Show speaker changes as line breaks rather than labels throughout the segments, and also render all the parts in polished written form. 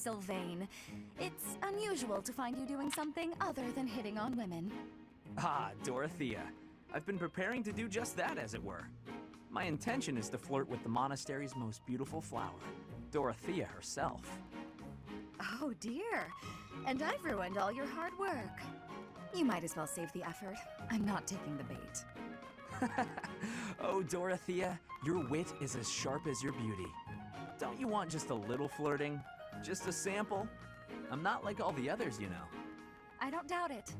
Sylvain. It's unusual to find you doing something other than hitting on women.
Ah, Dorothea. I've been preparing to do just that, as it were. My intention is to flirt with the monastery's most beautiful flower, Dorothea herself.
Oh dear. And I've ruined all your hard work. You might as well save the effort. I'm not taking the bait.
Oh, Dorothea, your wit is as sharp as your beauty. Don't you want just a little flirting? Just a sample? I'm not like all the others, you know.
I don't doubt it.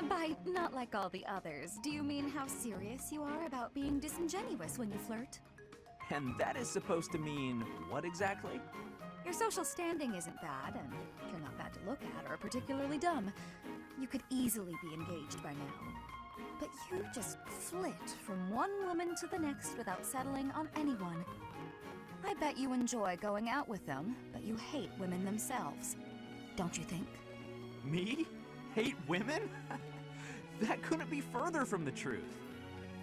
By not like all the others, do you mean how serious you are about being disingenuous when you flirt?
And that is supposed to mean what exactly?
Your social standing isn't bad, and you're not bad to look at or particularly dumb. You could easily be engaged by now. But you just flit from one woman to the next without settling on anyone. I bet you enjoy going out with them, but you hate women themselves. Don't you think?
Me? Hate women? That couldn't be further from the truth.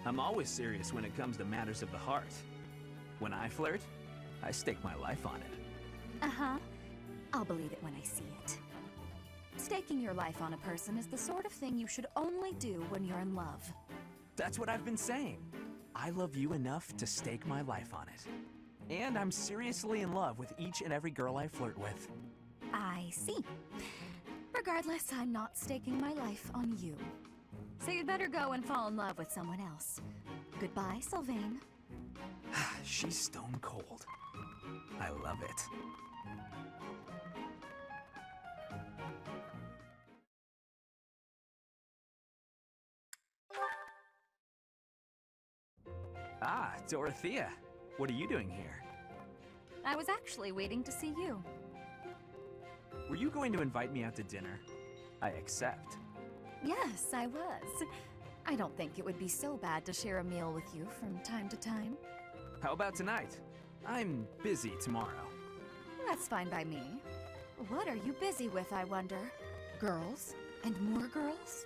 I'm always serious when it comes to matters of the heart. When I flirt, I stake my life on it.
Uh-huh. I'll believe it when I see it. Staking your life on a person is the sort of thing you should only do when you're in love.
That's what I've been saying. I love you enough to stake my life on it. And I'm seriously in love with each and every girl I flirt with.
I see. Regardless, I'm not staking my life on you. So you'd better go and fall in love with someone else. Goodbye, Sylvain.
She's stone cold. I love it. Ah, Dorothea. What are you doing here?
I was actually waiting to see you.
Were you going to invite me out to dinner? I accept.
Yes, I was. I don't think it would be so bad to share a meal with you from time to time.
How about tonight? I'm busy tomorrow.
That's fine by me. What are you busy with, I wonder? Girls? And more girls?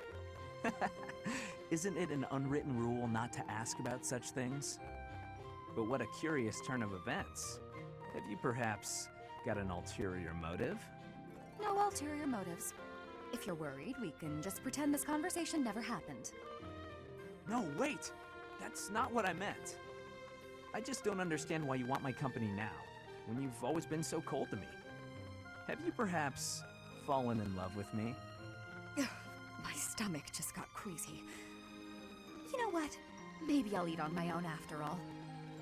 Isn't it an unwritten rule not to ask about such things? But what a curious turn of events. Have you perhaps got an ulterior motive?
No ulterior motives. If you're worried, we can just pretend this conversation never happened.
No, wait! That's not what I meant. I just don't understand why you want my company now, when you've always been so cold to me. Have you perhaps fallen in love with me?
My stomach just got crazy. You know what? Maybe I'll eat on my own after all.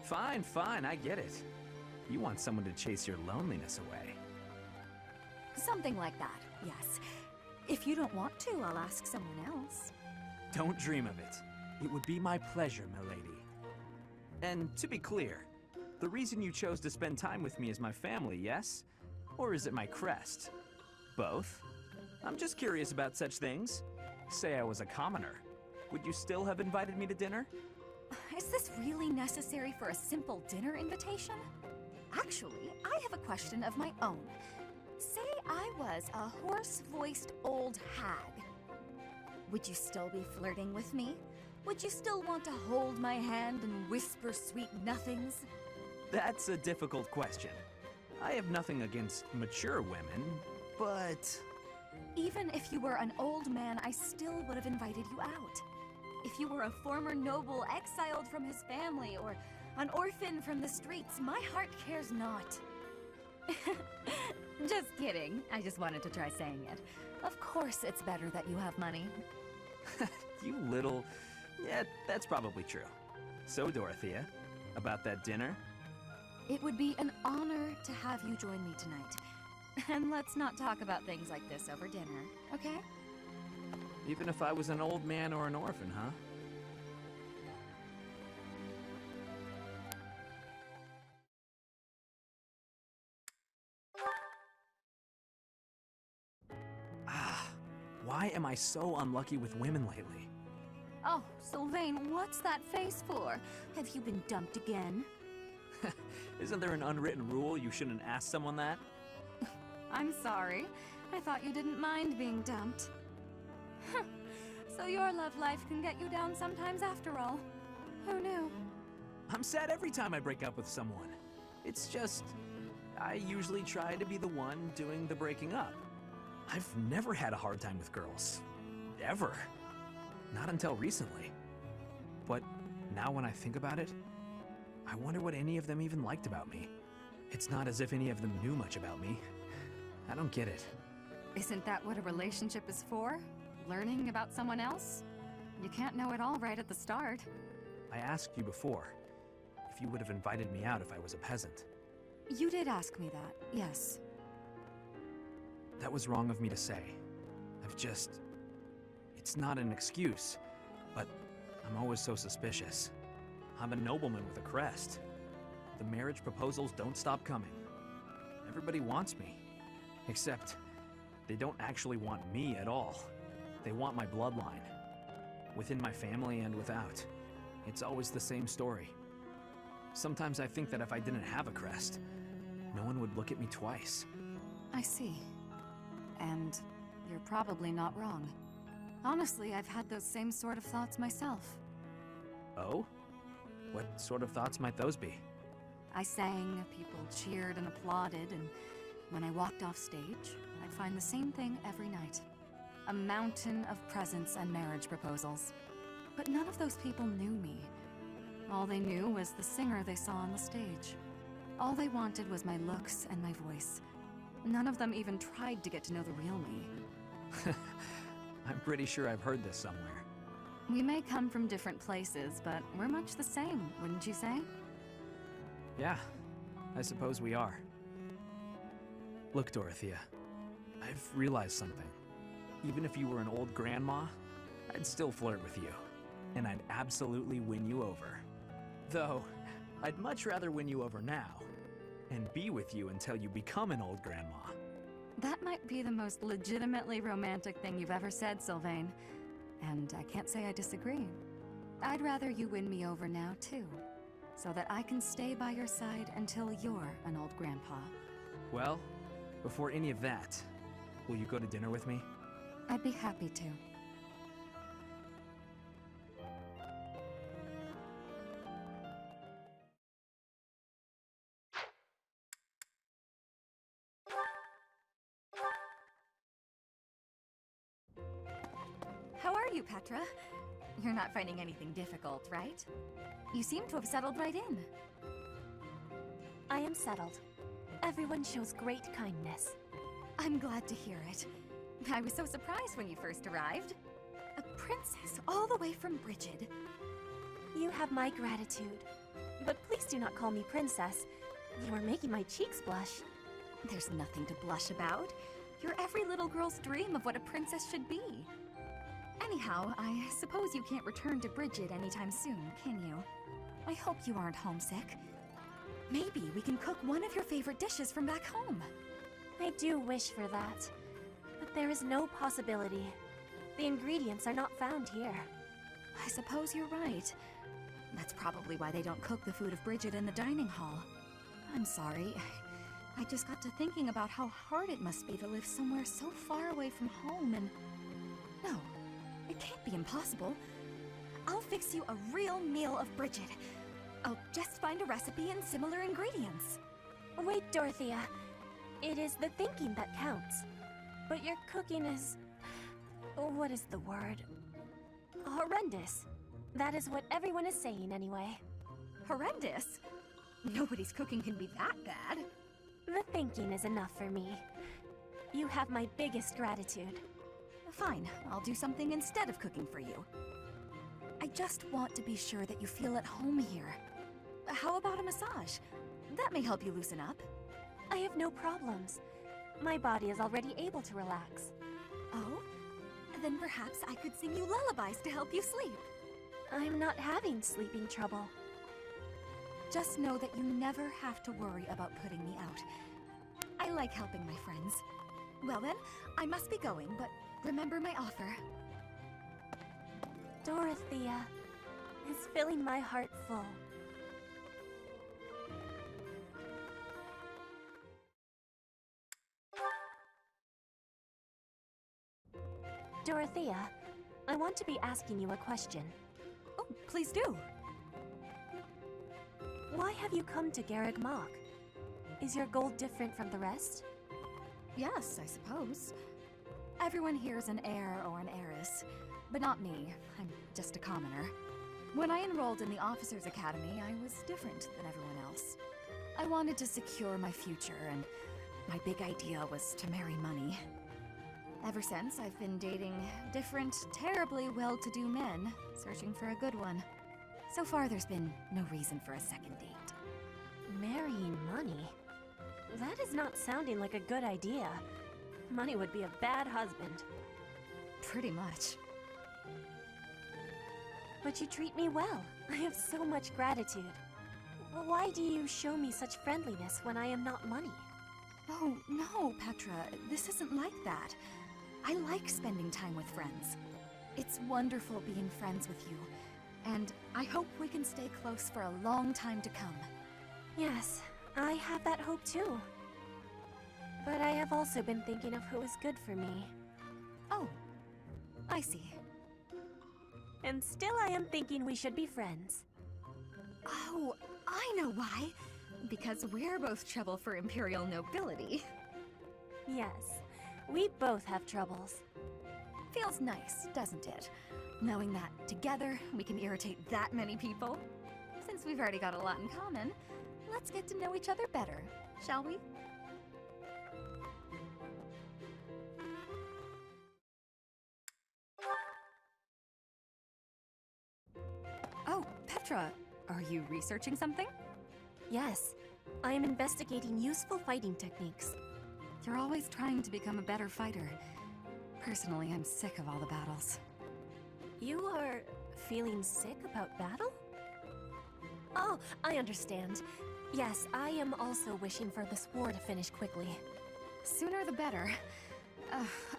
Fine, fine, I get it. You want someone to chase your loneliness away.
Something like that, yes. If you don't want to, I'll ask someone else.
Don't dream of it. It would be my pleasure, milady. And to be clear, the reason you chose to spend time with me is my family, yes? Or is it my crest? Both? I'm just curious about such things. Say I was a commoner. Would you still have invited me to dinner?
Is this really necessary for a simple dinner invitation? Actually, I have a question of my own. Say I was a hoarse-voiced old hag. Would you still be flirting with me? Would you still want to hold my hand and whisper sweet nothings?
That's a difficult question. I have nothing against mature women, but...
Even if you were an old man, I still would have invited you out. If you were a former noble exiled from his family, or an orphan from the streets, my heart cares not. Just kidding. I just wanted to try saying it. Of course it's better that you have money.
You little... Yeah, that's probably true. So, Dorothea, about that dinner?
It would be an honor to have you join me tonight. And let's not talk about things like this over dinner, okay?
Even if I was an old man or an orphan, huh? Why am I so unlucky with women lately?
Oh, Sylvain, what's that face for? Have you been dumped again?
Isn't there an unwritten rule you shouldn't ask someone that?
I'm sorry. I thought you didn't mind being dumped. So your love life can get you down sometimes after all. Who knew?
I'm sad every time I break up with someone. It's just... I usually try to be the one doing the breaking up. I've never had a hard time with girls. Ever. Not until recently. But now when I think about it, I wonder what any of them even liked about me. It's not as if any of them knew much about me. I don't get it.
Isn't that what a relationship is for? Learning about someone else? You can't know it all right at the start.
I asked you before if you would have invited me out if I was a peasant.
You did ask me that, yes.
That was wrong of me to say. It's not an excuse, but I'm always so suspicious. I'm a nobleman with a crest. The marriage proposals don't stop coming. Everybody wants me. Except, they don't actually want me at all. They want my bloodline. Within my family and without. It's always the same story. Sometimes I think that if I didn't have a crest, no one would look at me twice.
I see. And you're probably not wrong. Honestly, I've had those same sort of thoughts myself.
Oh? What sort of thoughts might those be?
I sang, people cheered and applauded, and when I walked off stage, I'd find the same thing every night. A mountain of presents and marriage proposals. But none of those people knew me. All they knew was the singer they saw on the stage. All they wanted was my looks and my voice. None of them even tried to get to know the real me.
I'm pretty sure I've heard this somewhere.
We may come from different places, but we're much the same, wouldn't you say?
Yeah, I suppose we are. Look, Dorothea, I've realized something. Even if you were an old grandma, I'd still flirt with you. And I'd absolutely win you over. Though, I'd much rather win you over now, and be with you until you become an old grandma.
That might be the most legitimately romantic thing you've ever said, Sylvain. And I can't say I disagree. I'd rather you win me over now, too. So that I can stay by your side until you're an old grandpa.
Well, before any of that, will you go to dinner with me?
I'd be happy to. How are you, Petra? You're not finding anything difficult, right? You seem to have settled right in.
I am settled. Everyone shows great kindness.
I'm glad to hear it. I was so surprised when you first arrived. A princess all the way from Brigid.
You have my gratitude. But please do not call me princess. You are making my cheeks blush.
There's nothing to blush about. You're every little girl's dream of what a princess should be. Anyhow, I suppose you can't return to Brigid anytime soon, can you? I hope you aren't homesick. Maybe we can cook one of your favorite dishes from back home.
I do wish for that. But there is no possibility. The ingredients are not found here.
I suppose you're right. That's probably why they don't cook the food of Brigid in the dining hall. I'm sorry. I just got to thinking about how hard it must be to live somewhere so far away from home and... No, it can't be impossible. I'll fix you a real meal of Brigid. I'll just find a recipe and similar ingredients.
Wait, Dorothea. It is the thinking that counts. But your cooking is... what is the word? Horrendous. That is what everyone is saying anyway.
Horrendous? Nobody's cooking can be that bad.
The thinking is enough for me. You have my biggest gratitude.
Fine, I'll do something instead of cooking for you. I just want to be sure that you feel at home here. How about a massage? That may help you loosen up.
I have no problems. My body is already able to relax.
Oh? Then perhaps I could sing you lullabies to help you sleep.
I'm not having sleeping trouble.
Just know that you never have to worry about putting me out. I like helping my friends. Well then, I must be going, but remember my offer.
Dorothea is filling my heart full. Dorothea, I want to be asking you a question.
Oh, please do.
Why have you come to Garegg Mach? Is your goal different from the rest?
Yes, I suppose. Everyone here is an heir or an heiress, but not me. I'm just a commoner. When I enrolled in the Officers' Academy, I was different than everyone else. I wanted to secure my future, and my big idea was to marry money. Ever since, I've been dating different, terribly well-to-do men, searching for a good one. So far, there's been no reason for a second date.
Marrying money? That is not sounding like a good idea. Money would be a bad husband.
Pretty much.
But you treat me well. I have so much gratitude. Why do you show me such friendliness when I am not money?
Oh, no, Petra. This isn't like that. I like spending time with friends. It's wonderful being friends with you, and I hope we can stay close for a long time to come.
Yes, I have that hope too. But I have also been thinking of who is good for me.
Oh, I see.
And still I am thinking we should be friends.
Oh, I know why. Because we're both trouble for Imperial nobility.
Yes, we both have troubles.
Feels nice, doesn't it? Knowing that together we can irritate that many people. Since we've already got a lot in common, let's get to know each other better, shall we? Oh, Petra, are you researching something?
Yes, I am investigating useful fighting techniques.
You're always trying to become a better fighter. Personally, I'm sick of all the battles.
You are feeling sick about battle? Oh, I understand. Yes, I am also wishing for this war to finish quickly.
Sooner the better.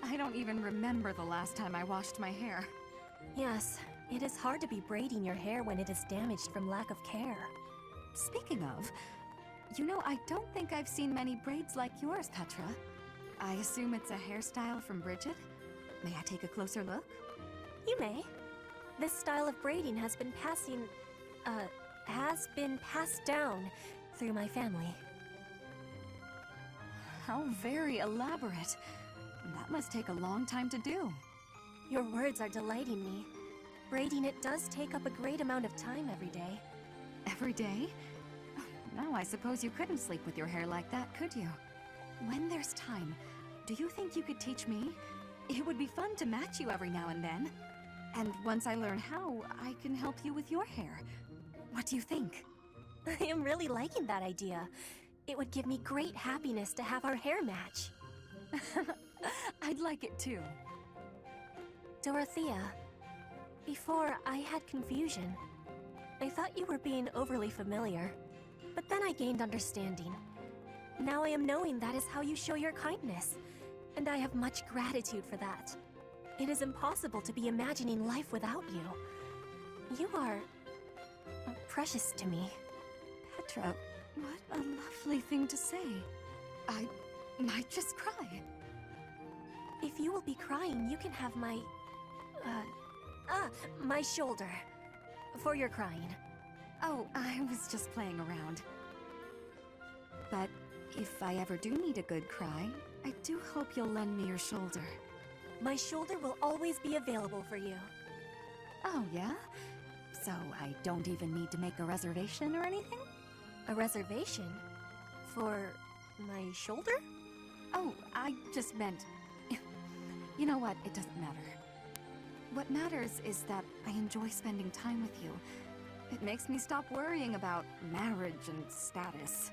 I don't even remember the last time I washed my hair.
Yes, it is hard to be braiding your hair when it is damaged from lack of care.
Speaking of, you know, I don't think I've seen many braids like yours, Petra. I assume it's a hairstyle from Bridget? May I take a closer look?
You may. This style of braiding has been passed down through my family.
How very elaborate. That must take a long time to do.
Your words are delighting me. Braiding it does take up a great amount of time every day.
Every day? No, I suppose you couldn't sleep with your hair like that, could you? When there's time, do you think you could teach me? It would be fun to match you every now and then. And once I learn how, I can help you with your hair. What do you think?
I am really liking that idea. It would give me great happiness to have our hair match.
I'd like it too.
Dorothea, before I had confusion. I thought you were being overly familiar, but then I gained understanding. Now I am knowing that is how you show your kindness, and I have much gratitude for that. It is impossible to be imagining life without you. You are precious to me.
Petra, what a lovely thing to say. I might just cry.
If you will be crying, you can have my shoulder. For your crying.
Oh, I was just playing around. But if I ever do need a good cry, I do hope you'll lend me your shoulder.
My shoulder will always be available for you.
Oh, yeah? So I don't even need to make a reservation or anything?
A reservation? For my shoulder?
Oh, I just meant... You know what? It doesn't matter. What matters is that I enjoy spending time with you. It makes me stop worrying about marriage and status.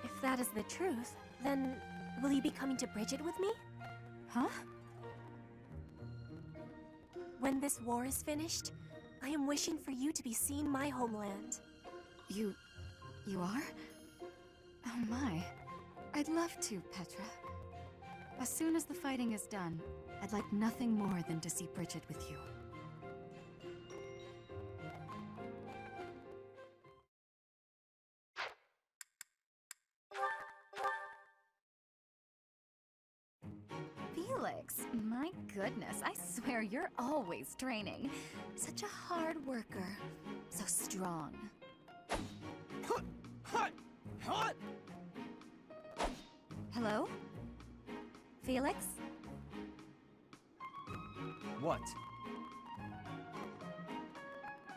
If that is the truth, then will you be coming to Bridget with me?
Huh?
When this war is finished, I am wishing for you to be seeing my homeland.
You are? Oh my. I'd love to, Petra. As soon as the fighting is done, I'd like nothing more than to see Bridget with you. Felix, my goodness, I swear you're always training. Such a hard worker. So strong. Felix?
What?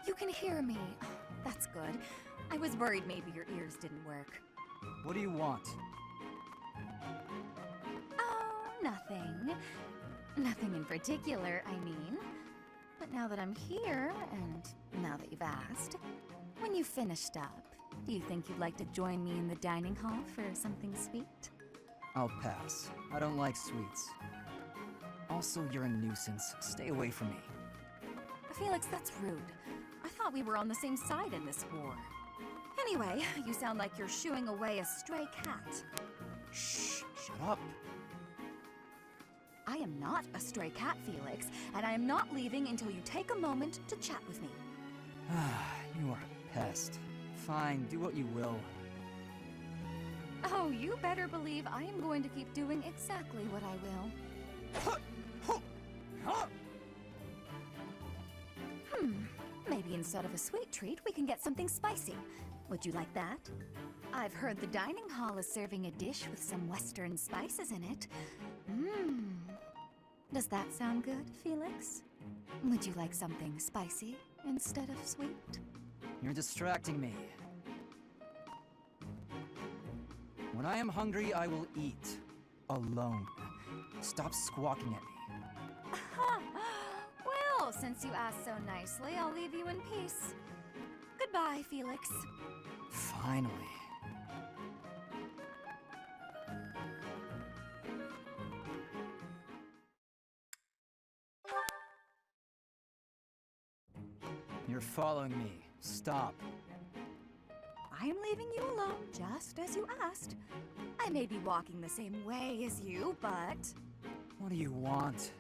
You can hear me. That's good. I was worried maybe your ears didn't work.
What do you want?
Oh, nothing. Nothing in particular, I mean. But now that I'm here, and now that you've asked, when you finished up, do you think you'd like to join me in the dining hall for something sweet?
I'll pass. I don't like sweets. Also, you're a nuisance. Stay away from me.
Felix, that's rude. I thought we were on the same side in this war. Anyway, you sound like you're shooing away a stray cat.
Shh! Shut up!
I am not a stray cat, Felix, and I am not leaving until you take a moment to chat with me.
You are a pest. Fine, do what you will.
Oh, you better believe I am going to keep doing exactly what I will. Maybe instead of a sweet treat, we can get something spicy. Would you like that? I've heard the dining hall is serving a dish with some Western spices in it. Does that sound good, Felix? Would you like something spicy instead of sweet?
You're distracting me. When I am hungry, I will eat. Alone. Stop squawking at me.
Well, since you asked so nicely, I'll leave you in peace. Goodbye, Felix.
Finally. You're following me. Stop.
I am leaving you alone, just as you asked. I may be walking the same way as you, but...
What do you want?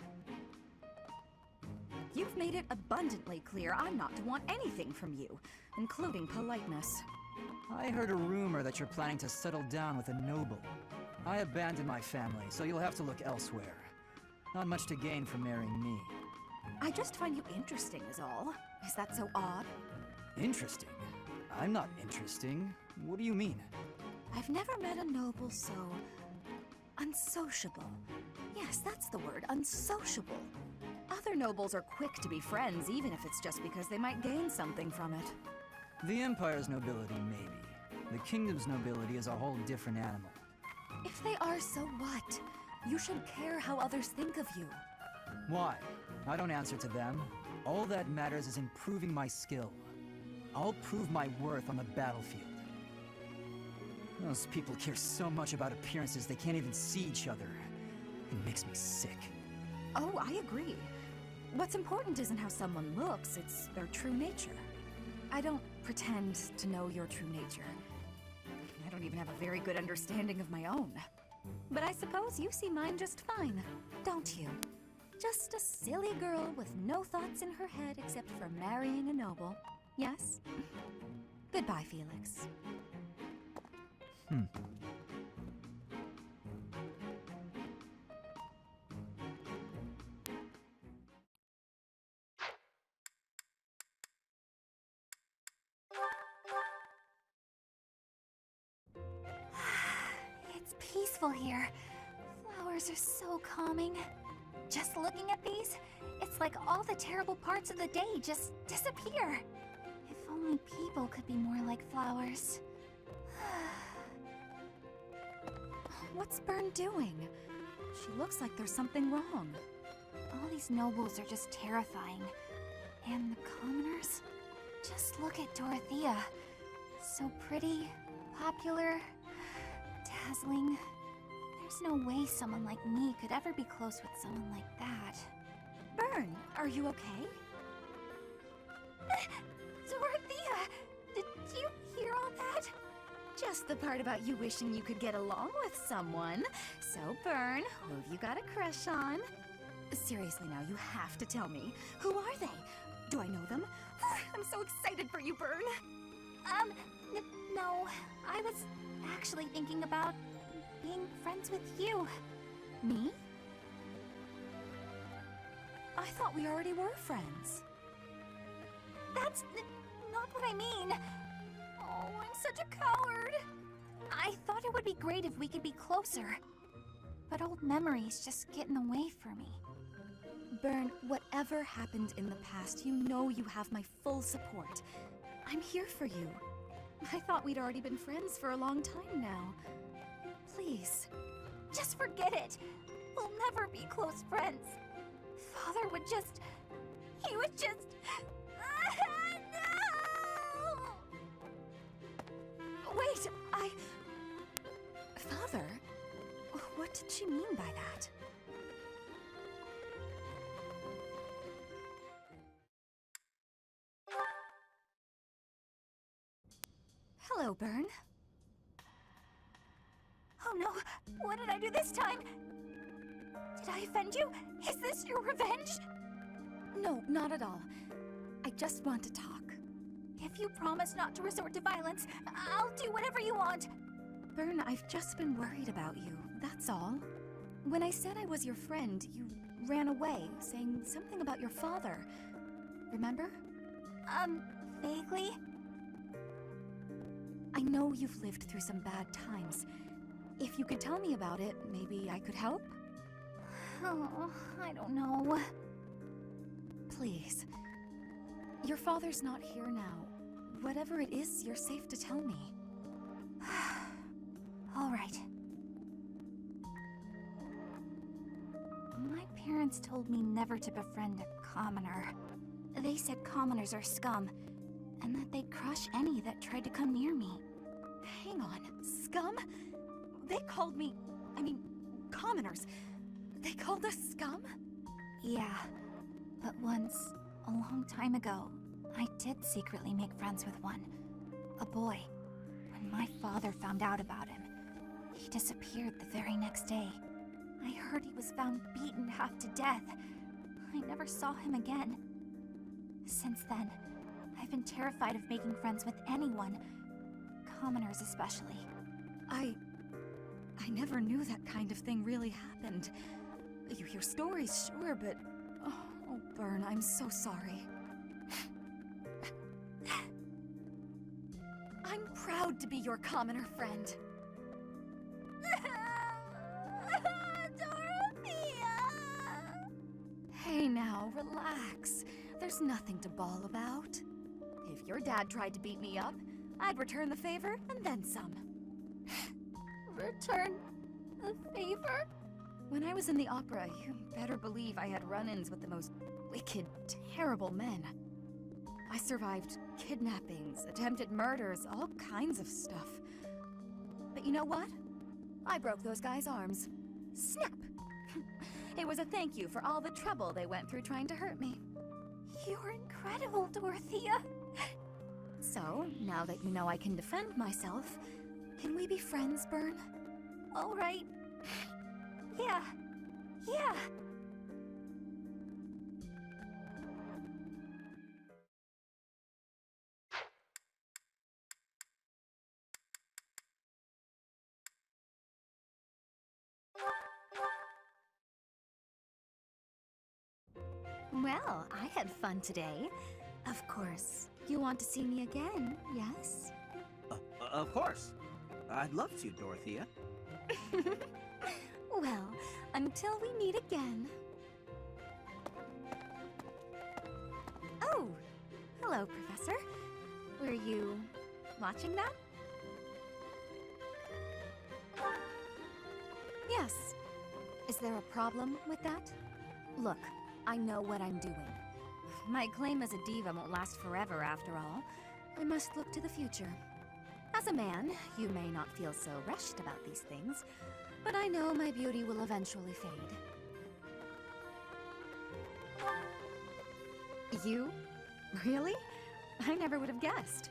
You've made it abundantly clear I'm not to want anything from you, including politeness.
I heard a rumor that you're planning to settle down with a noble. I abandoned my family, so you'll have to look elsewhere. Not much to gain from marrying me.
I just find you interesting is all. Is that so odd?
Interesting? I'm not interesting. What do you mean?
I've never met a noble so... unsociable. Yes, that's the word, unsociable. Other nobles are quick to be friends, even if it's just because they might gain something from it.
The Empire's nobility, maybe. The Kingdom's nobility is a whole different animal.
If they are, so what? You should care how others think of you.
Why? I don't answer to them. All that matters is improving my skill. I'll prove my worth on the battlefield. Those people care so much about appearances they can't even see each other. It makes me sick.
Oh, I agree. What's important isn't how someone looks, it's their true nature. I don't pretend to know your true nature. I don't even have a very good understanding of my own. But I suppose you see mine just fine, don't you? Just a silly girl with no thoughts in her head except for marrying a noble. Yes? Goodbye, Felix.
It's peaceful here. Flowers are so calming. Just looking at these, it's like all the terrible parts of the day just disappear. If only people could be more like flowers.
What's Byrne doing? She looks like there's something wrong.
All these nobles are just terrifying. And the commoners? Just look at Dorothea. So pretty, popular, dazzling. There's no way someone like me could ever be close with someone like that.
Byrne, are you okay?
Dorothea! Did you hear all that?
Just the part about you wishing you could get along with someone. So, Byrne, who have you got a crush on? Seriously now, you have to tell me. Who are they? Do I know them? I'm so excited for you, Byrne.
No. I was actually thinking about being friends with you.
Me? I thought we already were friends.
That's not what I mean. Oh, I'm such a coward. I thought it would be great if we could be closer. but old memories just get in the way for me.
Byrne, whatever happened in the past, you know you have my full support. I'm here for you. I thought we'd already been friends for a long time now. Please.
Just forget it. We'll never be close friends. Father would just... He would just... No!
Wait, Father? What did she mean by that? Hello, Byrne.
Oh no, what did I do this time? Did I offend you? Is this your revenge?
No, not at all. I just want to talk.
If you promise not to resort to violence, I'll do whatever you want.
Byrne, I've just been worried about you, that's all. When I said I was your friend, you ran away, saying something about your father. Remember?
Vaguely?
I know you've lived through some bad times. If you could tell me about it, maybe I could help?
Oh, I don't know.
Please. Your father's not here now. Whatever it is, you're safe to tell me.
All right. My parents told me never to befriend a commoner. They said commoners are scum, and that they'd crush any that tried to come near me.
Hang on, scum? They called me... commoners. They called us scum?
Yeah, but once, a long time ago, I did secretly make friends with one. A boy. When my father found out about him, he disappeared the very next day. I heard he was found beaten half to death. I never saw him again. Since then, I've been terrified of making friends with anyone. Commoners especially.
I never knew that kind of thing really happened. You hear stories, sure, but... Oh, Byrne, I'm so sorry. I'm proud to be your commoner friend.
Dorothea!
Hey now, relax. There's nothing to bawl about. If your dad tried to beat me up, I'd return the favor and then some.
Return the favor?
When I was in the opera, you better believe I had run-ins with the most wicked, terrible men. I survived kidnappings, attempted murders, all kinds of stuff. But you know what? I broke those guys' arms. Snap! It was a thank you for all the trouble they went through trying to hurt me.
You're incredible, Dorothea.
So, now that you know I can defend myself, can we be friends, Byrne?
All right. Yeah.
Well, I had fun today. Of course, you want to see me again, yes?
Of course. I'd love to, Dorothea.
Well, until we meet again. Oh, hello, Professor. Were you watching that? Yes. Is there a problem with that? Look, I know what I'm doing. My claim as a diva won't last forever, after all. I must look to the future. As a man, you may not feel so rushed about these things, but I know my beauty will eventually fade. You? Really? I never would have guessed.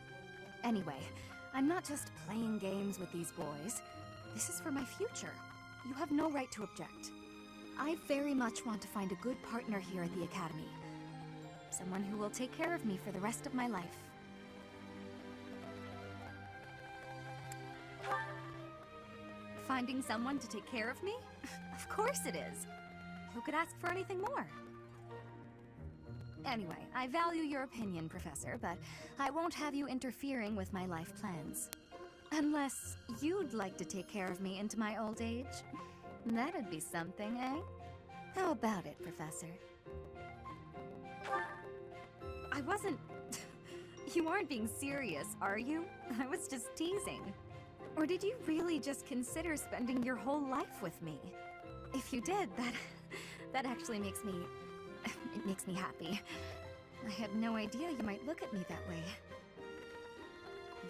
Anyway, I'm not just playing games with these boys. This is for my future. You have no right to object. I very much want to find a good partner here at the Academy. Someone who will take care of me for the rest of my life. Finding someone to take care of me? Of course it is. Who could ask for anything more? Anyway, I value your opinion, Professor, but I won't have you interfering with my life plans. Unless you'd like to take care of me into my old age. That'd be something, eh? How about it, Professor? I wasn't... You aren't being serious, are you? I was just teasing. Or did you really just consider spending your whole life with me? If you did, that actually makes me... It makes me happy. I had no idea you might look at me that way.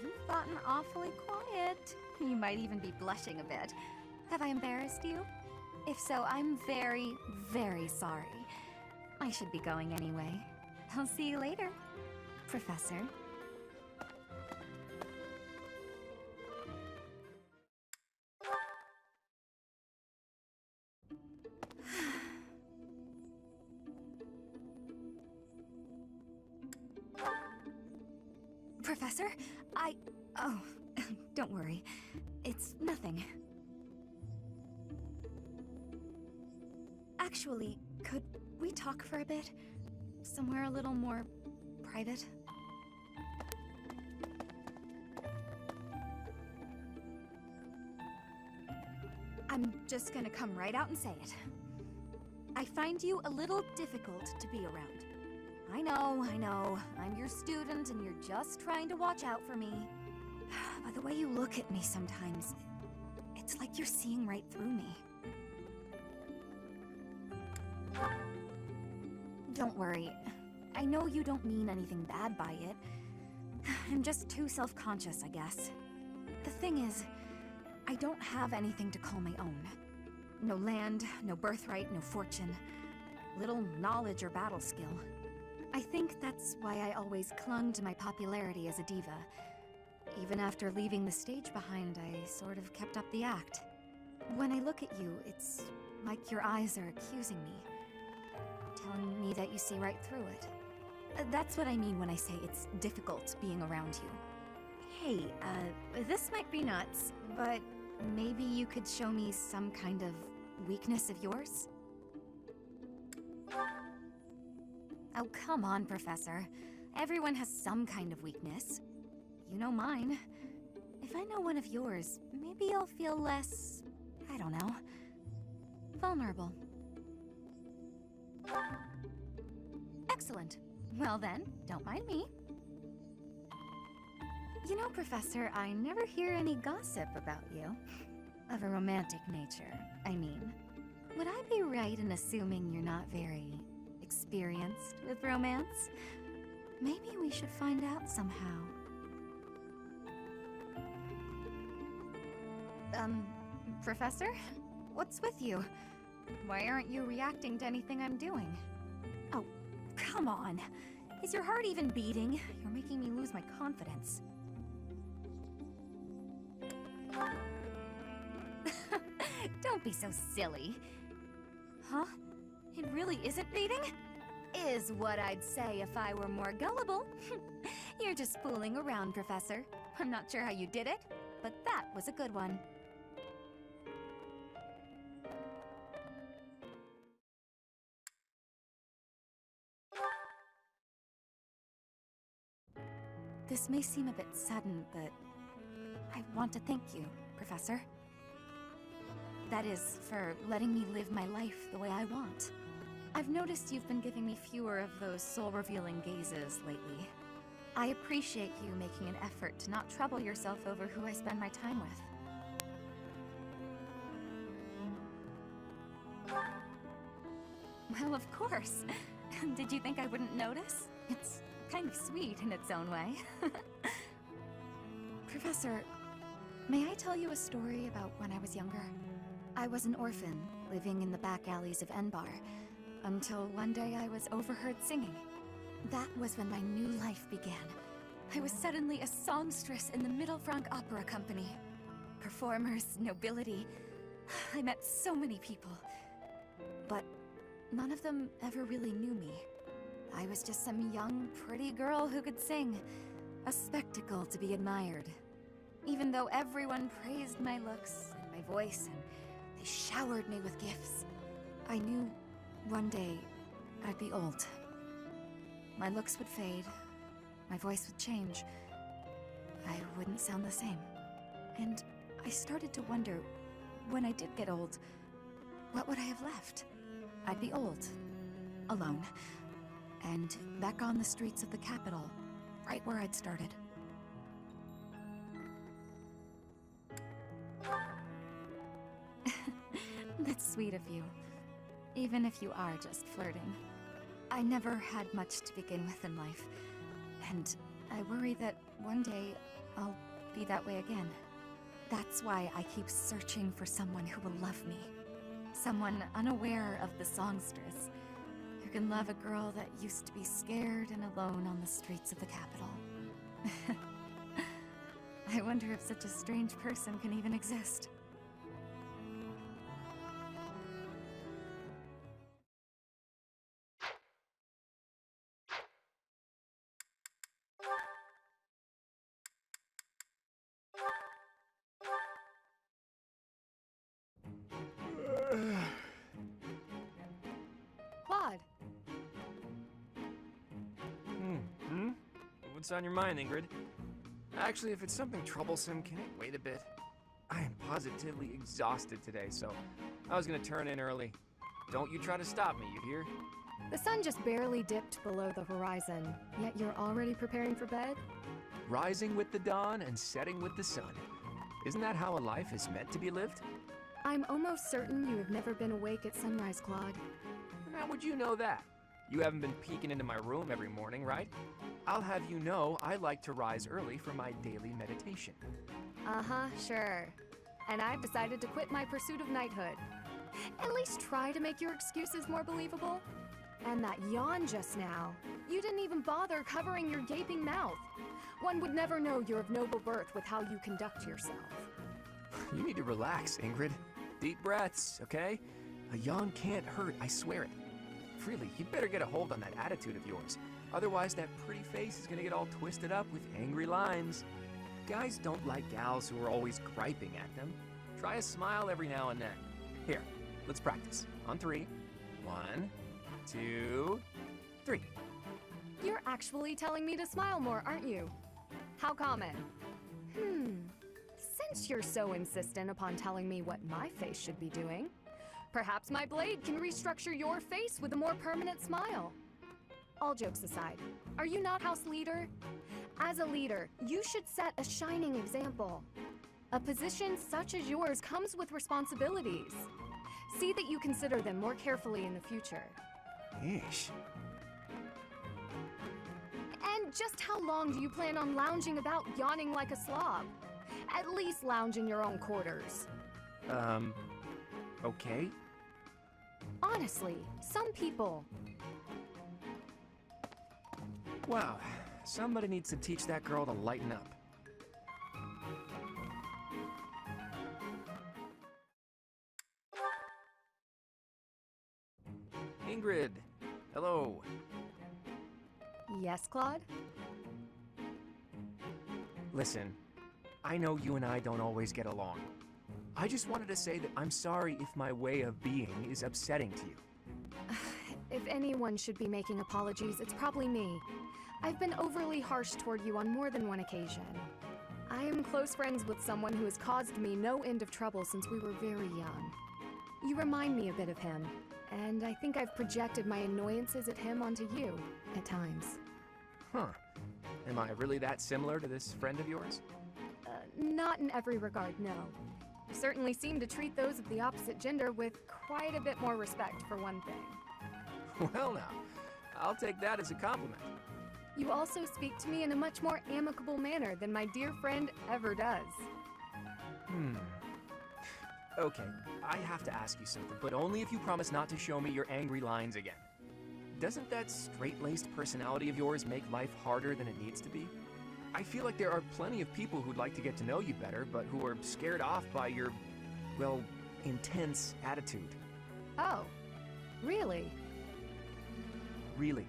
You've gotten awfully quiet. You might even be blushing a bit. Have I embarrassed you? If so, I'm very, very sorry. I should be going anyway. I'll see you later, Professor. Professor, Oh, don't worry. It's nothing. Actually, could we talk for a bit? Somewhere a little more private? I'm just gonna come right out and say it. I find you a little difficult to be around. I know. I'm your student and you're just trying to watch out for me. But the way you look at me sometimes, it's like you're seeing right through me. Don't worry. I know you don't mean anything bad by it. I'm just too self-conscious, I guess. The thing is, I don't have anything to call my own. No land, no birthright, no fortune. Little knowledge or battle skill. I think that's why I always clung to my popularity as a diva. Even after leaving the stage behind, I sort of kept up the act. When I look at you, it's like your eyes are accusing me. Telling me that you see right through it. That's what I mean when I say it's difficult being around you. Hey, this might be nuts, but maybe you could show me some kind of weakness of yours? Oh, come on, Professor. Everyone has some kind of weakness. You know mine. If I know one of yours, maybe I'll feel less... I don't know... vulnerable. Excellent. Well then, don't mind me. You know, Professor, I never hear any gossip about you. Of a romantic nature, I mean. Would I be right in assuming you're not very... experienced with romance? Maybe we should find out somehow. Professor? What's with you? Why aren't you reacting to anything I'm doing? Oh, come on. Is your heart even beating? You're making me lose my confidence. Don't be so silly. Huh? It really isn't beating? Is what I'd say if I were more gullible. You're just fooling around, Professor. I'm not sure how you did it, but that was a good one. This may seem a bit sudden, but I want to thank you, Professor. That is, for letting me live my life the way I want. I've noticed you've been giving me fewer of those soul-revealing gazes lately. I appreciate you making an effort to not trouble yourself over who I spend my time with. Well, of course. Did you think I wouldn't notice? It's kind of sweet in its own way. Professor, may I tell you a story about when I was younger? I was an orphan, living in the back alleys of Enbar, until one day I was overheard singing. That was when my new life began. I was suddenly a songstress in the Middle Franc Opera Company. Performers, nobility. I met so many people. But none of them ever really knew me. I was just some young, pretty girl who could sing. A spectacle to be admired. Even though everyone praised my looks and my voice, and they showered me with gifts, I knew one day I'd be old. My looks would fade, my voice would change. I wouldn't sound the same. And I started to wonder, when I did get old, what would I have left? I'd be old, alone, and back on the streets of the capital, right where I'd started. That's sweet of you, even if you are just flirting. I never had much to begin with in life, and I worry that one day I'll be that way again. That's why I keep searching for someone who will love me. Someone unaware of the songstress, who can love a girl that used to be scared and alone on the streets of the capital. I wonder if such a strange person can even exist. Claude.
What's on your mind, Ingrid? Actually, if it's something troublesome, can it wait a bit? I am positively exhausted today, so I was gonna turn in early. Don't you try to stop me, you hear?
The sun just barely dipped below the horizon, yet you're already preparing for bed?
Rising with the dawn and setting with the sun. Isn't that how a life is meant to be lived?
I'm almost certain you have never been awake at sunrise, Claude.
And how would you know that? You haven't been peeking into my room every morning, right? I'll have you know I like to rise early for my daily meditation.
Uh-huh, sure. And I've decided to quit my pursuit of knighthood. At least try to make your excuses more believable. And that yawn just now. You didn't even bother covering your gaping mouth. One would never know you're of noble birth with how you conduct yourself.
You need to relax, Ingrid. Deep breaths, okay? A yawn can't hurt, I swear it. Really, you'd better get a hold on that attitude of yours. Otherwise, that pretty face is gonna get all twisted up with angry lines. Guys don't like gals who are always griping at them. Try a smile every now and then. Here, let's practice. On 3. 1, 2, 3.
You're actually telling me to smile more, aren't you? How common? Since you're so insistent upon telling me what my face should be doing, perhaps my blade can restructure your face with a more permanent smile. All jokes aside, are you not house leader? As a leader, you should set a shining example. A position such as yours comes with responsibilities. See that you consider them more carefully in the future.
Ish.
And just how long do you plan on lounging about yawning like a slob? At least lounge in your own quarters.
Okay.
Honestly, some people.
Wow, somebody needs to teach that girl to lighten up. Ingrid, hello.
Yes, Claude?
Listen, I know you and I don't always get along. I just wanted to say that I'm sorry if my way of being is upsetting to you.
If anyone should be making apologies, it's probably me. I've been overly harsh toward you on more than one occasion. I am close friends with someone who has caused me no end of trouble since we were very young. You remind me a bit of him, and I think I've projected my annoyances at him onto you, at times.
Huh. Am I really that similar to this friend of yours?
Not in every regard, no. You certainly seem to treat those of the opposite gender with quite a bit more respect, for one thing.
Well now, I'll take that as a compliment.
You also speak to me in a much more amicable manner than my dear friend ever does.
Okay, I have to ask you something, but only if you promise not to show me your angry lines again. Doesn't that straight-laced personality of yours make life harder than it needs to be? I feel like there are plenty of people who'd like to get to know you better, but who are scared off by your, well, intense attitude.
Oh, really?
Really.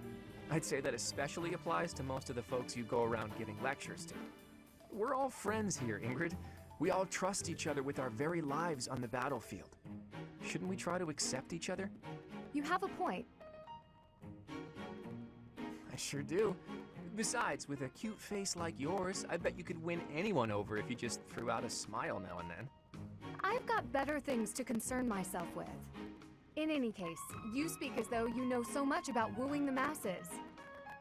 I'd say that especially applies to most of the folks you go around giving lectures to. We're all friends here, Ingrid. We all trust each other with our very lives on the battlefield. Shouldn't we try to accept each other?
You have a point.
I sure do. Besides, with a cute face like yours, I bet you could win anyone over if you just threw out a smile now and then.
I've got better things to concern myself with. In any case, you speak as though you know so much about wooing the masses.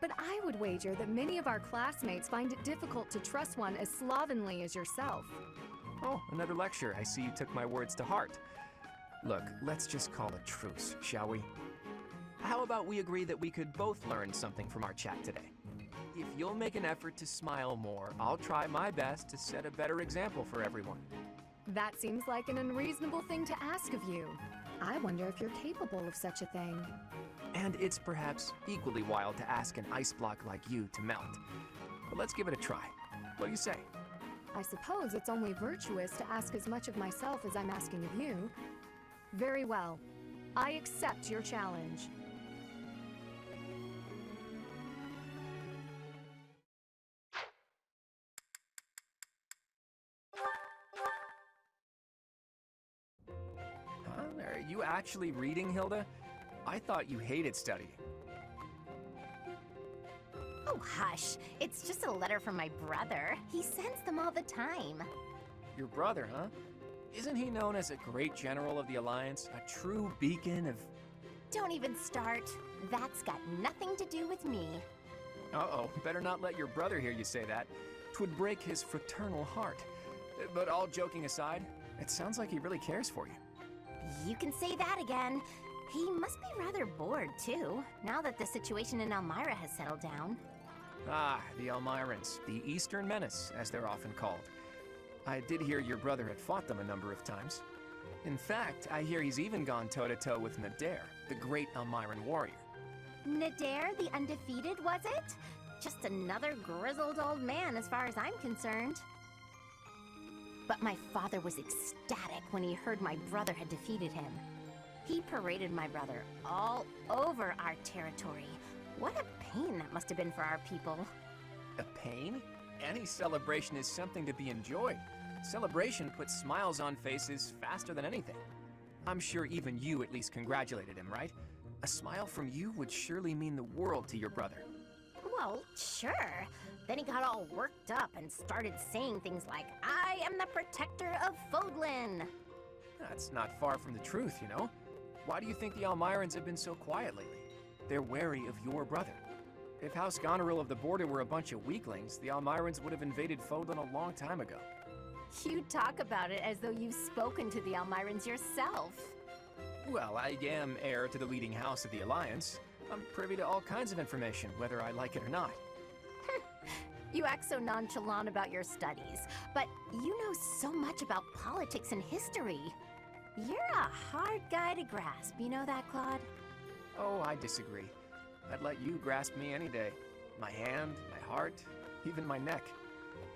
But I would wager that many of our classmates find it difficult to trust one as slovenly as yourself.
Oh, another lecture. I see you took my words to heart. Look, let's just call a truce, shall we? How about we agree that we could both learn something from our chat today? If you'll make an effort to smile more, I'll try my best to set a better example for everyone.
That seems like an unreasonable thing to ask of you. I wonder if you're capable of such a thing.
And it's perhaps equally wild to ask an ice block like you to melt. But let's give it a try. What do you say?
I suppose it's only virtuous to ask as much of myself as I'm asking of you. Very well. I accept your challenge.
Huh? Are you actually reading, Hilda? I thought you hated studying.
Oh, hush. It's just a letter from my brother. He sends them all the time.
Your brother, huh? Isn't he known as a great general of the Alliance? A true beacon of...
Don't even start. That's got nothing to do with me.
Uh-oh, better not let your brother hear you say that. 'Twould break his fraternal heart. But all joking aside, it sounds like he really cares for you.
You can say that again. He must be rather bored, too, now that the situation in Elmira has settled down.
Ah, the Elmirans, the Eastern Menace, as they're often called. I did hear your brother had fought them a number of times. In fact, I hear he's even gone toe-to-toe with Nadir, the great Elmiran warrior.
Nadir the Undefeated, was it? Just another grizzled old man as far as I'm concerned. But my father was ecstatic when he heard my brother had defeated him. He paraded my brother all over our territory. What a pain that must have been for our people.
A pain? Any celebration is something to be enjoyed. Celebration puts smiles on faces faster than anything. I'm sure even you at least congratulated him, right? A smile from you would surely mean the world to your brother.
Well, sure. Then he got all worked up and started saying things like, I am the protector of Fódlan.
That's not far from the truth, you know? Why do you think the Elmirans have been so quiet lately? They're wary of your brother. If House Goneril of the Border were a bunch of weaklings, the Elmirans would have invaded Fódlan a long time ago.
You talk about it as though you've spoken to the Elmirans yourself.
Well, I am heir to the leading house of the Alliance. I'm privy to all kinds of information, whether I like it or not.
You act so nonchalant about your studies, but you know so much about politics and history. You're a hard guy to grasp, you know that, Claude?
Oh, I disagree. I'd let you grasp me any day. My hand, my heart, even my neck.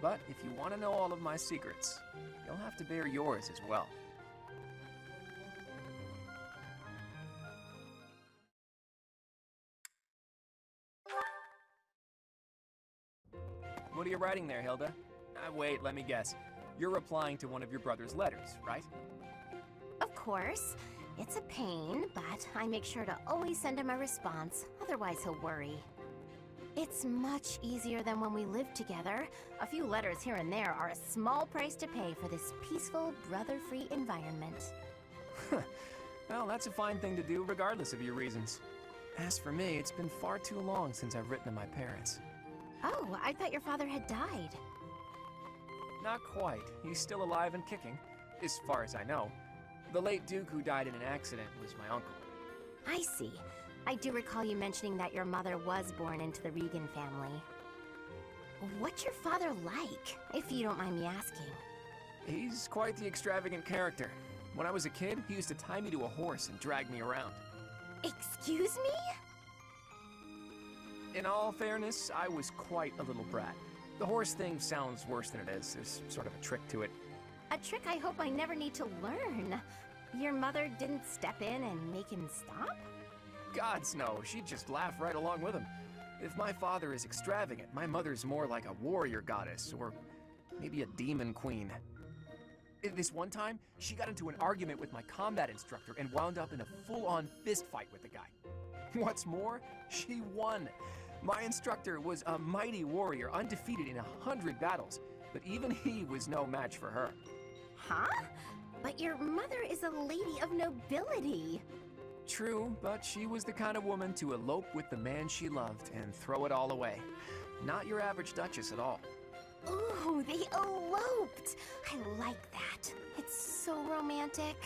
But if you want to know all of my secrets, you'll have to bear yours as well. What are you writing there, Hilda? Wait, let me guess. You're replying to one of your brother's letters, right?
Of course. It's a pain, but I make sure to always send him a response, otherwise he'll worry. It's much easier than when we lived together. A few letters here and there are a small price to pay for this peaceful, brother-free environment.
Well, that's a fine thing to do regardless of your reasons. As for me, it's been far too long since I've written to my parents.
Oh, I thought your father had died.
Not quite. He's still alive and kicking, as far as I know. The late Duke who died in an accident was my uncle.
I see. I do recall you mentioning that your mother was born into the Regan family. What's your father like, if you don't mind me asking?
He's quite the extravagant character. When I was a kid, he used to tie me to a horse and drag me around.
Excuse me?
In all fairness, I was quite a little brat. The horse thing sounds worse than it is. There's sort of a trick to it.
A trick I hope I never need to learn. Your mother didn't step in and make him stop?
Gods no, she'd just laugh right along with him. If my father is extravagant, my mother's more like a warrior goddess, or maybe a demon queen. This one time, she got into an argument with my combat instructor and wound up in a full-on fist fight with the guy. What's more, she won. My instructor was a mighty warrior, undefeated in 100 battles, but even he was no match for her.
Huh? But your mother is a lady of nobility.
True, but she was the kind of woman to elope with the man she loved and throw it all away. Not your average duchess at all.
Ooh, they eloped! I like that. It's so romantic.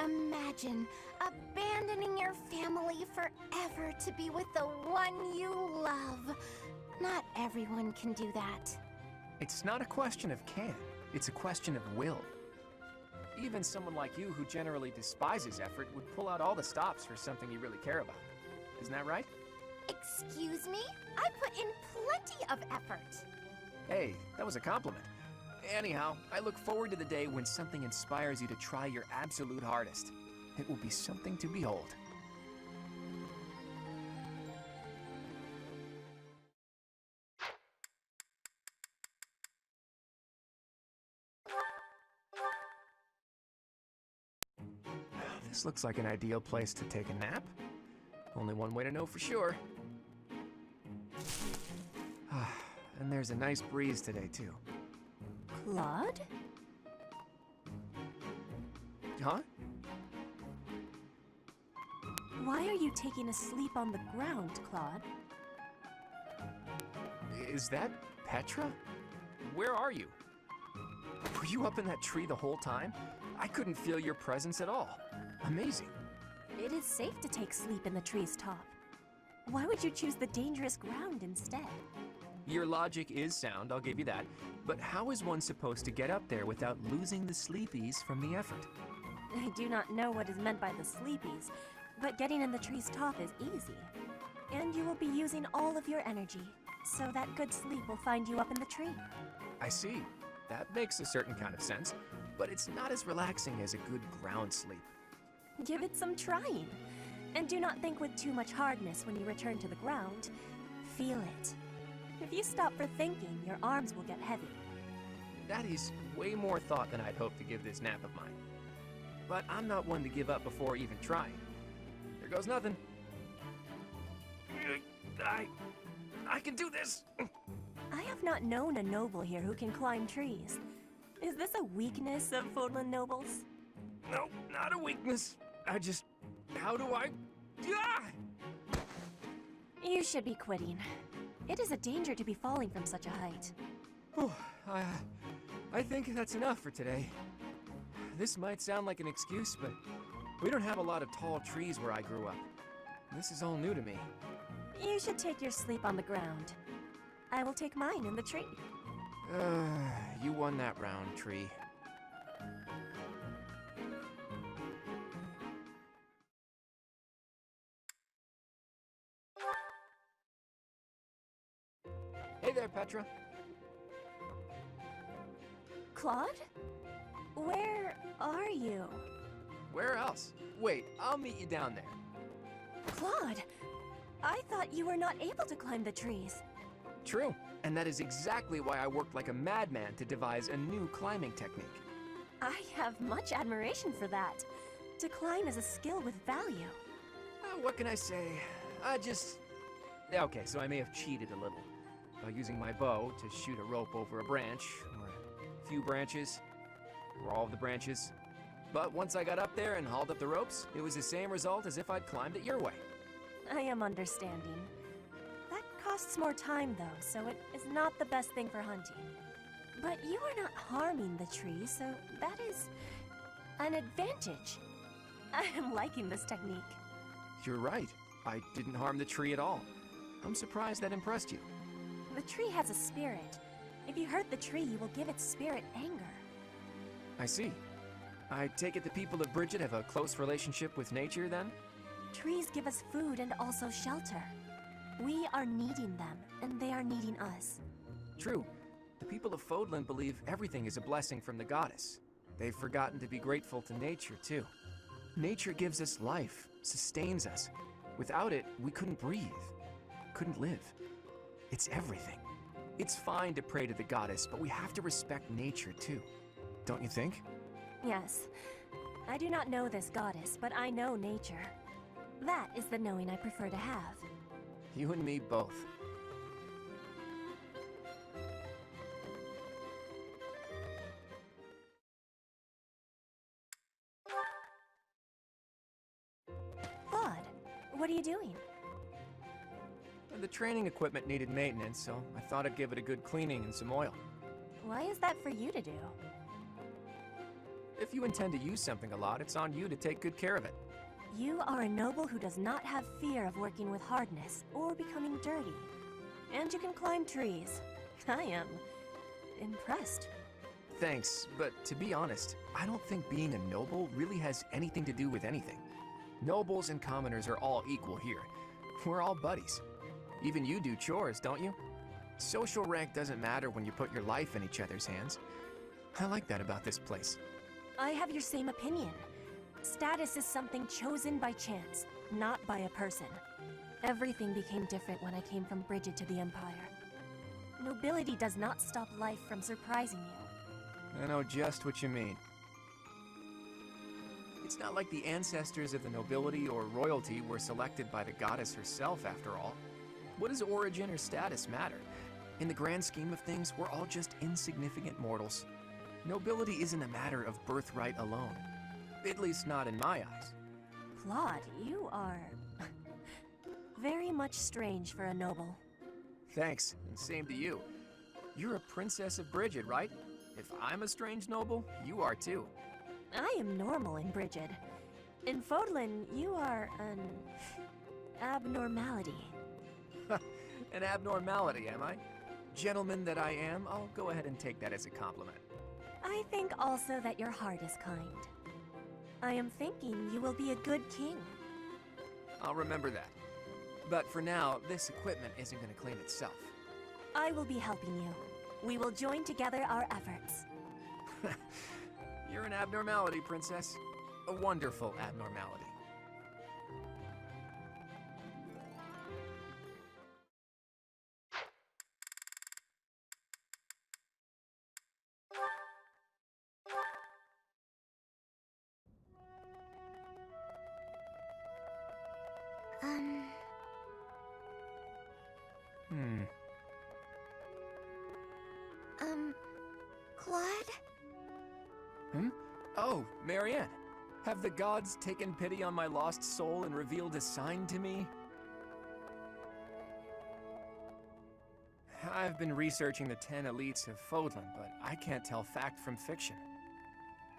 Imagine abandoning your family forever to be with the one you love. Not everyone can do that.
It's not a question of can, it's a question of will. Even someone like you who generally despises effort would pull out all the stops for something you really care about. Isn't that right?
Excuse me? I put in plenty of effort.
Hey, that was a compliment. Anyhow, I look forward to the day when something inspires you to try your absolute hardest. It will be something to behold. This looks like an ideal place to take a nap. Only one way to know for sure. And there's a nice breeze today, too.
Claude?
Huh?
Why are you taking a sleep on the ground, Claude?
Is that Petra? Where are you? Were you up in that tree the whole time? I couldn't feel your presence at all. Amazing.
It is safe to take sleep in the tree's top. Why would you choose the dangerous ground instead?
Your logic is sound, I'll give you that. But how is one supposed to get up there without losing the sleepies from the effort?
I do not know what is meant by the sleepies, but getting in the tree's top is easy. And you will be using all of your energy, so that good sleep will find you up in the tree.
I see. That makes a certain kind of sense, but it's not as relaxing as a good ground sleep.
Give it some trying. And do not think with too much hardness when you return to the ground. Feel it. If you stop for thinking, your arms will get heavy.
That is way more thought than I'd hoped to give this nap of mine. But I'm not one to give up before even trying. Here goes nothing. I can do this!
I have not known a noble here who can climb trees. Is this a weakness of Fódlan nobles?
No, not a weakness. How do I... Ah!
You should be quitting. It is a danger to be falling from such a height.
Oh, I think that's enough for today. This might sound like an excuse, but we don't have a lot of tall trees where I grew up. This is all new to me.
You should take your sleep on the ground. I will take mine in the tree.
You won that round, tree. Hey there, Petra.
Claude? Where are you?
Where else? Wait, I'll meet you down there.
Claude! I thought you were not able to climb the trees.
True, and that is exactly why I worked like a madman to devise a new climbing technique.
I have much admiration for that. To climb is a skill with value.
What can I say? Okay, so I may have cheated a little by using my bow to shoot a rope over a branch, or a few branches, or all of the branches. But once I got up there and hauled up the ropes, it was the same result as if I'd climbed it your way.
I am understanding. That costs more time though, so it is not the best thing for hunting. But you are not harming the tree, so that is an advantage. I am liking this technique.
You're right. I didn't harm the tree at all. I'm surprised that impressed you.
The tree has a spirit. If you hurt the tree, you will give its spirit anger.
I see. I take it the people of Bridget have a close relationship with nature, then?
Trees give us food and also shelter. We are needing them, and they are needing us.
True. The people of Fódlan believe everything is a blessing from the goddess. They've forgotten to be grateful to nature, too. Nature gives us life, sustains us. Without it, we couldn't breathe, couldn't live. It's everything. It's fine to pray to the goddess, but we have to respect nature, too. Don't you think?
Yes. I do not know this goddess, but I know nature. That is the knowing I prefer to have.
You and me both.
What are you doing?
The training equipment needed maintenance, so I thought I'd give it a good cleaning and some oil.
Why is that for you to do?
If you intend to use something a lot, it's on you to take good care of it.
You are a noble who does not have fear of working with hardness or becoming dirty. And you can climb trees. I am impressed.
Thanks, but to be honest, I don't think being a noble really has anything to do with anything. Nobles and commoners are all equal here. We're all buddies. Even you do chores, don't you? Social rank doesn't matter when you put your life in each other's hands. I like that about this place.
I have your same opinion. Status is something chosen by chance, not by a person. Everything became different when I came from Brigid to the Empire. Nobility does not stop life from surprising you.
I know just what you mean. It's not like the ancestors of the nobility or royalty were selected by the goddess herself, after all. What does origin or status matter? In the grand scheme of things, we're all just insignificant mortals. Nobility isn't a matter of birthright alone. At least not in my eyes.
Claude, you are very much strange for a noble.
Thanks, and same to you. You're a princess of Brigid, right? If I'm a strange noble, you are too.
I am normal in Brigid. In Fódlan, you are an abnormality.
An abnormality, am I? Gentleman that I am, I'll go ahead and take that as a compliment.
I think also that your heart is kind. I am thinking you will be a good king.
I'll remember that. But for now, this equipment isn't going to clean itself.
I will be helping you. We will join together our efforts.
You're an abnormality, princess. A wonderful abnormality.
Claude?
Oh, Marianne. Have the gods taken pity on my lost soul and revealed a sign to me? I've been researching the 10 elites of Fódlan, but I can't tell fact from fiction.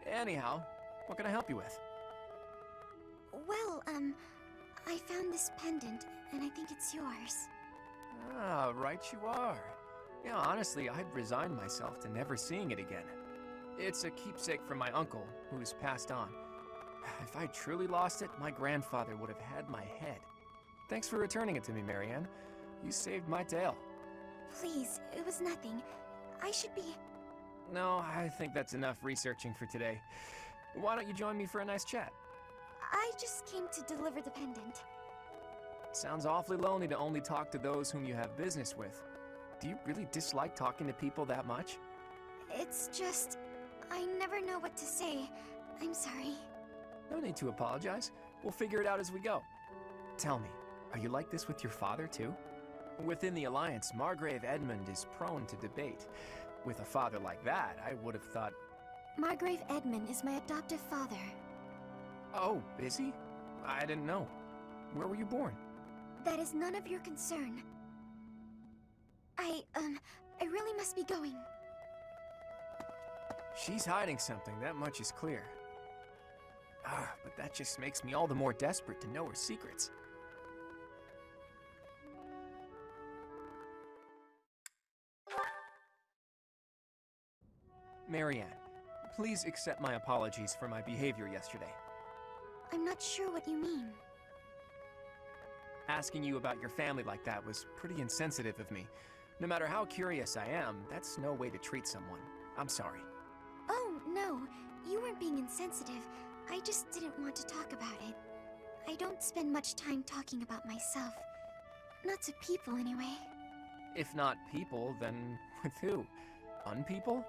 Anyhow, what can I help you with?
Well, I found this pendant, and I think it's yours.
Ah, right you are. Yeah, honestly, I'd resigned myself to never seeing it again. It's a keepsake from my uncle, who's passed on. If I truly lost it, my grandfather would have had my head. Thanks for returning it to me, Marianne. You saved my tail.
Please, it was nothing. I should be...
No, I think that's enough researching for today. Why don't you join me for a nice chat?
I just came to deliver the pendant.
Sounds awfully lonely to only talk to those whom you have business with. Do you really dislike talking to people that much?
It's just... I never know what to say. I'm sorry.
No need to apologize. We'll figure it out as we go. Tell me, are you like this with your father too? Within the Alliance, Margrave Edmund is prone to debate. With a father like that, I would have thought...
Margrave Edmund is my adoptive father.
Oh, is he? I didn't know. Where were you born?
That is none of your concern. I really must be going.
She's hiding something, that much is clear. But that just makes me all the more desperate to know her secrets. Marianne, please accept my apologies for my behavior yesterday.
I'm not sure what you mean.
Asking you about your family like that was pretty insensitive of me. No matter how curious I am, that's no way to treat someone. I'm sorry.
Oh, no. You weren't being insensitive. I just didn't want to talk about it. I don't spend much time talking about myself. Not to people, anyway.
If not people, then with who? Unpeople?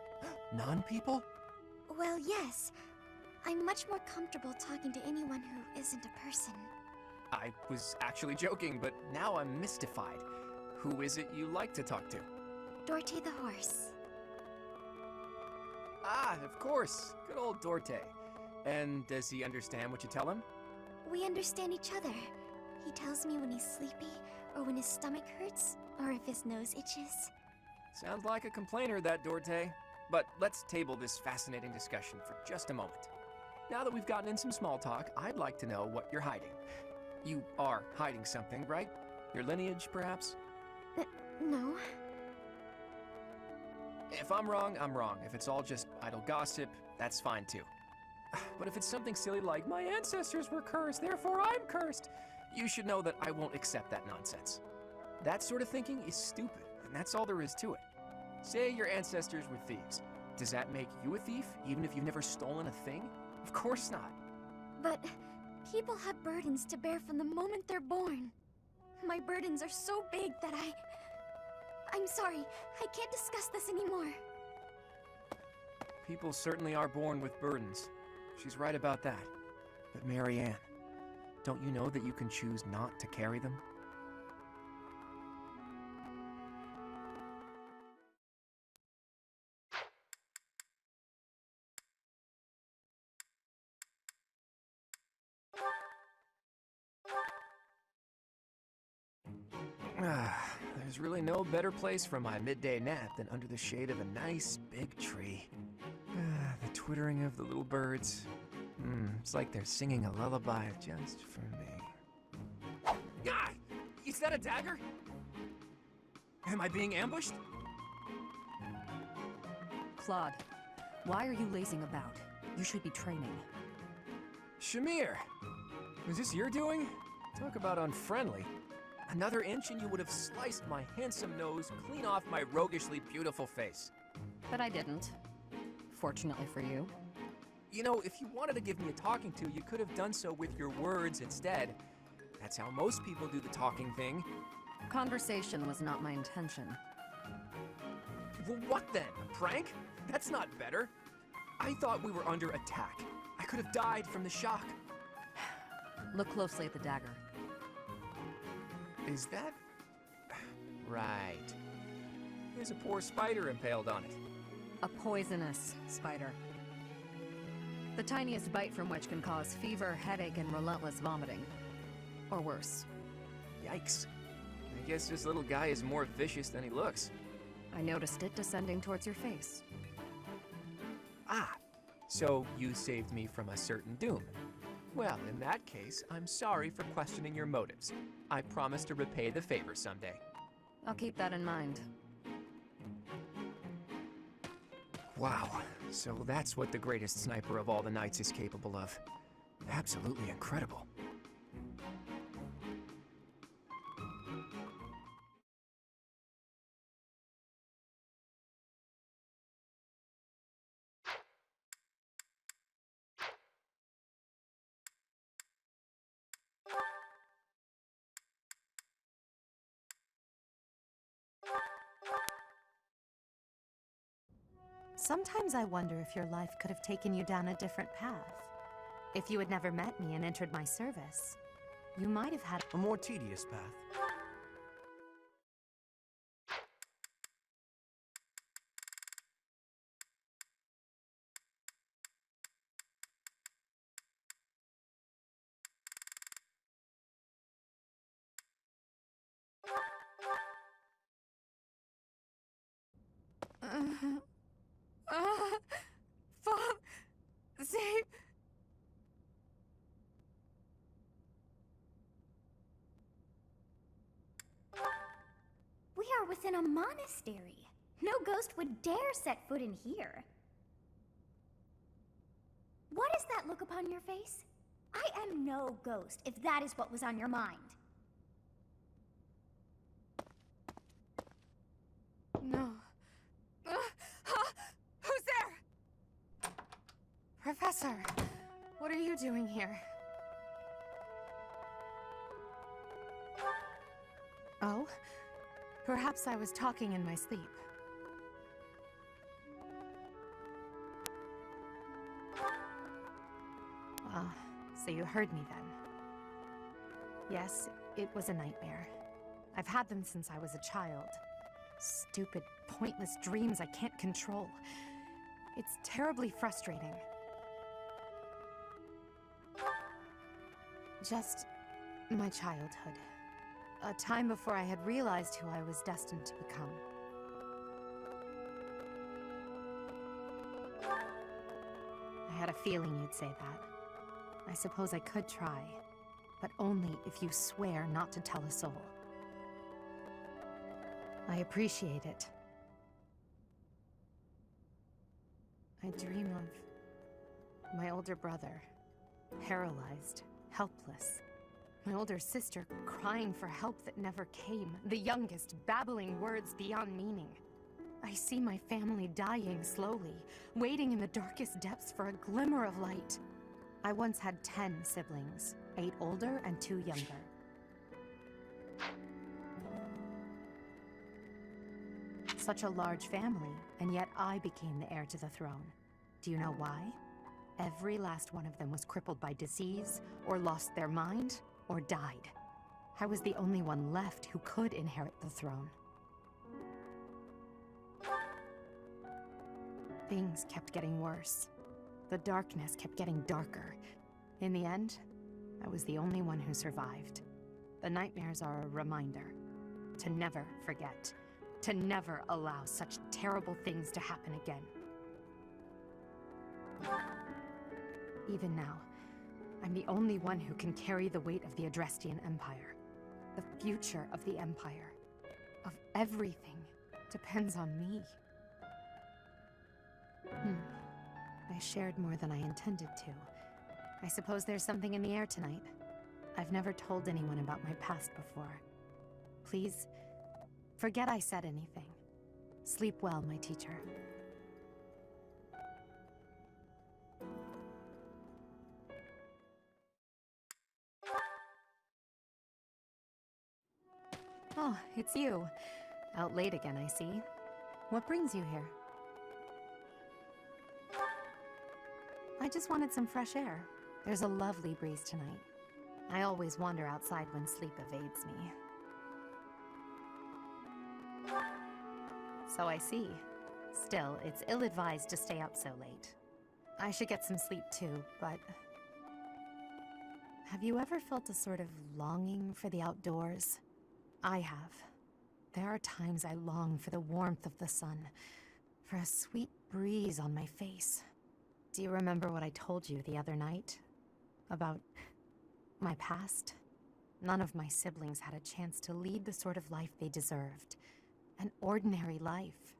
Non-people?
Well, yes. I'm much more comfortable talking to anyone who isn't a person.
I was actually joking, but now I'm mystified. Who is it you like to talk to?
Dorte the horse.
Ah, of course. Good old Dorte. And does he understand what you tell him?
We understand each other.
He tells me when he's sleepy, or when his stomach hurts, or if his nose itches.
Sounds like a complainer, that Dorte. But let's table this fascinating discussion for just a moment. Now that we've gotten in some small talk, I'd like to know what you're hiding. You are hiding something, right? Your lineage, perhaps?
No.
If I'm wrong, I'm wrong. If it's all just idle gossip, that's fine too. But if it's something silly like, my ancestors were cursed, therefore I'm cursed, you should know that I won't accept that nonsense. That sort of thinking is stupid, and that's all there is to it. Say your ancestors were thieves. Does that make you a thief, even if you've never stolen a thing? Of course not.
But people have burdens to bear from the moment they're born. My burdens are so big that I'm sorry, I can't discuss this anymore.
People certainly are born with burdens. She's right about that. But Marianne, don't you know that you can choose not to carry them? There's really no better place for my midday nap than under the shade of a nice big tree. The twittering of the little birds. It's like they're singing a lullaby just for me. Ah! Is that a dagger? Am I being ambushed?
Claude, why are you lazing about? You should be training.
Shamir! Was this your doing? Talk about unfriendly. Another inch and you would have sliced my handsome nose clean off my roguishly beautiful face.
But I didn't. Fortunately for you.
You know, if you wanted to give me a talking to, you could have done so with your words instead. That's how most people do the talking thing.
Conversation was not my intention.
Well, what then? A prank? That's not better. I thought we were under attack. I could have died from the shock.
Look closely at the dagger.
Is that... right. There's a poor spider impaled on it.
A poisonous spider. The tiniest bite from which can cause fever, headache, and relentless vomiting. Or worse.
Yikes. I guess this little guy is more vicious than he looks.
I noticed it descending towards your face.
Ah, so you saved me from a certain doom. Well, in that case, I'm sorry for questioning your motives. I promise to repay the favor someday.
I'll keep that in mind.
Wow, so that's what the greatest sniper of all the knights is capable of. Absolutely incredible.
Sometimes I wonder if your life could have taken you down a different path. If you had never met me and entered my service, you might have had
a more tedious path.
Save...
We are within a monastery. No ghost would dare set foot in here. What is that look upon your face? I am no ghost, if that is what was on your mind.
No. Who's there? Professor, what are you doing here? Oh? Perhaps I was talking in my sleep. Ah, so you heard me then. Yes, it was a nightmare. I've had them since I was a child. Stupid, pointless dreams I can't control. It's terribly frustrating. Just
My childhood. A time before I had realized who I was destined to become. I had a feeling you'd say that. I suppose I could try, but only if you swear not to tell a soul. I appreciate it. I dream of my older brother, paralyzed, helpless. My older sister crying for help that never came. The youngest babbling words beyond meaning. I see my family dying slowly, waiting in the darkest depths for a glimmer of light. I once had 10 siblings, 8 older and 2 younger. Such a large family, and yet I became the heir to the throne. Do you know why? Every last one of them was crippled by disease, or lost their mind, or died. I was the only one left who could inherit the throne. Things kept getting worse. The darkness kept getting darker. In the end, I was the only one who survived. The nightmares are a reminder to never forget, to never allow such terrible things to happen again. Even now, I'm the only one who can carry the weight of the Adrestian Empire. The future of the Empire, of everything, depends on me. I shared more than I intended to. I suppose there's something in the air tonight. I've never told anyone about my past before. Please, forget I said anything. Sleep well, my teacher. Oh, it's you. Out late again, I see. What brings you here? I just wanted some fresh air. There's a lovely breeze tonight. I always wander outside when sleep evades me. So I see. Still, it's ill-advised to stay up so late. I should get some sleep too, but... Have you ever felt a sort of longing for the outdoors? I have. There are times I long for the warmth of the sun, for a sweet breeze on my face. Do you remember what I told you the other night? About my past? None of my siblings had a chance to lead the sort of life they deserved. An ordinary life.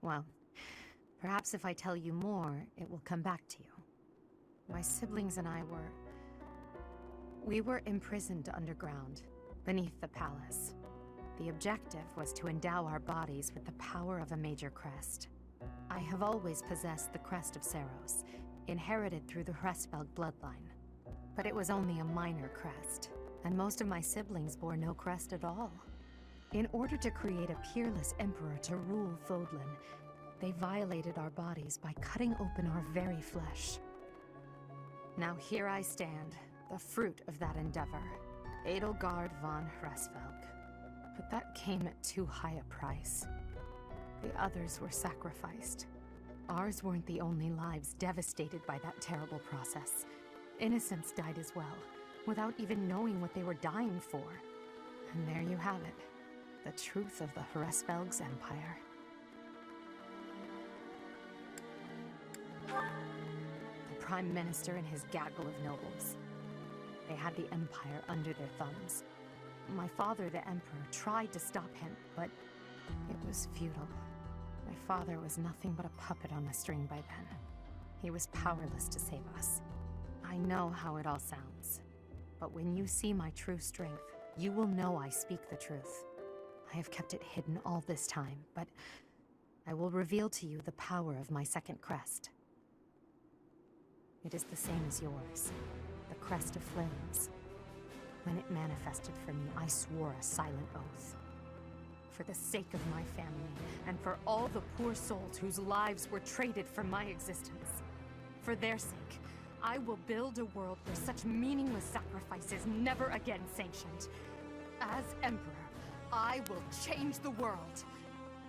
Well, perhaps if I tell you more, it will come back to you. My siblings and I were imprisoned underground, beneath the palace. The objective was to endow our bodies with the power of a major crest. I have always possessed the crest of Seiros, inherited through the Hresvelg bloodline. But it was only a minor crest, and most of my siblings bore no crest at all. In order to create a peerless emperor to rule Fódlan, they violated our bodies by cutting open our very flesh. Now here I stand, the fruit of that endeavor, Edelgard von Hresvelg. But that came at too high a price. The others were sacrificed. Ours weren't the only lives devastated by that terrible process. Innocents died as well, without even knowing what they were dying for. And there you have it, the truth of the Hresvelg's empire. The Prime Minister and his gaggle of nobles. They had the empire under their thumbs. My father, the Emperor, tried to stop him, but it was futile. My father was nothing but a puppet on a string by then. He was powerless to save us. I know how it all sounds, but when you see my true strength, you will know I speak the truth. I have kept it hidden all this time, but I will reveal to you the power of my second crest. It is the same as yours, the crest of flames. When it manifested for me, I swore a silent oath. For the sake of my family, and for all the poor souls whose lives were traded for my existence. For their sake, I will build a world where such meaningless sacrifice is never again sanctioned. As Emperor, I will change the world.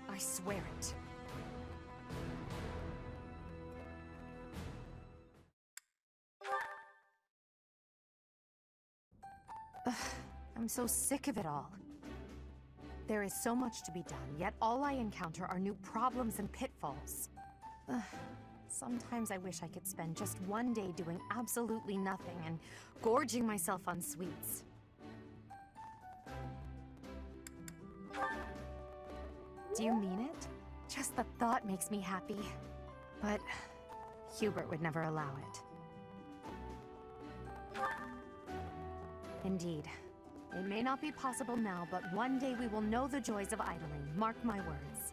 I swear it. I'm so sick of it all. There is so much to be done, yet all I encounter are new problems and pitfalls. Ugh. Sometimes I wish I could spend just one day doing absolutely nothing and gorging myself on sweets. Do you mean it? Just the thought makes me happy. But Hubert would never allow it. Indeed. It may not be possible now, but one day we will know the joys of idling. Mark my words.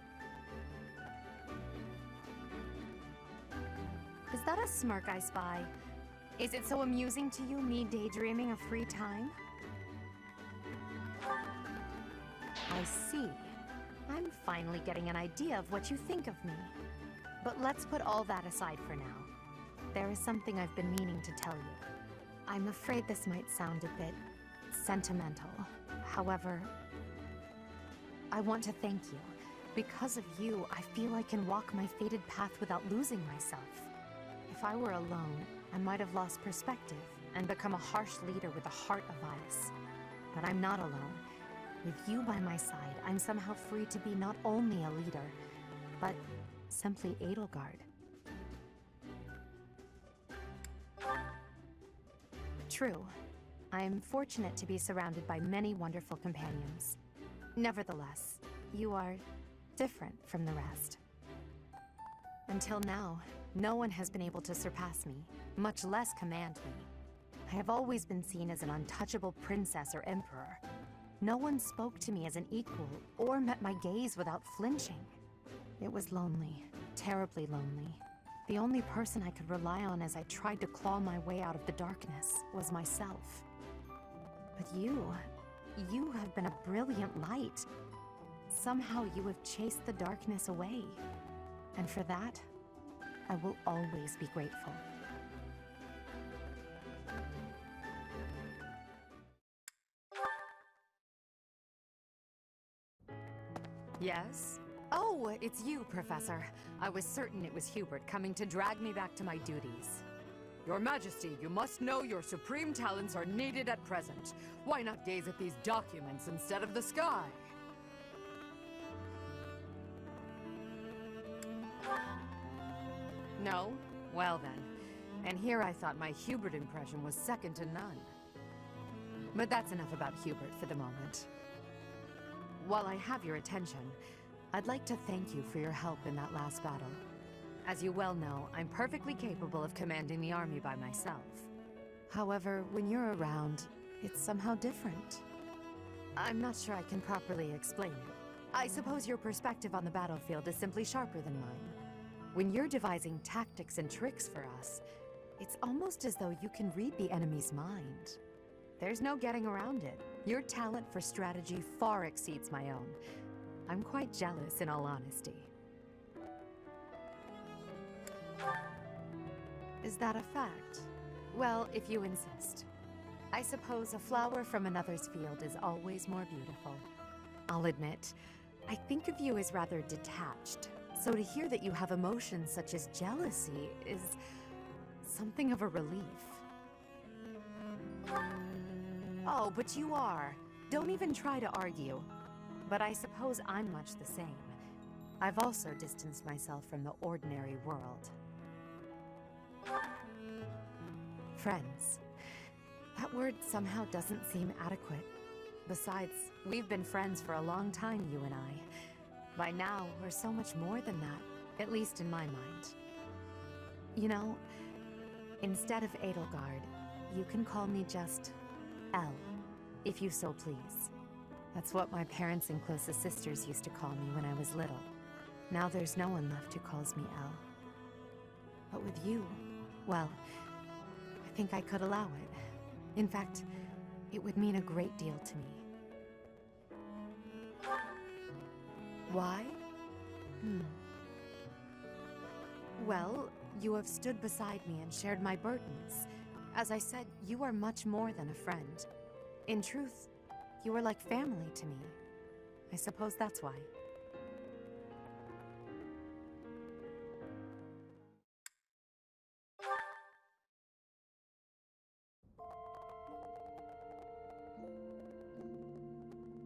Is that a smirk I spy? Is it so amusing to you, me daydreaming of free time? I see. I'm finally getting an idea of what you think of me. But let's put all that aside for now. There is something I've been meaning to tell you. I'm afraid this might sound a bit sentimental. However, I want to thank you. Because of you, I feel I can walk my fated path without losing myself. If I were alone, I might have lost perspective and become a harsh leader with a heart of ice. But I'm not alone. With you by my side, I'm somehow free to be not only a leader, but simply Edelgard. True. I am fortunate to be surrounded by many wonderful companions. Nevertheless, you are different from the rest. Until now, no one has been able to surpass me, much less command me. I have always been seen as an untouchable princess or emperor. No one spoke to me as an equal or met my gaze without flinching. It was lonely, terribly lonely. The only person I could rely on as I tried to claw my way out of the darkness was myself. But you have been a brilliant light. Somehow you have chased the darkness away. And for that, I will always be grateful. Yes? Oh, it's you, Professor. I was certain it was Hubert coming to drag me back to my duties.
Your Majesty, you must know your supreme talents are needed at present. Why not gaze at these documents instead of the sky?
No? Well then. And here I thought my Hubert impression was second to none. But that's enough about Hubert for the moment. While I have your attention, I'd like to thank you for your help in that last battle. As you well know, I'm perfectly capable of commanding the army by myself. However, when you're around, it's somehow different. I'm not sure I can properly explain it. I suppose your perspective on the battlefield is simply sharper than mine. When you're devising tactics and tricks for us, it's almost as though you can read the enemy's mind. There's no getting around it. Your talent for strategy far exceeds my own. I'm quite jealous, in all honesty. Is that a fact? Well, if you insist. I suppose a flower from another's field is always more beautiful. I'll admit, I think of you as rather detached. So to hear that you have emotions such as jealousy is something of a relief. Oh, but you are. Don't even try to argue. But I suppose I'm much the same. I've also distanced myself from the ordinary world. Friends. That word somehow doesn't seem adequate. Besides, we've been friends for a long time, you and I. By now, we're so much more than that, at least in my mind. You know, instead of Edelgard, you can call me just Elle, if you so please. That's what my parents and closest sisters used to call me when I was little. Now there's no one left who calls me Elle. But with you, well, I think I could allow it. In fact, it would mean a great deal to me. Why? Well, you have stood beside me and shared my burdens. As I said, you are much more than a friend. In truth, you are like family to me. I suppose that's why.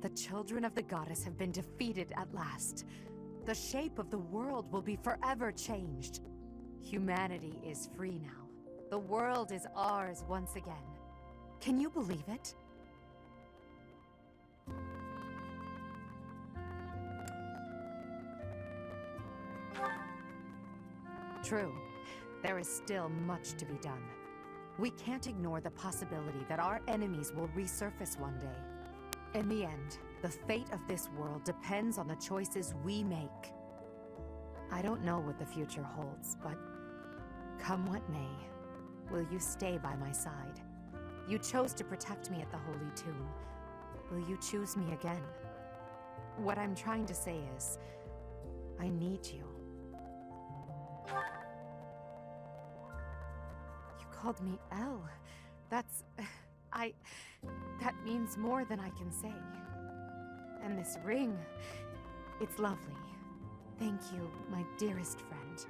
The children of the goddess have been defeated at last. The shape of the world will be forever changed. Humanity is free now. The world is ours once again. Can you believe it? True. There is still much to be done. We can't ignore the possibility that our enemies will resurface one day. In the end, the fate of this world depends on the choices we make. I don't know what the future holds, but come what may, will you stay by my side? You chose to protect me at the Holy Tomb. Will you choose me again? What I'm trying to say is, I need you. You called me Elle. That means more than I can say. And this ring, it's lovely. Thank you, my dearest friend.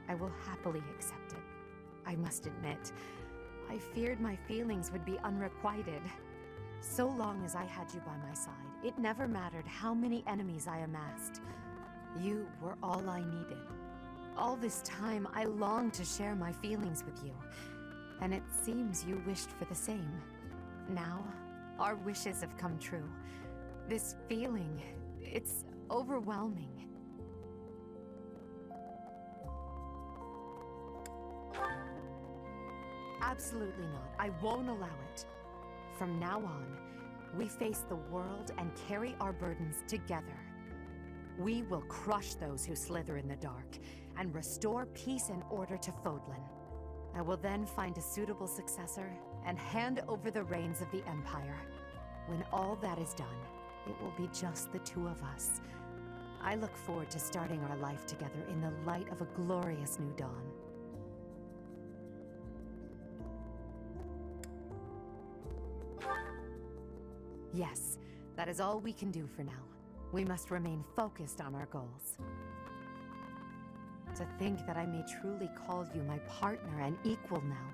I will happily accept it. I must admit, I feared my feelings would be unrequited. So long as I had you by my side, it never mattered how many enemies I amassed. You were all I needed. All this time, I longed to share my feelings with you, and it seems you wished for the same. Now, our wishes have come true. This feeling, it's overwhelming. Absolutely not. I won't allow it. From now on, we face the world and carry our burdens together. We will crush those who slither in the dark and restore peace and order to Fódlan. I will then find a suitable successor and hand over the reins of the Empire. When all that is done, it will be just the two of us. I look forward to starting our life together in the light of a glorious new dawn. Yes, that is all we can do for now. We must remain focused on our goals. To think that I may truly call you my partner and equal now.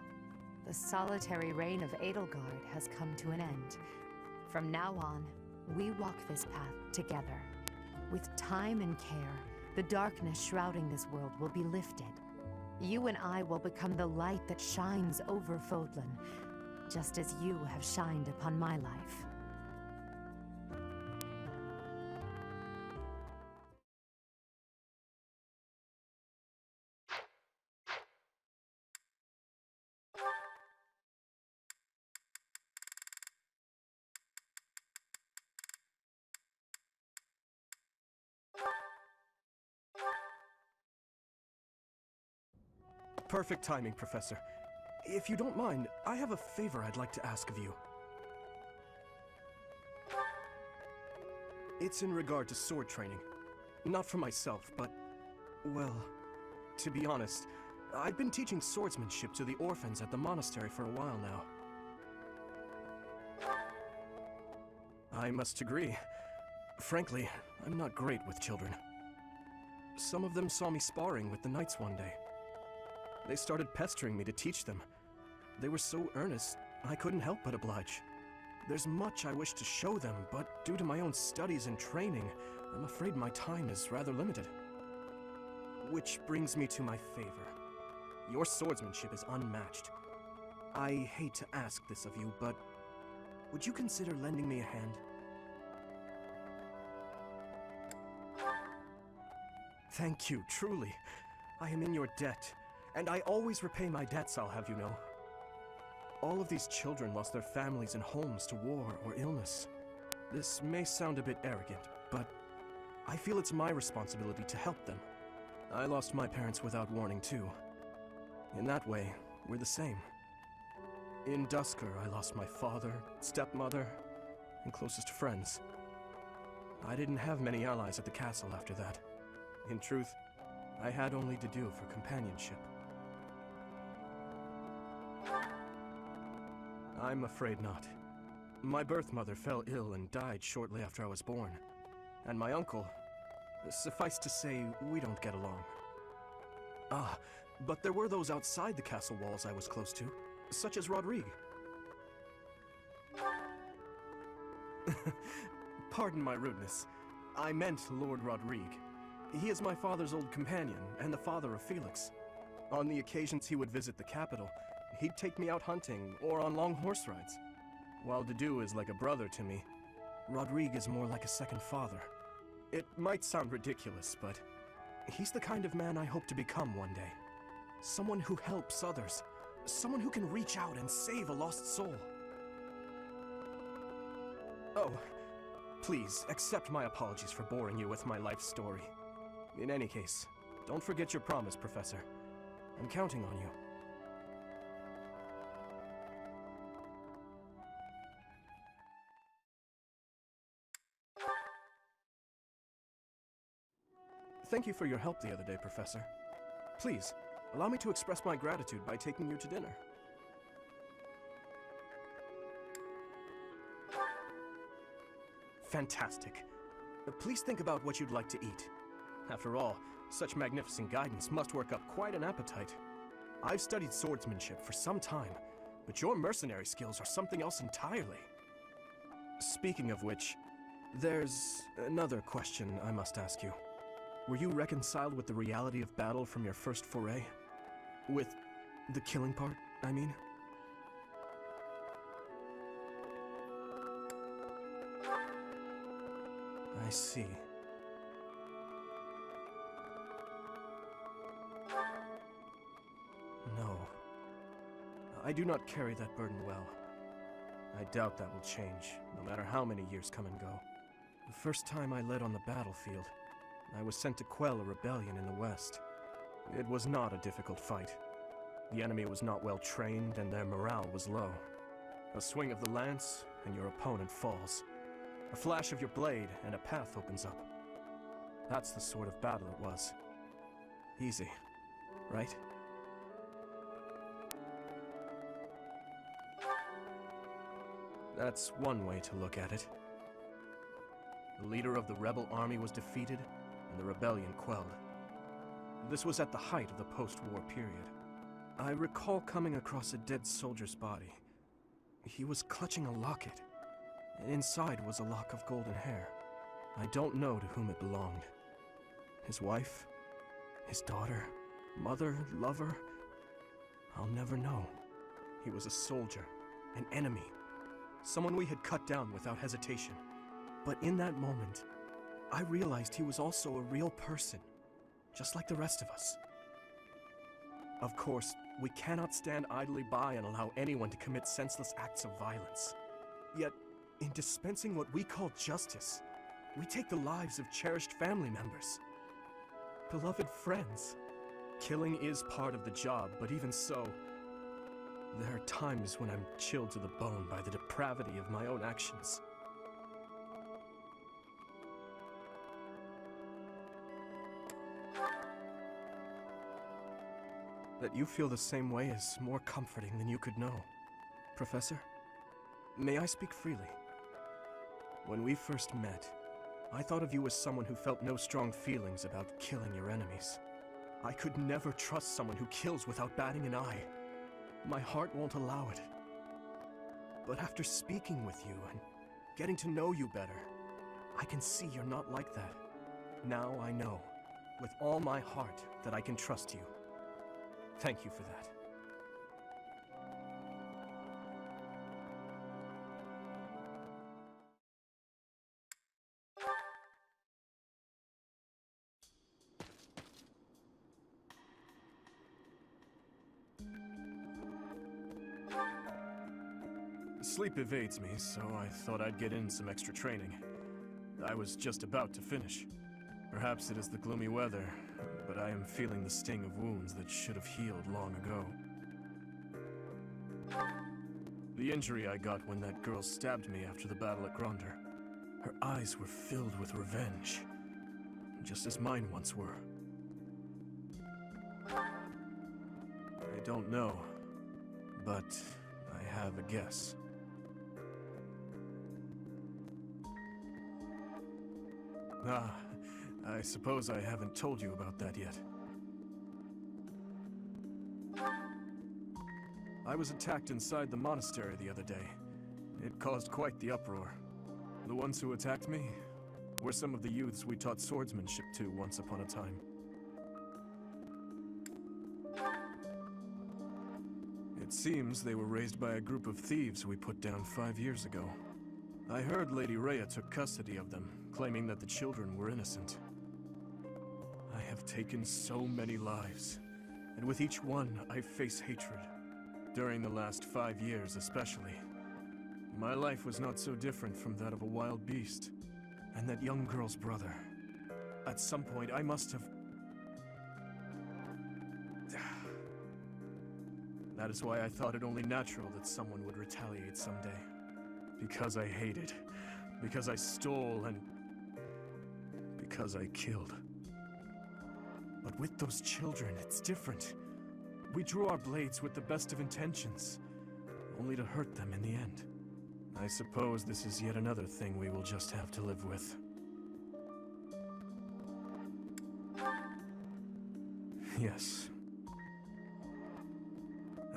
The solitary reign of Edelgard has come to an end. From now on, we walk this path together. With time and care, the darkness shrouding this world will be lifted. You and I will become the light that shines over Fódlan, just as you have shined upon my life.
Perfect timing, Professor. If you don't mind, I have a favor I'd like to ask of you. It's in regard to sword training. Not for myself, but, well, to be honest, I've been teaching swordsmanship to the orphans at the monastery for a while now. I must agree. Frankly, I'm not great with children. Some of them saw me sparring with the knights one day. They started pestering me to teach them. They were so earnest, I couldn't help but oblige. There's much I wish to show them, but due to my own studies and training, I'm afraid my time is rather limited. Which brings me to my favor. Your swordsmanship is unmatched. I hate to ask this of you, but would you consider lending me a hand? Thank you, truly. I am in your debt. And I always repay my debts, I'll have you know. All of these children lost their families and homes to war or illness. This may sound a bit arrogant, but I feel it's my responsibility to help them. I lost my parents without warning too. In that way, we're the same. In Dusker, I lost my father, stepmother, and closest friends. I didn't have many allies at the castle after that. In truth, I had only to do for companionship. I'm afraid not. My birth mother fell ill and died shortly after I was born. And my uncle, suffice to say, we don't get along. Ah, but there were those outside the castle walls I was close to, such as Rodrigue. Pardon my rudeness. I meant Lord Rodrigue. He is my father's old companion, and the father of Felix. On the occasions he would visit the capital, he'd take me out hunting or on long horse rides. While Dedu is like a brother to me, Rodrigue is more like a second father. It might sound ridiculous, but he's the kind of man I hope to become one day. Someone who helps others. Someone who can reach out and save a lost soul. Oh, please, accept my apologies for boring you with my life story. In any case, don't forget your promise, Professor. I'm counting on you. Thank you for your help the other day, Professor. Please, allow me to express my gratitude by taking you to dinner. Fantastic. Please think about what you'd like to eat. After all, such magnificent guidance must work up quite an appetite. I've studied swordsmanship for some time, but your mercenary skills are something else entirely. Speaking of which, there's another question I must ask you. Were you reconciled with the reality of battle from your first foray? With the killing part, I mean? I see. No. I do not carry that burden well. I doubt that will change, no matter how many years come and go. The first time I led on the battlefield, I was sent to quell a rebellion in the west. It was not a difficult fight. The enemy was not well trained, and their morale was low. A swing of the lance, and your opponent falls. A flash of your blade, and a path opens up. That's the sort of battle it was. Easy, right? That's one way to look at it. The leader of the rebel army was defeated, and the rebellion quelled. This was at the height of the post-war period. I recall coming across a dead soldier's body. He was clutching a locket. Inside was a lock of golden hair. I don't know to whom it belonged. His wife? His daughter? Mother? Lover? I'll never know. He was a soldier. An enemy. Someone we had cut down without hesitation. But in that moment, I realized he was also a real person, just like the rest of us. Of course, we cannot stand idly by and allow anyone to commit senseless acts of violence. Yet, in dispensing what we call justice, we take the lives of cherished family members. Beloved friends. Killing is part of the job, but even so, there are times when I'm chilled to the bone by the depravity of my own actions. That you feel the same way is more comforting than you could know. Professor, may I speak freely? When we first met, I thought of you as someone who felt no strong feelings about killing your enemies. I could never trust someone who kills without batting an eye. My heart won't allow it. But after speaking with you and getting to know you better, I can see you're not like that. Now I know, with all my heart, that I can trust you. Thank you for that. Sleep evades me, so I thought I'd get in some extra training. I was just about to finish. Perhaps it is the gloomy weather, but I am feeling the sting of wounds that should have healed long ago. The injury I got when that girl stabbed me after the battle at Gronder. Her eyes were filled with revenge, just as mine once were. I don't know, but I have a guess. Ah, I suppose I haven't told you about that yet. I was attacked inside the monastery the other day. It caused quite the uproar. The ones who attacked me were some of the youths we taught swordsmanship to once upon a time. It seems they were raised by a group of thieves we put down 5 years ago. I heard Lady Rhea took custody of them, claiming that the children were innocent. I have taken so many lives, and with each one I face hatred. During the last 5 years especially. My life was not so different from that of a wild beast, and that young girl's brother. At some point I must have... That is why I thought it only natural that someone would retaliate someday. Because I hated, because I stole, and because I killed. But with those children, it's different. We drew our blades with the best of intentions, only to hurt them in the end. I suppose this is yet another thing we will just have to live with. Yes.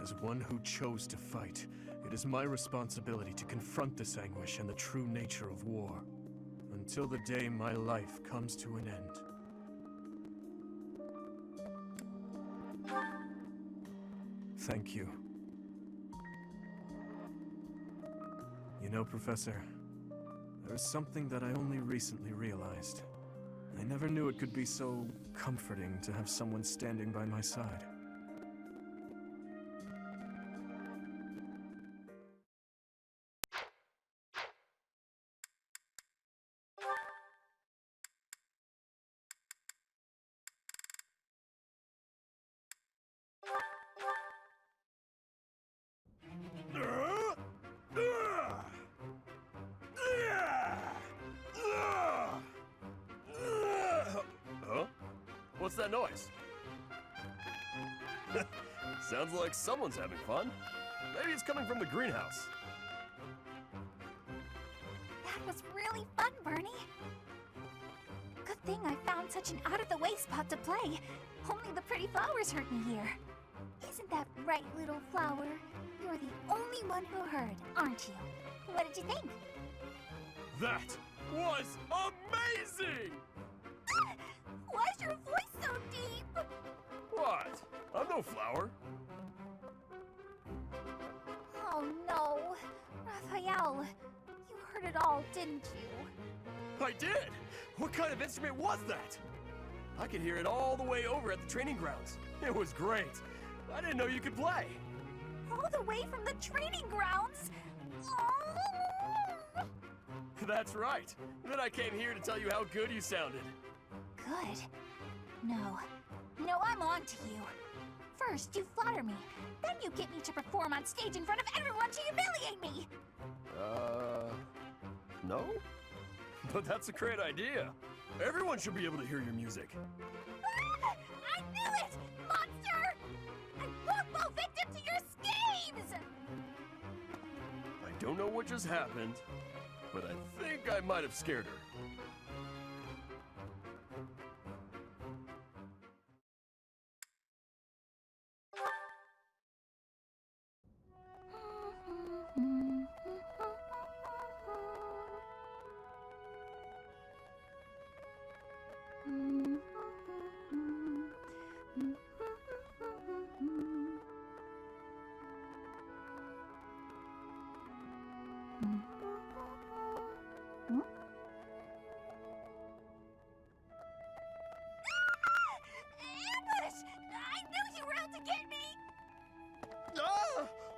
As one who chose to fight, it is my responsibility to confront this anguish and the true nature of war, until the day my life comes to an end. Thank you. You know, Professor, there is something that I only recently realized. I never knew it could be so comforting to have someone standing by my side.
What's that noise? Sounds like someone's having fun. Maybe it's coming from the greenhouse.
That was really fun, Bernie. Good thing I found such an out-of-the-way spot to play. Only the pretty flowers hurt me here. Isn't that right, little flower? You're the only one who heard, aren't you? What did you think?
That was amazing!
Why is your voice so deep?
What? I'm no flower.
Oh no. Raphael, you heard it all, didn't you?
I did! What kind of instrument was that? I could hear it all the way over at the training grounds. It was great. I didn't know you could play.
All the way from the training grounds? Oh.
That's right. Then I came here to tell you how good you sounded.
Good. No, I'm on to you. First, you flatter me. Then you get me to perform on stage in front of everyone to humiliate me.
No? But that's a great idea. Everyone should be able to hear your music.
Ah, I knew it! Monster! I won't fall victim to your schemes!
I don't know what just happened, but I think I might have scared her.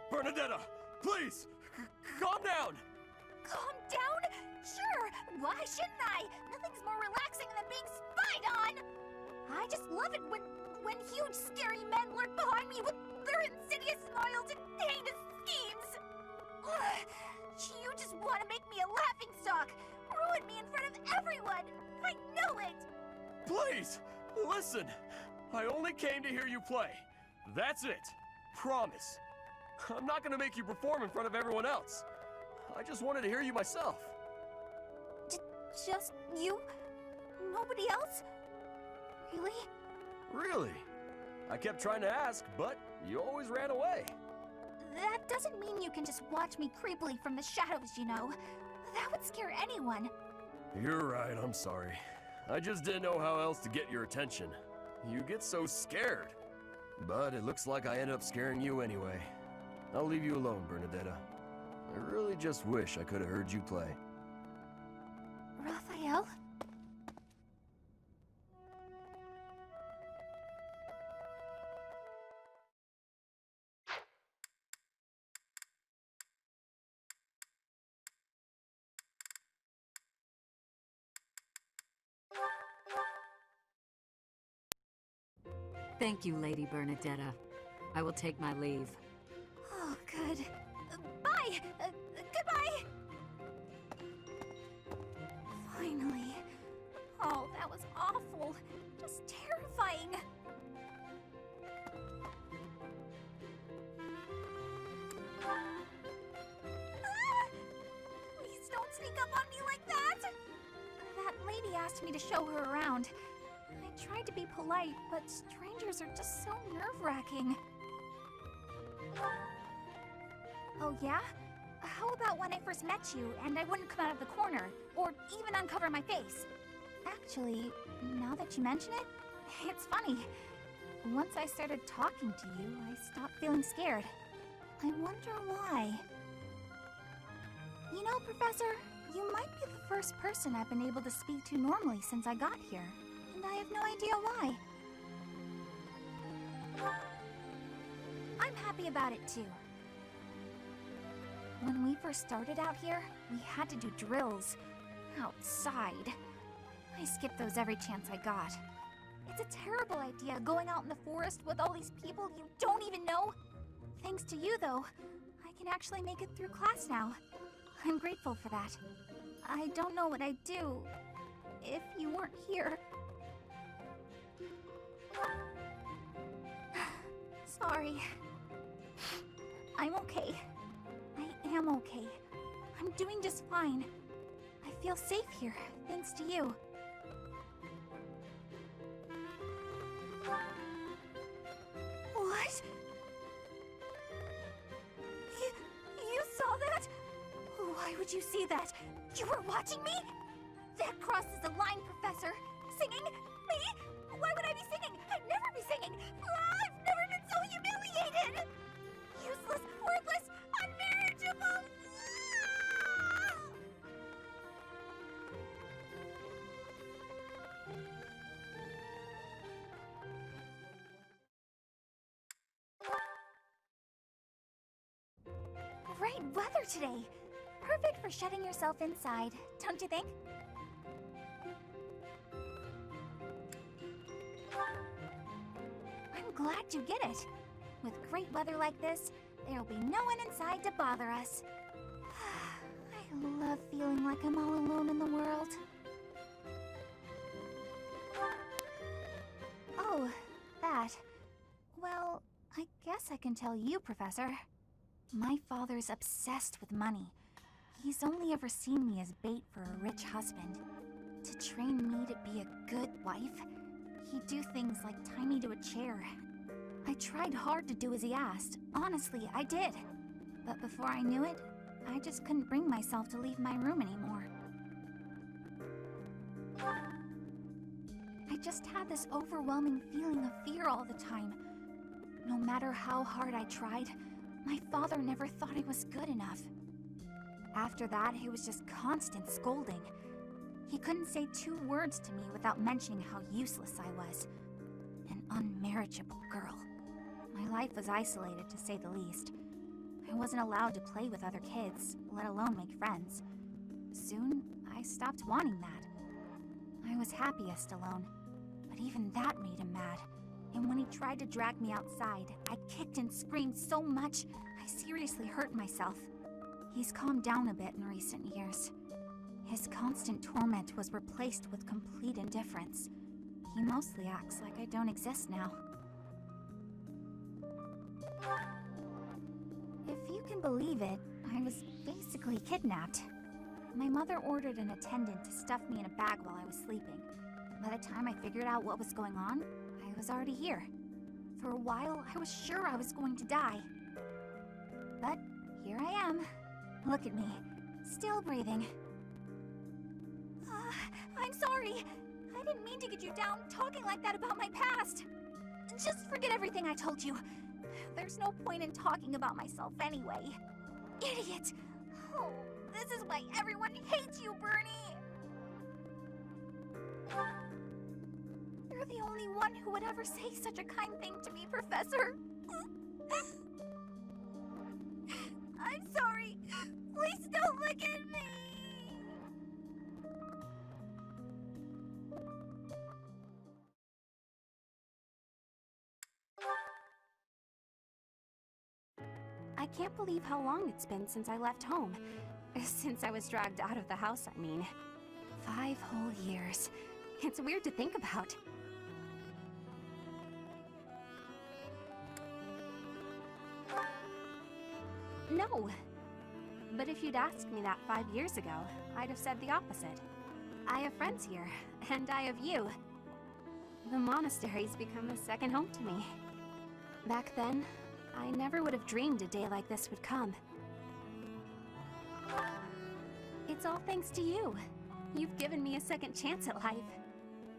Bernadetta, please, calm down!
Calm down? Sure, why shouldn't I? Nothing's more relaxing than being spied on! I just love it when huge, scary men lurk behind me with their insidious smiles and heinous schemes! Ugh, you just want to make me a laughingstock! Ruin me in front of everyone! I know it!
Please, listen! I only came to hear you play. That's it. Promise. I'm not gonna make you perform in front of everyone else. I just wanted to hear you myself.
Just you? Nobody else? Really?
Really? I kept trying to ask, but you always ran away.
That doesn't mean you can just watch me creepily from the shadows, you know. That would scare anyone.
You're right, I'm sorry. I just didn't know how else to get your attention. You get so scared. But it looks like I ended up scaring you anyway. I'll leave you alone, Bernadetta. I really just wish I could have heard you play.
Raphael?
Thank you, Lady Bernadetta. I will take my leave.
Oh, good. Bye! Goodbye! Finally. Oh, that was awful. Just terrifying. Ah! Please don't sneak up on me like that! That lady asked me to show her around. I tried to be polite, but strangers are just so nerve-wracking. Oh yeah? How about when I first met you and I wouldn't come out of the corner, or even uncover my face? Actually, now that you mention it, it's funny. Once I started talking to you, I stopped feeling scared. I wonder why. You know, Professor, you might be the first person I've been able to speak to normally since I got here. And I have no idea why. I'm happy about it too. When we first started out here, we had to do drills outside. I skipped those every chance I got. It's a terrible idea going out in the forest with all these people you don't even know. Thanks to you though, I can actually make it through class now. I'm grateful for that. I don't know what I'd do if you weren't here. Sorry. I'm okay. I am okay. I'm doing just fine. I feel safe here, thanks to you. What? You saw that? Why would you see that? You were watching me? That crosses the line, Professor. Singing? Me? Why would I be singing? I'd never be singing. I've never been so humiliated. Useless, worthless, unmarriageable. Great weather today. Perfect for shutting yourself inside, don't you think? I'm glad you get it. With great weather like this, there'll be no one inside to bother us. I love feeling like I'm all alone in the world. Oh, that. Well, I guess I can tell you, Professor. My father's obsessed with money. He's only ever seen me as bait for a rich husband. To train me to be a good wife, he'd do things like tie me to a chair. I tried hard to do as he asked. Honestly, I did. But before I knew it, I just couldn't bring myself to leave my room anymore. I just had this overwhelming feeling of fear all the time. No matter how hard I tried, my father never thought I was good enough. After that, it was just constant scolding. He couldn't say 2 words to me without mentioning how useless I was. An unmarriageable girl. My life was isolated, to say the least. I wasn't allowed to play with other kids, let alone make friends. Soon, I stopped wanting that. I was happiest alone, but even that made him mad. And when he tried to drag me outside, I kicked and screamed so much, I seriously hurt myself. He's calmed down a bit in recent years. His constant torment was replaced with complete indifference. He mostly acts like I don't exist now. If you can believe it, I was basically kidnapped. My mother ordered an attendant to stuff me in a bag while I was sleeping. By the time I figured out what was going on, I was already here. For a while, I was sure I was going to die. But here I am. Look at me, Still breathing. I'm sorry. I didn't mean to get you down talking like that about my past. Just forget everything I told you. There's no point in talking about myself anyway. Idiot! Oh, this is why everyone hates you, Bernie! You're the only one who would ever say such a kind thing to me, Professor. I'm sorry. Please don't look at me! I can't believe how long it's been since I left home. Since I was dragged out of the house, I mean. 5 whole years. It's weird to think about. No. But if you'd asked me that 5 years ago, I'd have said the opposite. I have friends here, and I have you. The monastery's become a second home to me. Back then, I never would have dreamed a day like this would come. It's all thanks to you. You've given me a second chance at life.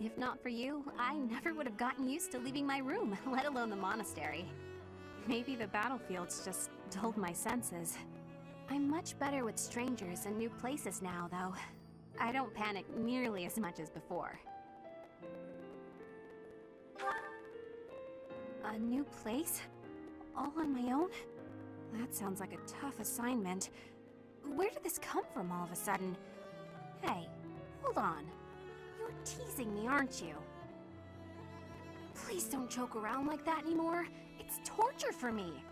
If not for you, I never would have gotten used to leaving my room, let alone the monastery. Maybe the battlefield's just dulled my senses. I'm much better with strangers and new places now, though. I don't panic nearly as much as before. A new place? All on my own? That sounds like a tough assignment. Where did this come from all of a sudden? Hey, hold on. You're teasing me, aren't you? Please don't joke around like that anymore. It's torture for me.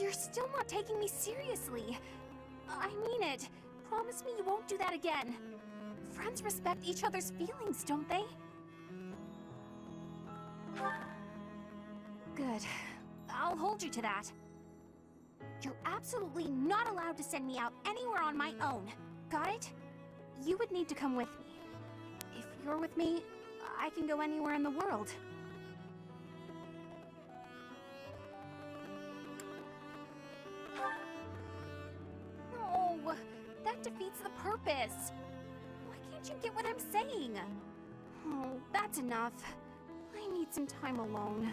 You're still not taking me seriously. I mean it. Promise me you won't do that again. Friends respect each other's feelings, don't they? Good. I'll hold you to that. You're absolutely not allowed to send me out anywhere on my own. Got it? You would need to come with me. If you're with me, I can go anywhere in the world. No, that defeats the purpose. Why can't you get what I'm saying? Oh, that's enough. I need some time alone.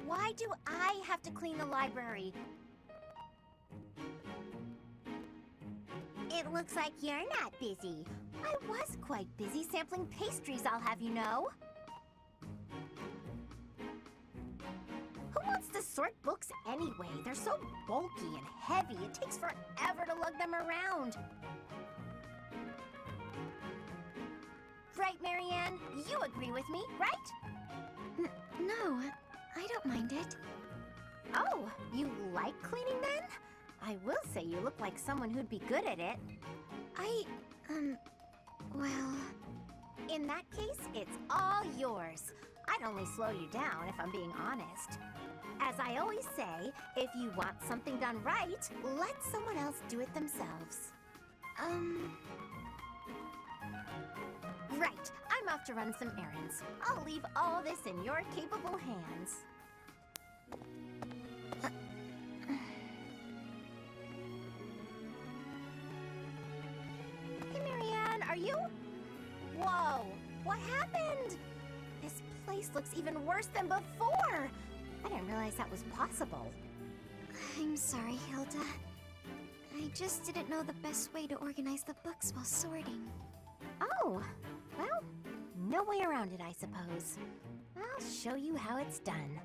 Why do I have to clean the library? It looks like you're not busy. I was quite busy sampling pastries, I'll have you know. Who wants to sort books anyway? They're so bulky and heavy, it takes forever to lug them around. Right, Marianne? You agree with me, right?
No, I don't mind it.
Oh, you like cleaning then? I will say you look like someone who'd be good at it.
Well...
In that case, it's all yours. I'd only slow you down if I'm being honest. As I always say, if you want something done right, let someone else do it themselves. Right, I'm off to run some errands. I'll leave all this in your capable hands. Hey, Marianne, are you? Whoa, what happened? This place looks even worse than before. I didn't realize that was possible.
I'm sorry, Hilda. I just didn't know the best way to organize the books while sorting.
Oh, well, no way around it, I suppose. I'll show you how it's done.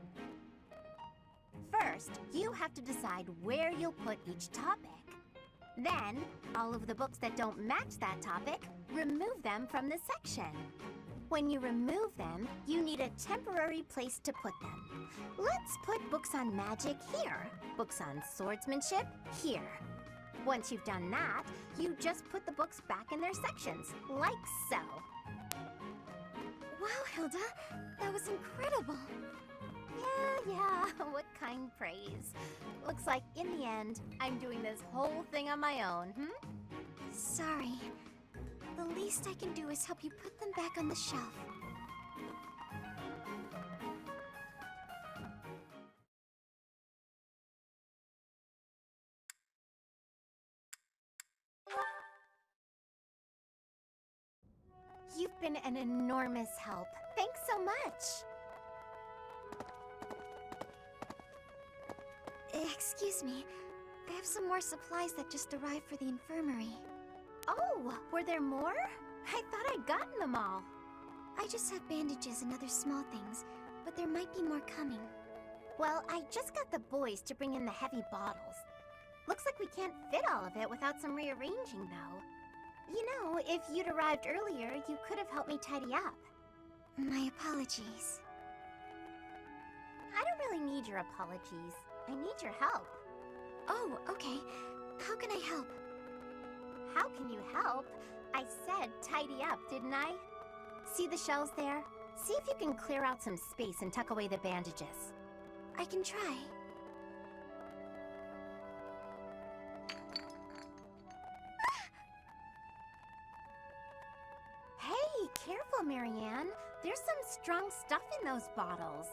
First, you have to decide where you'll put each topic. Then, all of the books that don't match that topic, remove them from the section. When you remove them, you need a temporary place to put them. Let's put books on magic here, books on swordsmanship here. Once you've done that, you just put the books back in their sections, like so. Wow, Hilda, that was incredible. Yeah, what kind praise? Looks like in the end, I'm doing this whole thing on my own, Sorry. The least I can do is help you put them back on the shelf. You've been an enormous help. Thanks so much. Excuse me. I have some more supplies that just arrived for the infirmary. Oh, were there more? I thought I'd gotten them all. I just have bandages and other small things, but there might be more coming. Well, I just got the boys to bring in the heavy bottles. Looks like we can't fit all of it without some rearranging, though. You know, if you'd arrived earlier, you could have helped me tidy up. My apologies. I don't really need your apologies. I need your help. Oh, okay. How can I help? How can you help? I said tidy up, didn't I? See the shelves there? See if you can clear out some space and tuck away the bandages. I can try. Hey, careful, Marianne. There's some strong stuff in those bottles.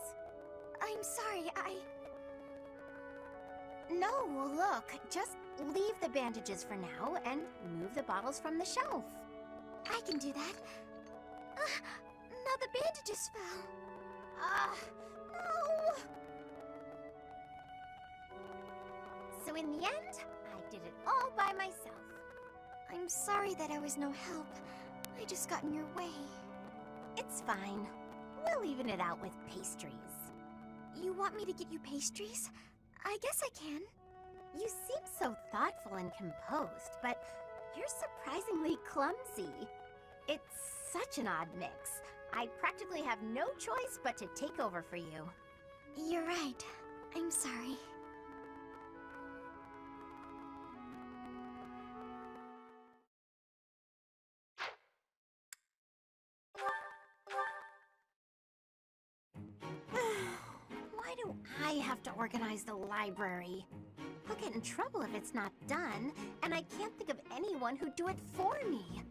I'm sorry, No, look, just leave the bandages for now and move the bottles from the shelf. I can do that. Now the bandages fell. No! So in the end, I did it all by myself. I'm sorry that I was no help. I just got in your way. It's fine. We'll even it out with pastries. You want me to get you pastries? I guess I can. You seem so thoughtful and composed, but you're surprisingly clumsy. It's such an odd mix. I practically have no choice but to take over for you. You're right. I'm sorry. Why do I have to organize the library? I'll get in trouble if it's not done, and I can't think of anyone who'd do it for me.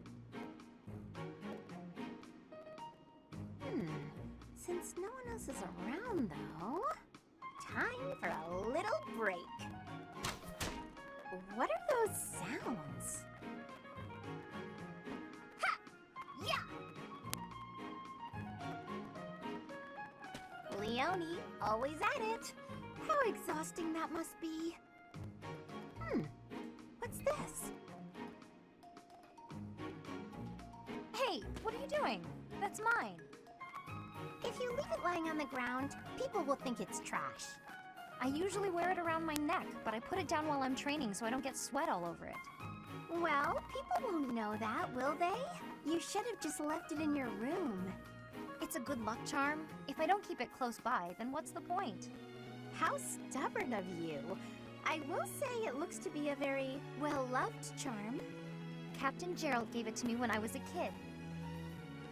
Since no one else is around, though, time for a little break. What are those sounds? Ha! Yeah! Leonie, always at it. How exhausting that must be. What's this?
Hey, what are you doing? That's mine.
If you leave it lying on the ground, people will think it's trash.
I usually wear it around my neck, but I put it down while I'm training so I don't get sweat all over it.
Well, people won't know that, will they? You should have just left it in your room.
It's a good luck charm. If I don't keep it close by, then what's the point?
How stubborn of you. I will say it looks to be a very well-loved charm.
Captain Jeralt gave it to me when I was a kid.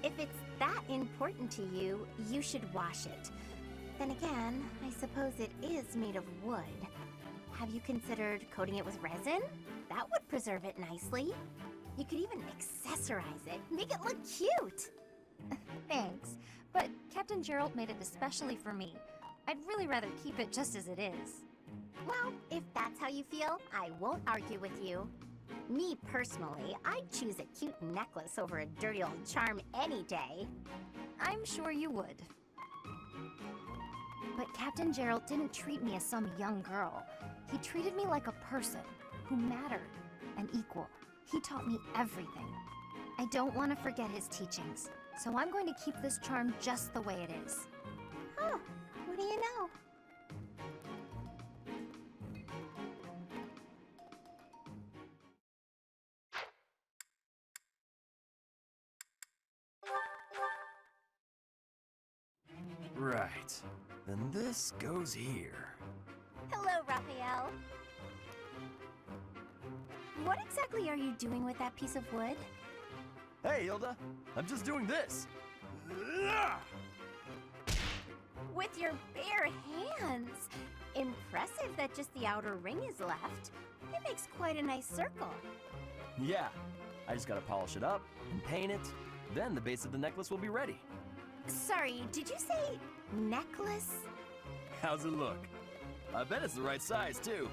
If it's that important to you, you should wash it. Then again, I suppose it is made of wood. Have you considered coating it with resin? That would preserve it nicely. You could even accessorize it, make it look cute.
Thanks, but Captain Jeralt made it especially for me. I'd really rather keep it just as it is.
Well, if that's how you feel, I won't argue with you. Me personally, I'd choose a cute necklace over a dirty old charm any day.
I'm sure you would. But Captain Jeralt didn't treat me as some young girl. He treated me like a person who mattered and equal. He taught me everything. I don't want to forget his teachings, so I'm going to keep this charm just the way it is.
Huh, what do you know?
Right. Then this goes here.
Hello, Raphael. What exactly are you doing with that piece of wood?
Hey, Hilda. I'm just doing this.
With your bare hands. Impressive that just the outer ring is left. It makes quite a nice circle.
Yeah, I just gotta polish it up and paint it. Then the base of the necklace will be ready.
Sorry, did you say necklace?
How's it look? I bet it's the right size, too.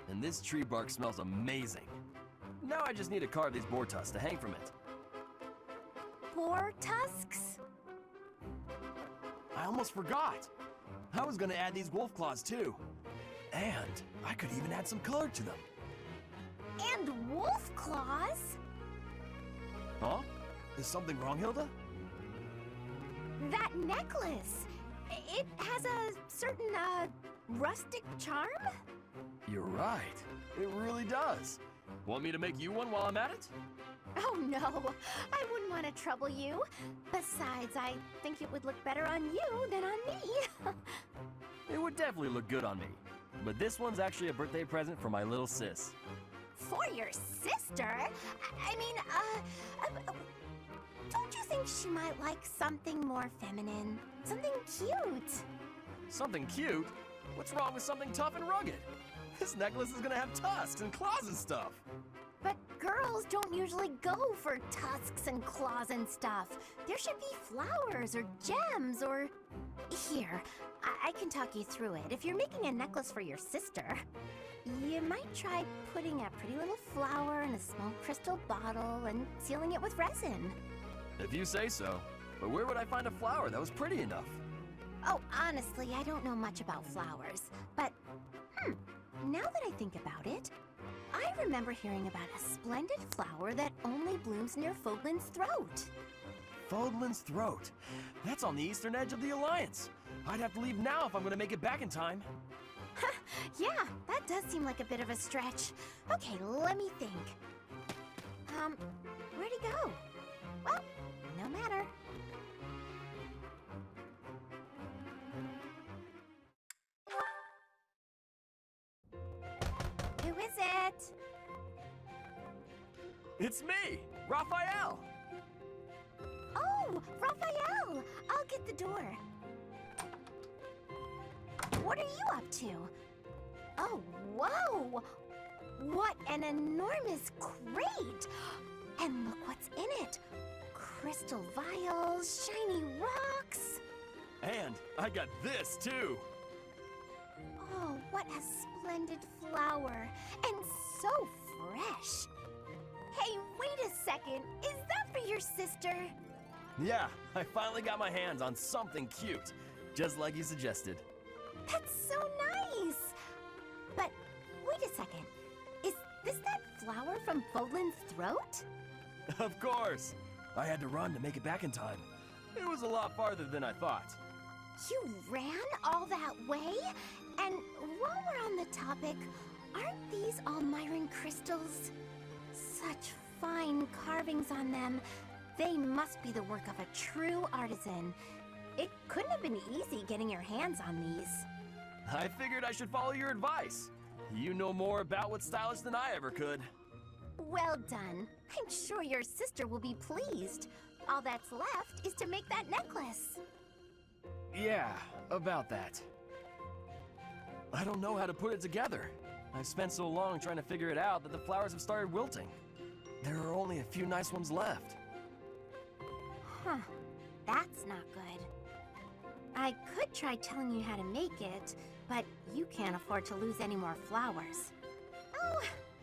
And this tree bark smells amazing. Now I just need to carve these boar tusks to hang from it.
Boar tusks?
I almost forgot. I was gonna add these wolf claws, too. And I could even add some color to them.
And wolf claws?
Huh? Is something wrong, Hilda?
That necklace! It has a certain, rustic charm?
You're right. It really does. Want me to make you one while I'm at it?
Oh no, I wouldn't want to trouble you. Besides, I think it would look better on you than on me.
It would definitely look good on me. But this one's actually a birthday present for my little sis.
For your sister? I mean, don't you think she might like something more feminine? Something cute?
Something cute? What's wrong with something tough and rugged? This necklace is gonna have tusks and claws and stuff.
But girls don't usually go for tusks and claws and stuff. There should be flowers or gems or... Here, I can talk you through it. If you're making a necklace for your sister, you might try putting a pretty little flower in a small crystal bottle and sealing it with resin.
If you say so. But where would I find a flower that was pretty enough?
Oh, honestly, I don't know much about flowers. But, now that I think about it, I remember hearing about a splendid flower that only blooms near Fódlan's throat.
Fódlan's throat? That's on the eastern edge of the Alliance. I'd have to leave now if I'm gonna make it back in time.
Yeah, that does seem like a bit of a stretch. Okay, let me think. Where'd he go? Well, no matter. Who is it?
It's me, Raphael!
Oh, Raphael! I'll get the door. What are you up to? Oh, whoa! What an enormous crate! And look what's in it. Crystal vials, shiny rocks.
And I got this, too!
Oh, what a splendid flower. And so fresh. Hey, wait a second. Is that for your sister?
Yeah, I finally got my hands on something cute. Just like you suggested.
That's so nice! But, wait a second. Is this that flower from Fódlan's throat?
Of course! I had to run to make it back in time. It was a lot farther than I thought.
You ran all that way? And while we're on the topic, aren't these all Myron crystals? Such fine carvings on them. They must be the work of a true artisan. It couldn't have been easy getting your hands on these.
I figured I should follow your advice. You know more about what's stylish than I ever could.
Well done. I'm sure your sister will be pleased. All that's left is to make that necklace.
Yeah, about that. I don't know how to put it together. I've spent so long trying to figure it out that the flowers have started wilting. There are only a few nice ones left.
Huh. That's not good. I could try telling you how to make it, but you can't afford to lose any more flowers. Oh,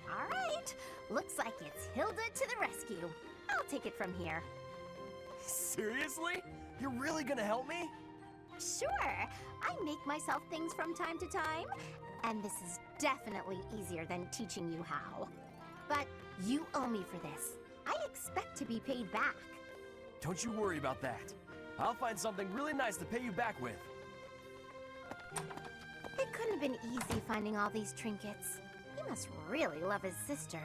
all right. Looks like it's Hilda to the rescue. I'll take it from here.
Seriously? You're really gonna help me?
Sure. I make myself things from time to time, and this is definitely easier than teaching you how. But you owe me for this. I expect to be paid back.
Don't you worry about that. I'll find something really nice to pay you back with.
It couldn't have been easy finding all these trinkets. He must really love his sister.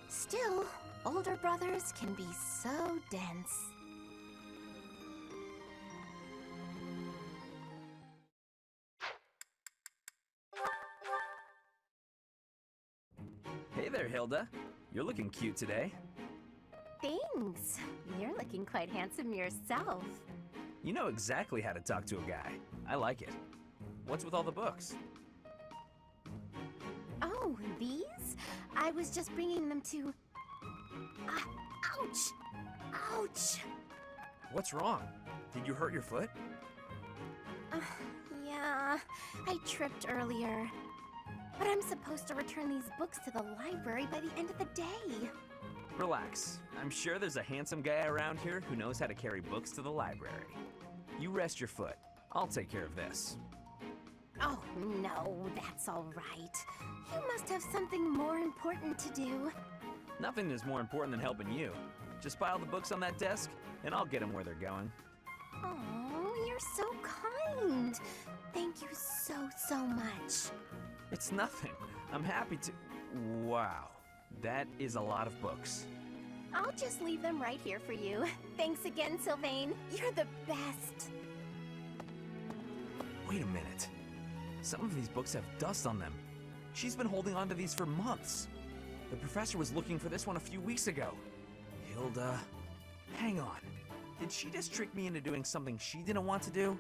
Still, older brothers can be so dense.
Hey there, Hilda. You're looking cute today.
Thanks. Thanks. You're looking quite handsome yourself.
You know exactly how to talk to a guy. I like it. What's with all the books?
Oh, these? I was just bringing them to... ouch! Ouch!
What's wrong? Did you hurt your foot?
Yeah, I tripped earlier. But I'm supposed to return these books to the library by the end of the day.
Relax. I'm sure there's a handsome guy around here who knows how to carry books to the library. You rest your foot. I'll take care of this.
Oh, no, that's all right. You must have something more important to do.
Nothing is more important than helping you. Just pile the books on that desk, and I'll get them where they're going.
Oh, you're so kind. Thank you so much.
It's nothing. I'm happy to... Wow. That is a lot of books.
I'll just leave them right here for you. Thanks again, Sylvain. You're the best.
Wait a minute. Some of these books have dust on them. She's been holding on to these for months. The professor was looking for this one a few weeks ago. Hilda... Hang on. Did she just trick me into doing something she didn't want to do?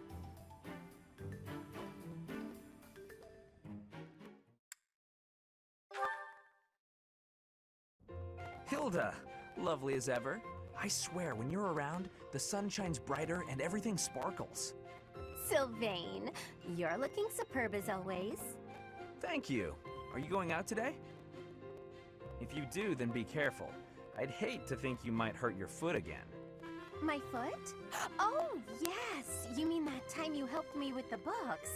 Hilda! Lovely as ever. I swear, when you're around, the sun shines brighter and everything sparkles.
Sylvain, you're looking superb as always.
Thank you. Are you going out today? If you do, then be careful. I'd hate to think you might hurt your foot again.
My foot? Oh, yes! You mean that time you helped me with the books?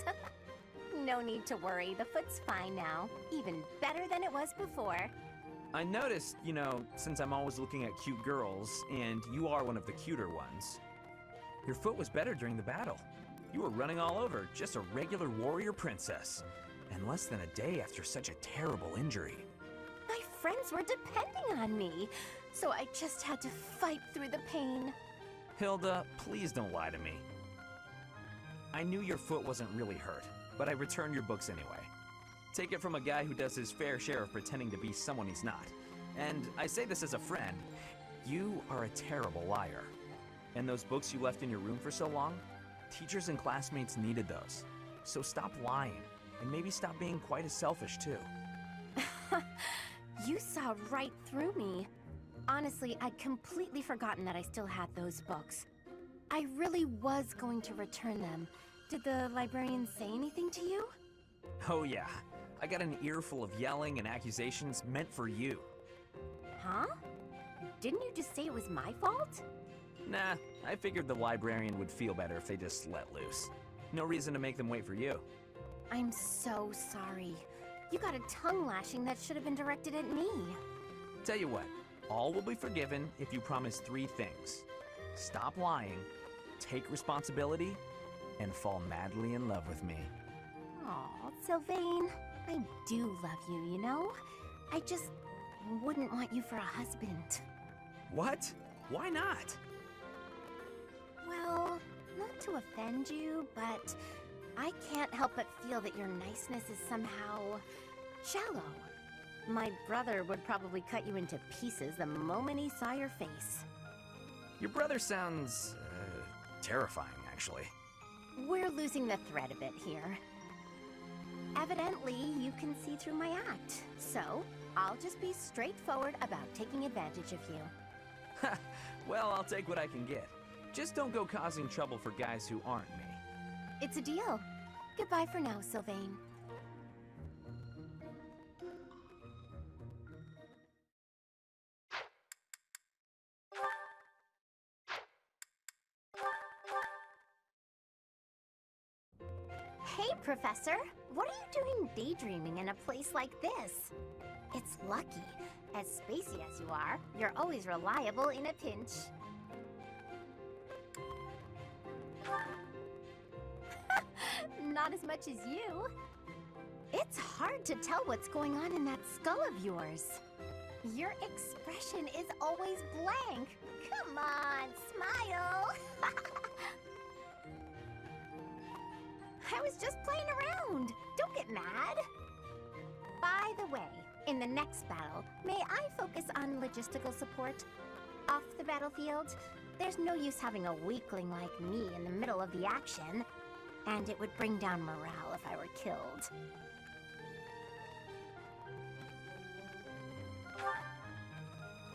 No need to worry, the foot's fine now. Even better than it was before.
I noticed, you know, since I'm always looking at cute girls, and you are one of the cuter ones, your foot was better during the battle. You were running all over, just a regular warrior princess. And less than a day after such a terrible injury.
My friends were depending on me, so I just had to fight through the pain.
Hilda, please don't lie to me. I knew your foot wasn't really hurt, but I returned your books anyway. Take it from a guy who does his fair share of pretending to be someone he's not. And I say this as a friend, you are a terrible liar. And those books you left in your room for so long, teachers and classmates needed those. So stop lying, and maybe stop being quite as selfish too.
You saw right through me. Honestly, I'd completely forgotten that I still had those books. I really was going to return them. Did the librarian say anything to you?
Oh yeah, I got an earful of yelling and accusations meant for you.
Huh? Didn't you just say it was my fault?
Nah, I figured the librarian would feel better if they just let loose. No reason to make them wait for you.
I'm so sorry. You got a tongue lashing that should have been directed at me.
Tell you what, all will be forgiven if you promise 3 things. Stop lying, take responsibility, and fall madly in love with me.
Aw, Sylvain, I do love you, you know? I just wouldn't want you for a husband.
What? Why not?
Well, not to offend you, but I can't help but feel that your niceness is somehow shallow. My brother would probably cut you into pieces the moment he saw your face.
Your brother sounds, terrifying, actually.
We're losing the thread a bit here. Evidently, you can see through my act, so I'll just be straightforward about taking advantage of you.
Well, I'll take what I can get. Just don't go causing trouble for guys who aren't me.
It's a deal. Goodbye for now, Sylvain. Hey, Professor! What are you doing daydreaming in a place like this? It's lucky. As spacey as you are, you're always reliable in a pinch. Not as much as you. It's hard to tell what's going on in that skull of yours. Your expression is always blank. Come on, smile! I was just playing around. Don't get mad. By the way, in the next battle, may I focus on logistical support? off the battlefield. There's no use having a weakling like me in the middle of the action, and it would bring down morale if I were killed.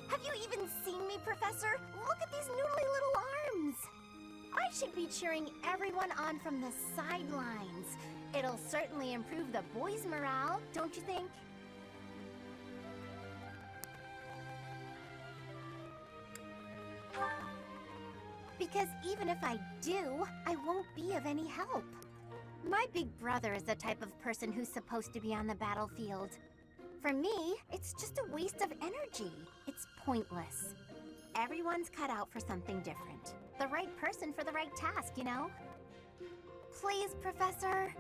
Have you even seen me, Professor? Look at these noodly little arms! I should be cheering everyone on from the sidelines. It'll certainly improve the boys' morale, don't you think? Because even if I do, I won't be of any help. My big brother is the type of person who's supposed to be on the battlefield. For me, it's just a waste of energy. It's pointless. Everyone's cut out for something different. The right person for the right task, you know? Please, Professor.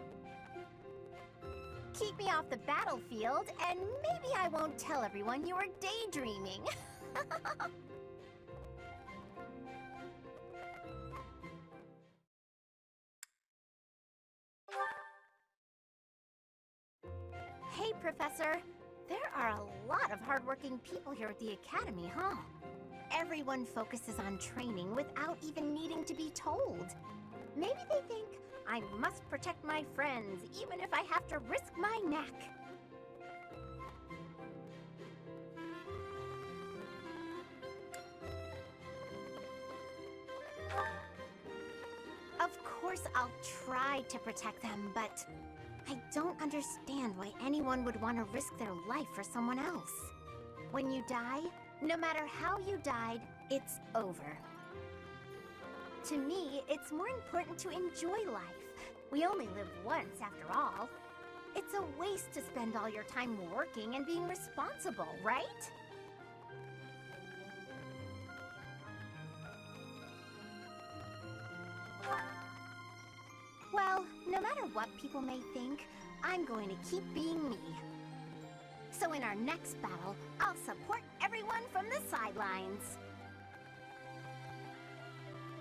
Keep me off the battlefield, and maybe I won't tell everyone you were daydreaming. Hey, Professor. There are a lot of hardworking people here at the Academy, huh? Everyone focuses on training without even needing to be told. Maybe they think, I must protect my friends, even if I have to risk my neck. Of course I'll try to protect them, but I don't understand why anyone would want to risk their life for someone else. When you die, no matter how you died, it's over. To me, it's more important to enjoy life. We only live once, after all. It's a waste to spend all your time working and being responsible, right? Well, no matter what people may think, I'm going to keep being me. So in our next battle, I'll support everyone from the sidelines.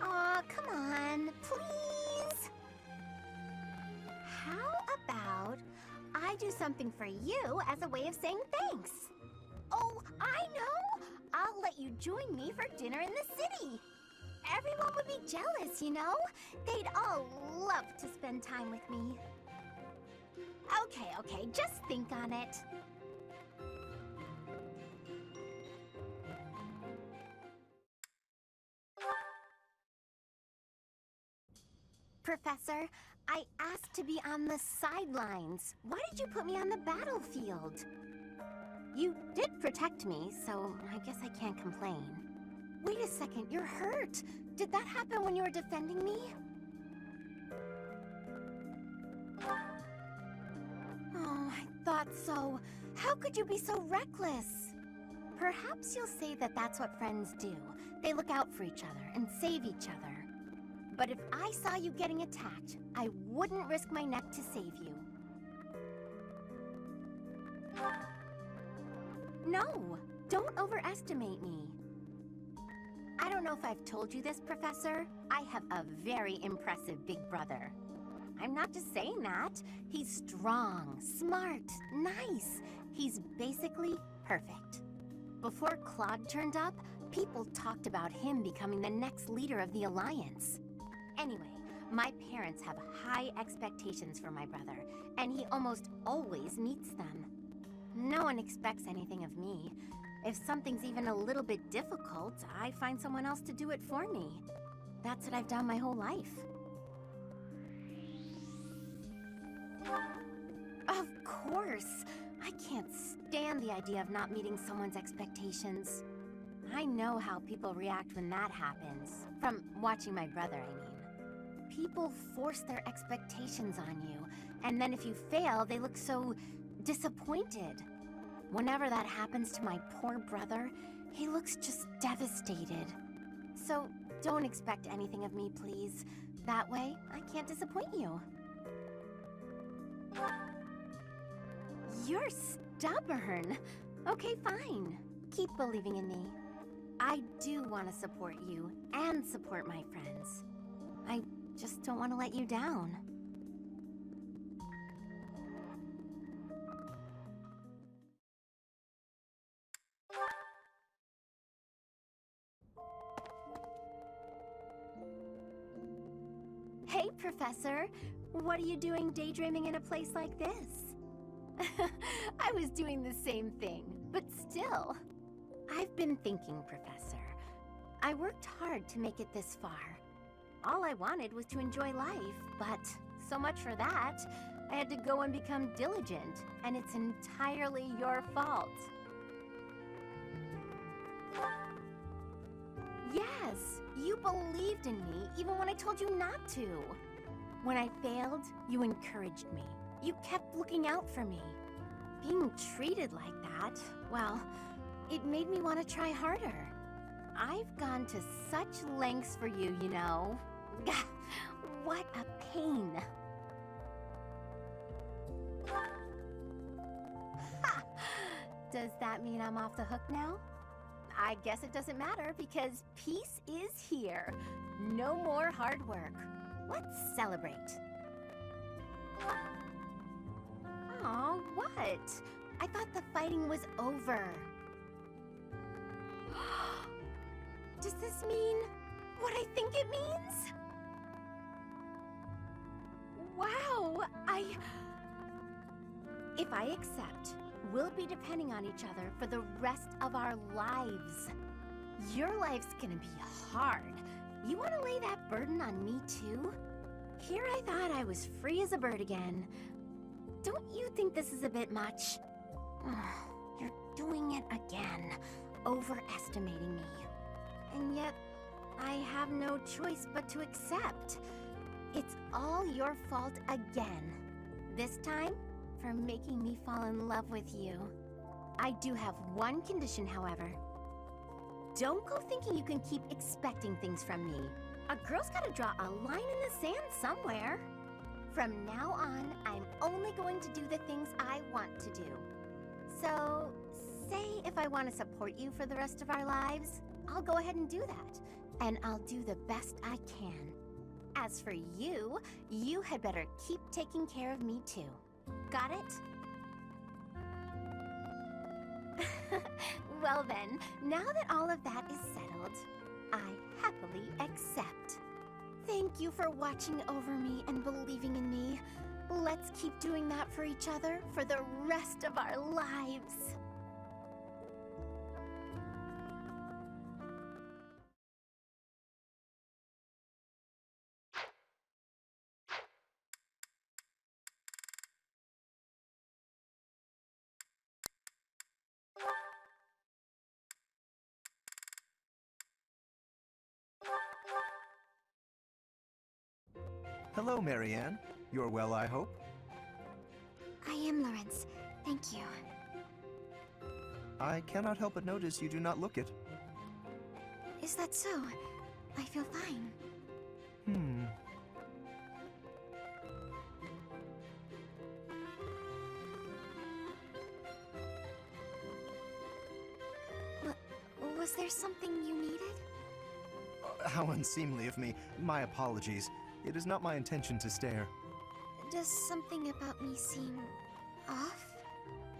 Aw, come on, please! How about I do something for you as a way of saying thanks? Oh, I know! I'll let you join me for dinner in the city. Everyone would be jealous, you know? They'd all love to spend time with me. Okay, just think on it. Professor, I asked to be on the sidelines. Why did you put me on the battlefield? You did protect me, so I guess I can't complain. Wait a second, you're hurt. Did that happen when you were defending me? Oh, I thought so. How could you be so reckless? Perhaps you'll say that that's what friends do. They look out for each other and save each other. But if I saw you getting attacked, I wouldn't risk my neck to save you. No, don't overestimate me. I don't know if I've told you this, Professor. I have a very impressive big brother. I'm not just saying that. He's strong, smart, nice. He's basically perfect. Before Claude turned up, people talked about him becoming the next leader of the Alliance. Anyway, my parents have high expectations for my brother, and he almost always meets them. No one expects anything of me. If something's even a little bit difficult, I find someone else to do it for me. That's what I've done my whole life. Of course! I can't stand the idea of not meeting someone's expectations. I know how people react when that happens. From watching my brother, I mean. People force their expectations on you, and then if you fail, they look so disappointed. Whenever that happens to my poor brother, he looks just devastated. So don't expect anything of me, please. That way, I can't disappoint you. You're stubborn. Okay, fine. Keep believing in me. I do want to support you and support my friends. I just don't want to let you down. Professor. What are you doing daydreaming in a place like this? I was doing the same thing, but still. I've been thinking, Professor. I worked hard to make it this far. All I wanted was to enjoy life, but so much for that. I had to go and become diligent, and it's entirely your fault. Yes, you believed in me even when I told you not to. When I failed, you encouraged me. You kept looking out for me. Being treated like that, well, it made me want to try harder. I've gone to such lengths for you, you know. What a pain. Ha! Does that mean I'm off the hook now? I guess it doesn't matter because peace is here. No more hard work. Let's celebrate. Aw, what? I thought the fighting was over. Does this mean what I think it means? Wow, If I accept, we'll be depending on each other for the rest of our lives. Your life's gonna be hard. You wanna lay that burden on me too? Here I thought I was free as a bird again. Don't you think this is a bit much? You're doing it again, overestimating me. And yet, I have no choice but to accept. It's all your fault again. This time, for making me fall in love with you. I do have one condition, however. Don't go thinking you can keep expecting things from me. A girl's gotta draw a line in the sand somewhere. From now on, I'm only going to do the things I want to do. So, say if I want to support you for the rest of our lives, I'll go ahead and do that. And I'll do the best I can. As for you, you had better keep taking care of me too. Got it? Well then, now that all of that is settled, I happily accept. Thank you for watching over me and believing in me. Let's keep doing that for each other for the rest of our lives.
Hello, Marianne. You're well, I hope?
I am, Lawrence. Thank you.
I cannot help but notice you do not look it.
Is that so? I feel fine. Was there something you needed?
How unseemly of me. My apologies. It is not my intention to stare.
Does something about me seem off?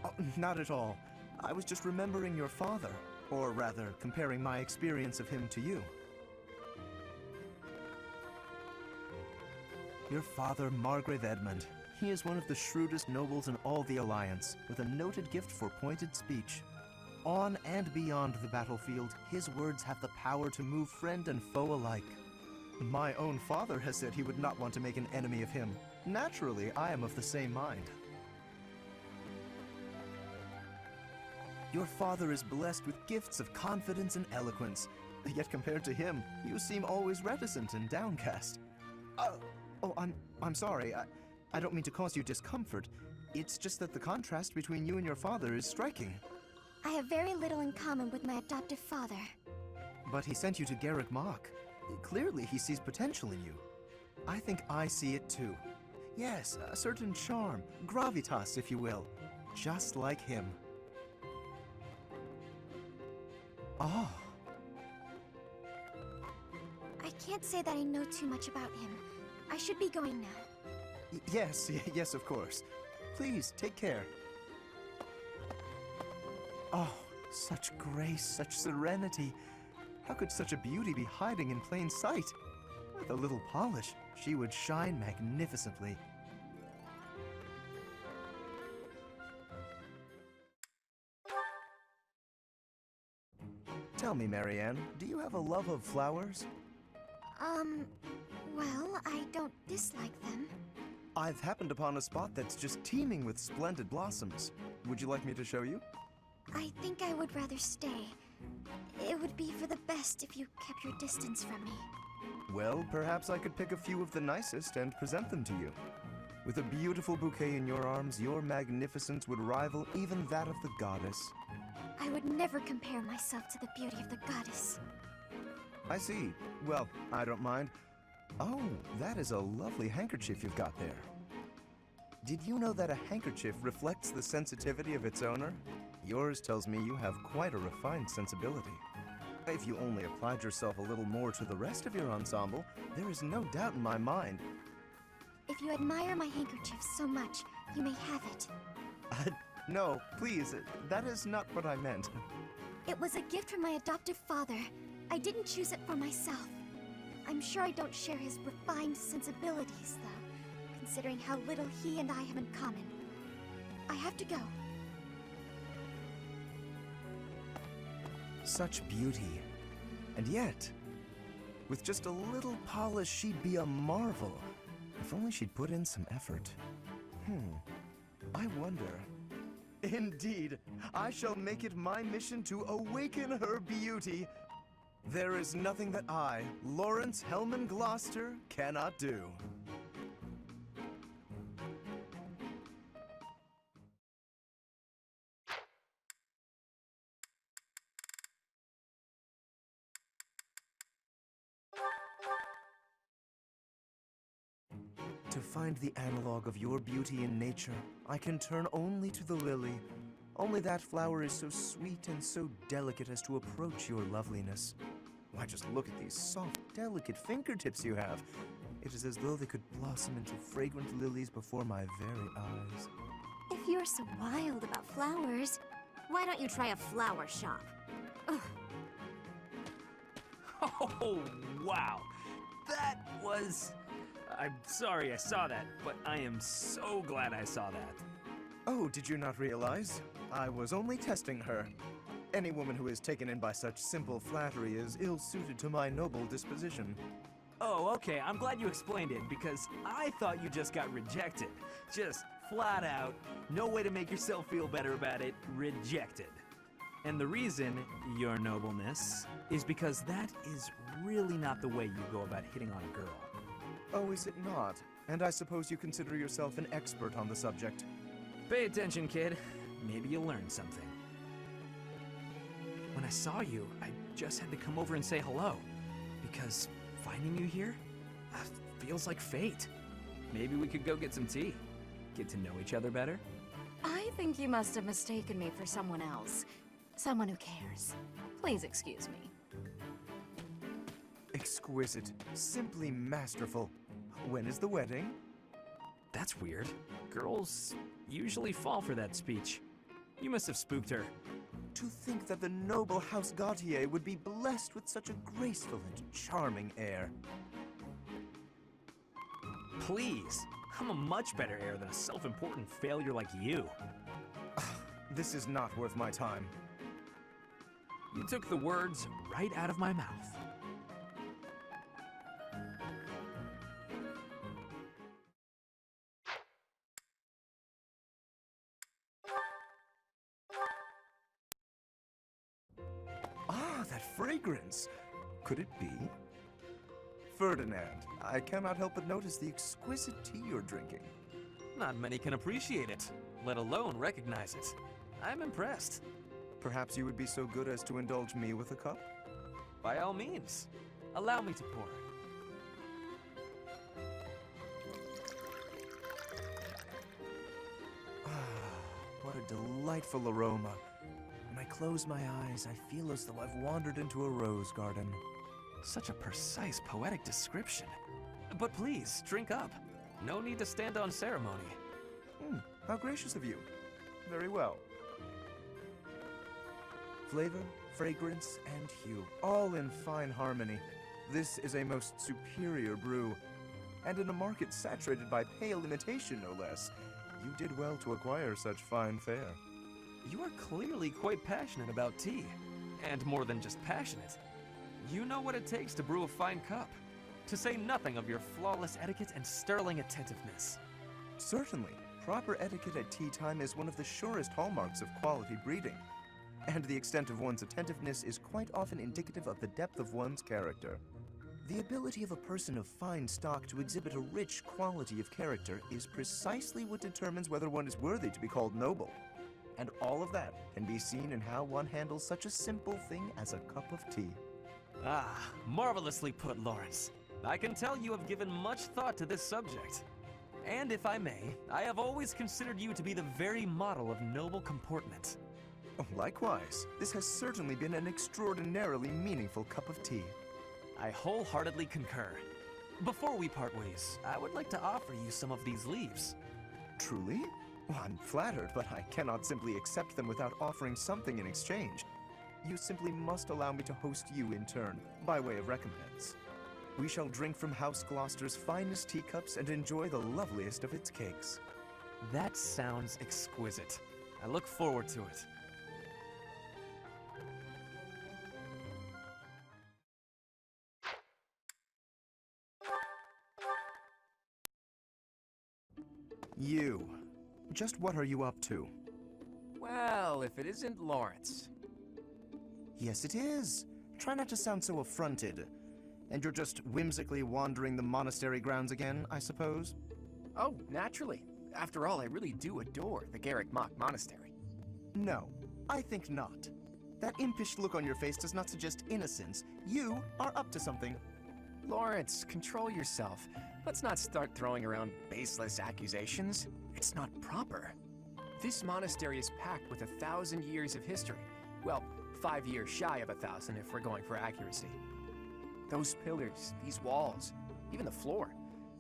Oh, not at all. I was just remembering your father, or rather, comparing my experience of him to you. Your father, Margrave Edmund. He is one of the shrewdest nobles in all the Alliance, with a noted gift for pointed speech. On and beyond the battlefield, his words have the power to move friend and foe alike. My own father has said he would not want to make an enemy of him. Naturally, I am of the same mind. Your father is blessed with gifts of confidence and eloquence, yet compared to him, you seem always reticent and downcast. I'm sorry. I don't mean to cause you discomfort. It's just that the contrast between you and your father is striking.
I have very little in common with my adoptive father.
But he sent you to Garegg Mach. Clearly, he sees potential in you. I think I see it too. Yes, a certain charm, gravitas, if you will. Just like him. Oh.
I can't say that I know too much about him. I should be going now.
Yes, of course. Please, take care. Oh, such grace, such serenity. How could such a beauty be hiding in plain sight? With a little polish, she would shine magnificently. Tell me, Marianne, do you have a love of flowers?
Well, I don't dislike them.
I've happened upon a spot that's just teeming with splendid blossoms. Would you like me to show you?
I think I would rather stay. It would be for the best if you kept your distance from me.
Well, perhaps I could pick a few of the nicest and present them to you. With a beautiful bouquet in your arms, your magnificence would rival even that of the goddess.
I would never compare myself to the beauty of the goddess.
I see. Well, I don't mind. Oh, that is a lovely handkerchief you've got there. Did you know that a handkerchief reflects the sensitivity of its owner? Yours tells me you have quite a refined sensibility. If you only applied yourself a little more to the rest of your ensemble, there is no doubt in my mind.
If you admire my handkerchief so much, you may have it.
No, please, that is not what I meant.
It was a gift from my adoptive father. I didn't choose it for myself. I'm sure I don't share his refined sensibilities, though, considering how little he and I have in common. I have to go.
Such beauty. And yet, with just a little polish, she'd be a marvel. If only she'd put in some effort. I wonder. Indeed, I shall make it my mission to awaken her beauty. There is nothing that I, Lawrence Hellman Gloucester, cannot do. To find the analog of your beauty in nature, I can turn only to the lily. Only that flower is so sweet and so delicate as to approach your loveliness. Why, just look at these soft, delicate fingertips you have. It is as though they could blossom into fragrant lilies before my very eyes.
If you're so wild about flowers, why don't you try a flower shop? Ugh.
Oh, wow. That was... I'm sorry I saw that, but I am so glad I saw that.
Oh, did you not realize? I was only testing her. Any woman who is taken in by such simple flattery is ill-suited to my noble disposition.
Oh, okay, I'm glad you explained it, because I thought you just got rejected. Just flat out, no way to make yourself feel better about it, rejected. And the reason, your nobleness, is because that is really not the way you go about hitting on a girl.
Oh, is it not? And I suppose you consider yourself an expert on the subject.
Pay attention, kid. Maybe you'll learn something. When I saw you, I just had to come over and say hello. Because finding you here feels like fate. Maybe we could go get some tea. Get to know each other better.
I think you must have mistaken me for someone else. Someone who cares. Please excuse me.
Exquisite. Simply masterful. When is the wedding?
That's weird. Girls usually fall for that speech. You must have spooked her.
To think that the noble House Gautier would be blessed with such a graceful and charming heir.
Please. I'm a much better heir than a self-important failure like you.
This is not worth my time.
You took the words right out of my mouth.
Ah, that fragrance! Could it be? Ferdinand, I cannot help but notice the exquisite tea you're drinking.
Not many can appreciate it, let alone recognize it. I'm impressed.
Perhaps you would be so good as to indulge me with a cup?
By all means. Allow me to pour.
Ah, what a delightful aroma. When I close my eyes, I feel as though I've wandered into a rose garden.
Such a precise, poetic description. But please, drink up. No need to stand on ceremony.
How gracious of you. Very well. Flavor, fragrance, and hue, all in fine harmony. This is a most superior brew. and in a market saturated by pale imitation, no less. You did well to acquire such fine fare.
You are clearly quite passionate about tea. And more than just passionate. You know what it takes to brew a fine cup. To say nothing of your flawless etiquette and sterling attentiveness.
Certainly. Proper etiquette at tea time is one of the surest hallmarks of quality breeding. And the extent of one's attentiveness is quite often indicative of the depth of one's character. The ability of a person of fine stock to exhibit a rich quality of character is precisely what determines whether one is worthy to be called noble. And all of that can be seen in how one handles such a simple thing as a cup of tea.
Ah, marvelously put, Lawrence. I can tell you have given much thought to this subject. And if I may, I have always considered you to be the very model of noble comportment.
Likewise, this has certainly been an extraordinarily meaningful cup of tea.
I wholeheartedly concur. Before we part ways, I would like to offer you some of these leaves.
Truly? Well, I'm flattered, but I cannot simply accept them without offering something in exchange. You simply must allow me to host you in turn, by way of recompense. We shall drink from House Gloucester's finest teacups and enjoy the loveliest of its cakes.
That sounds exquisite. I look forward to it.
You. Just what are you up to?
Well, if it isn't Lawrence.
Yes, it is. Try not to sound so affronted. And you're just whimsically wandering the monastery grounds again, I suppose?
Oh, naturally. After all, I really do adore the Garegg Mach monastery.
No, I think not. That impish look on your face does not suggest innocence. You are up to something.
Lawrence, control yourself. Let's not start throwing around baseless accusations. It's not proper. This monastery is packed with 1,000 years of history. Well, 5 years shy of 1,000 if we're going for accuracy. Those pillars, these walls, even the floor,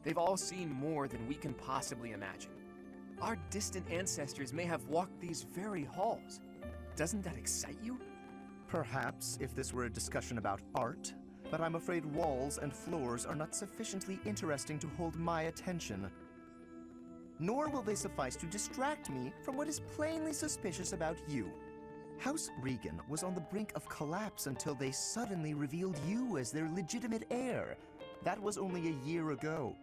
they've all seen more than we can possibly imagine. Our distant ancestors may have walked these very halls. Doesn't that excite you?
Perhaps if this were a discussion about art, but I'm afraid walls and floors are not sufficiently interesting to hold my attention. Nor will they suffice to distract me from what is plainly suspicious about you. House Regan was on the brink of collapse until they suddenly revealed you as their legitimate heir. That was only a year ago.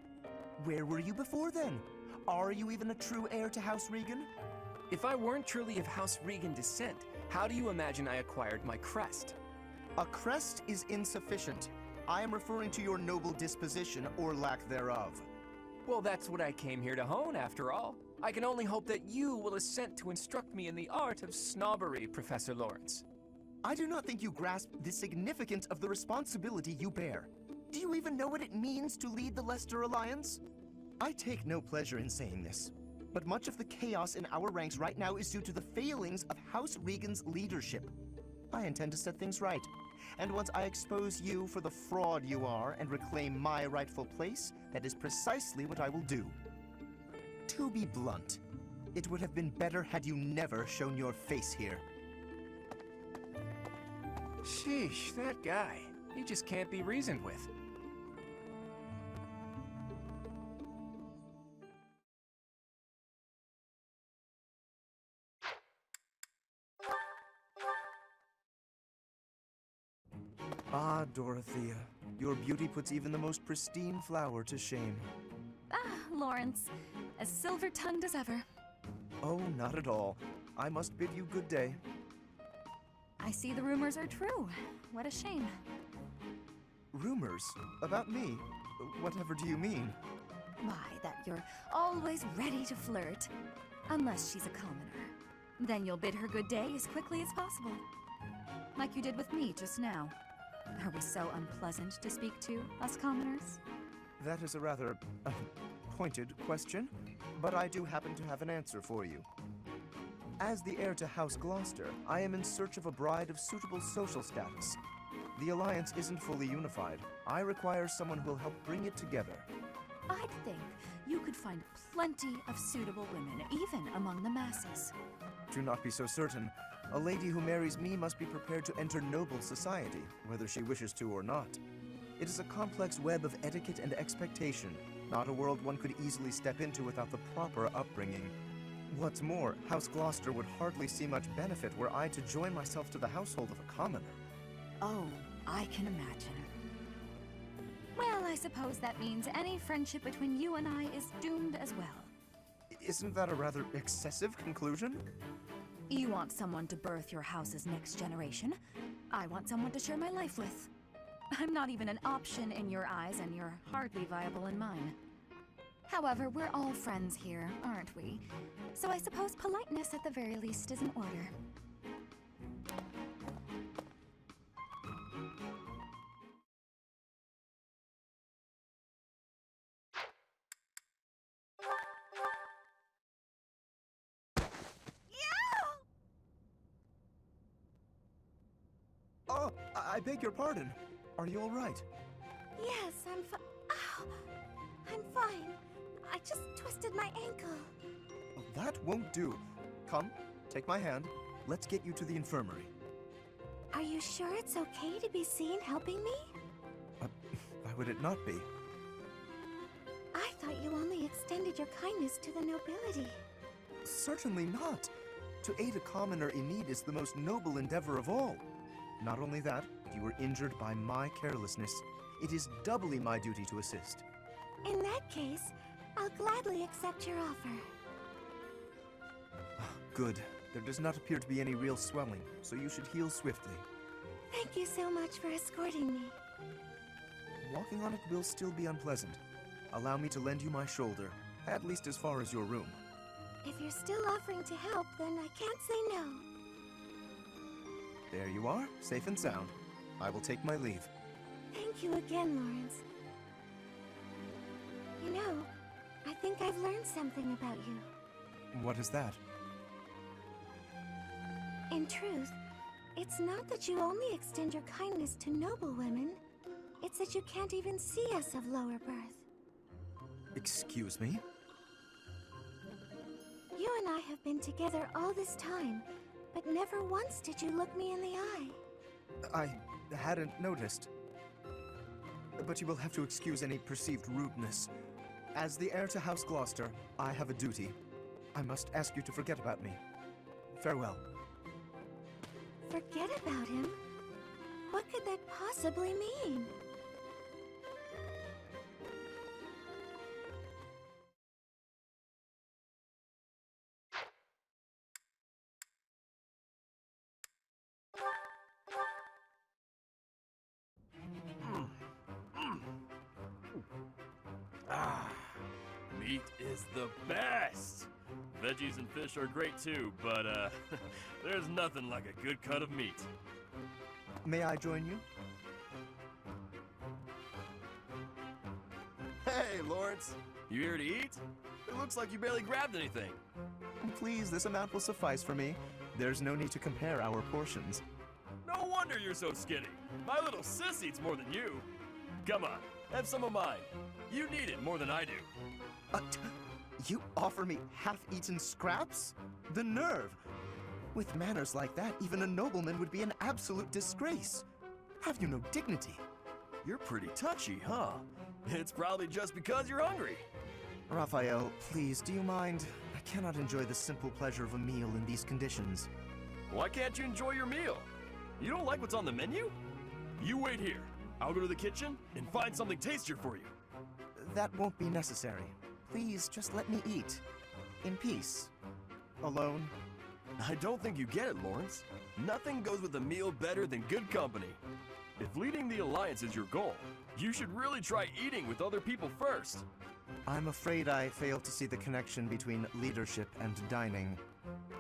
Where were you before then? Are you even a true heir to House Regan?
If I weren't truly of House Regan descent, how do you imagine I acquired my crest?
A crest is insufficient. I am referring to your noble disposition or lack thereof.
Well, that's what I came here to hone, after all. I can only hope that you will assent to instruct me in the art of snobbery, Professor Lawrence.
I do not think you grasp the significance of the responsibility you bear. Do you even know what it means to lead the Leicester Alliance? I take no pleasure in saying this, but much of the chaos in our ranks right now is due to the failings of House Regan's leadership. I intend to set things right. And once I expose you for the fraud you are and reclaim my rightful place, that is precisely what I will do. To be blunt, it would have been better had you never shown your face here.
Sheesh, that guy. He just can't be reasoned with.
Ah, Dorothea, your beauty puts even the most pristine flower to shame.
Ah, Lawrence, as silver-tongued as ever.
Oh, not at all. I must bid you good day.
I see the rumors are true. What a shame.
Rumors? About me? Whatever do you mean?
Why, that you're always ready to flirt. Unless she's a commoner. Then you'll bid her good day as quickly as possible. Like you did with me just now. Are we so unpleasant to speak to, us commoners?
That is a rather pointed question, but I do happen to have an answer for you. As the heir to House Gloucester, I am in search of a bride of suitable social status. The Alliance isn't fully unified. I require someone who will help bring it together.
I'd think you could find plenty of suitable women, even among the masses.
Do not be so certain. A lady who marries me must be prepared to enter noble society, whether she wishes to or not. It is a complex web of etiquette and expectation, Not a world one could easily step into without the proper upbringing. What's more, House Gloucester would hardly see much benefit were I to join myself to the household of a commoner.
Oh, I can imagine. Well, I suppose that means any friendship between you and I is doomed as well.
Isn't that a rather excessive conclusion?
You want someone to birth your house's next generation. I want someone to share my life with. I'm not even an option in your eyes, and you're hardly viable in mine. However, we're all friends here, aren't we? So I suppose politeness at the very least is in order.
Oh, I beg your pardon. Are you all right?
Yes, I'm Ow! I'm fine. I just twisted my ankle.
Oh, that won't do. Come, take my hand. Let's get you to the infirmary.
Are you sure it's okay to be seen helping me?
Why would it not be?
I thought you only extended your kindness to the nobility.
Certainly not. To aid a commoner in need is the most noble endeavor of all. Not only that, but you were injured by my carelessness. It is doubly my duty to assist.
In that case, I'll gladly accept your offer.
Good. There does not appear to be any real swelling, so you should heal swiftly.
Thank you so much for escorting me.
Walking on it will still be unpleasant. Allow me to lend you my shoulder, at least as far as your room.
If you're still offering to help, then I can't say no.
There you are, safe and sound. I will take my leave.
Thank you again, Lawrence. You know, I think I've learned something about you.
What is that?
In truth, it's not that you only extend your kindness to noble women. It's that you can't even see us of lower birth.
Excuse me?
You and I have been together all this time, but never once did you look me in the eye.
I hadn't noticed. But you will have to excuse any perceived rudeness. As the heir to House Gloucester, I have a duty. I must ask you to forget about me. Farewell.
Forget about him? What could that possibly mean?
Meat is the best! Veggies and fish are great too, but there's nothing like a good cut of meat.
May I join you?
Hey, Lawrence! You here to eat? It looks like you barely grabbed anything.
Please, this amount will suffice for me. There's no need to compare our portions.
No wonder you're so skinny. My little sis eats more than you. Come on, have some of mine. You need it more than I do.
You offer me half-eaten scraps? The nerve! With manners like that, even a nobleman would be an absolute disgrace. Have you no dignity?
You're pretty touchy, huh? It's probably just because you're hungry.
Raphael, please, do you mind? I cannot enjoy the simple pleasure of a meal in these conditions.
Why can't you enjoy your meal? You don't like what's on the menu? You wait here. I'll go to the kitchen and find something tastier for you.
That won't be necessary. Please, just let me eat. In peace. Alone.
I don't think you get it, Lawrence. Nothing goes with a meal better than good company. If leading the Alliance is your goal, you should really try eating with other people first.
I'm afraid I fail to see the connection between leadership and dining.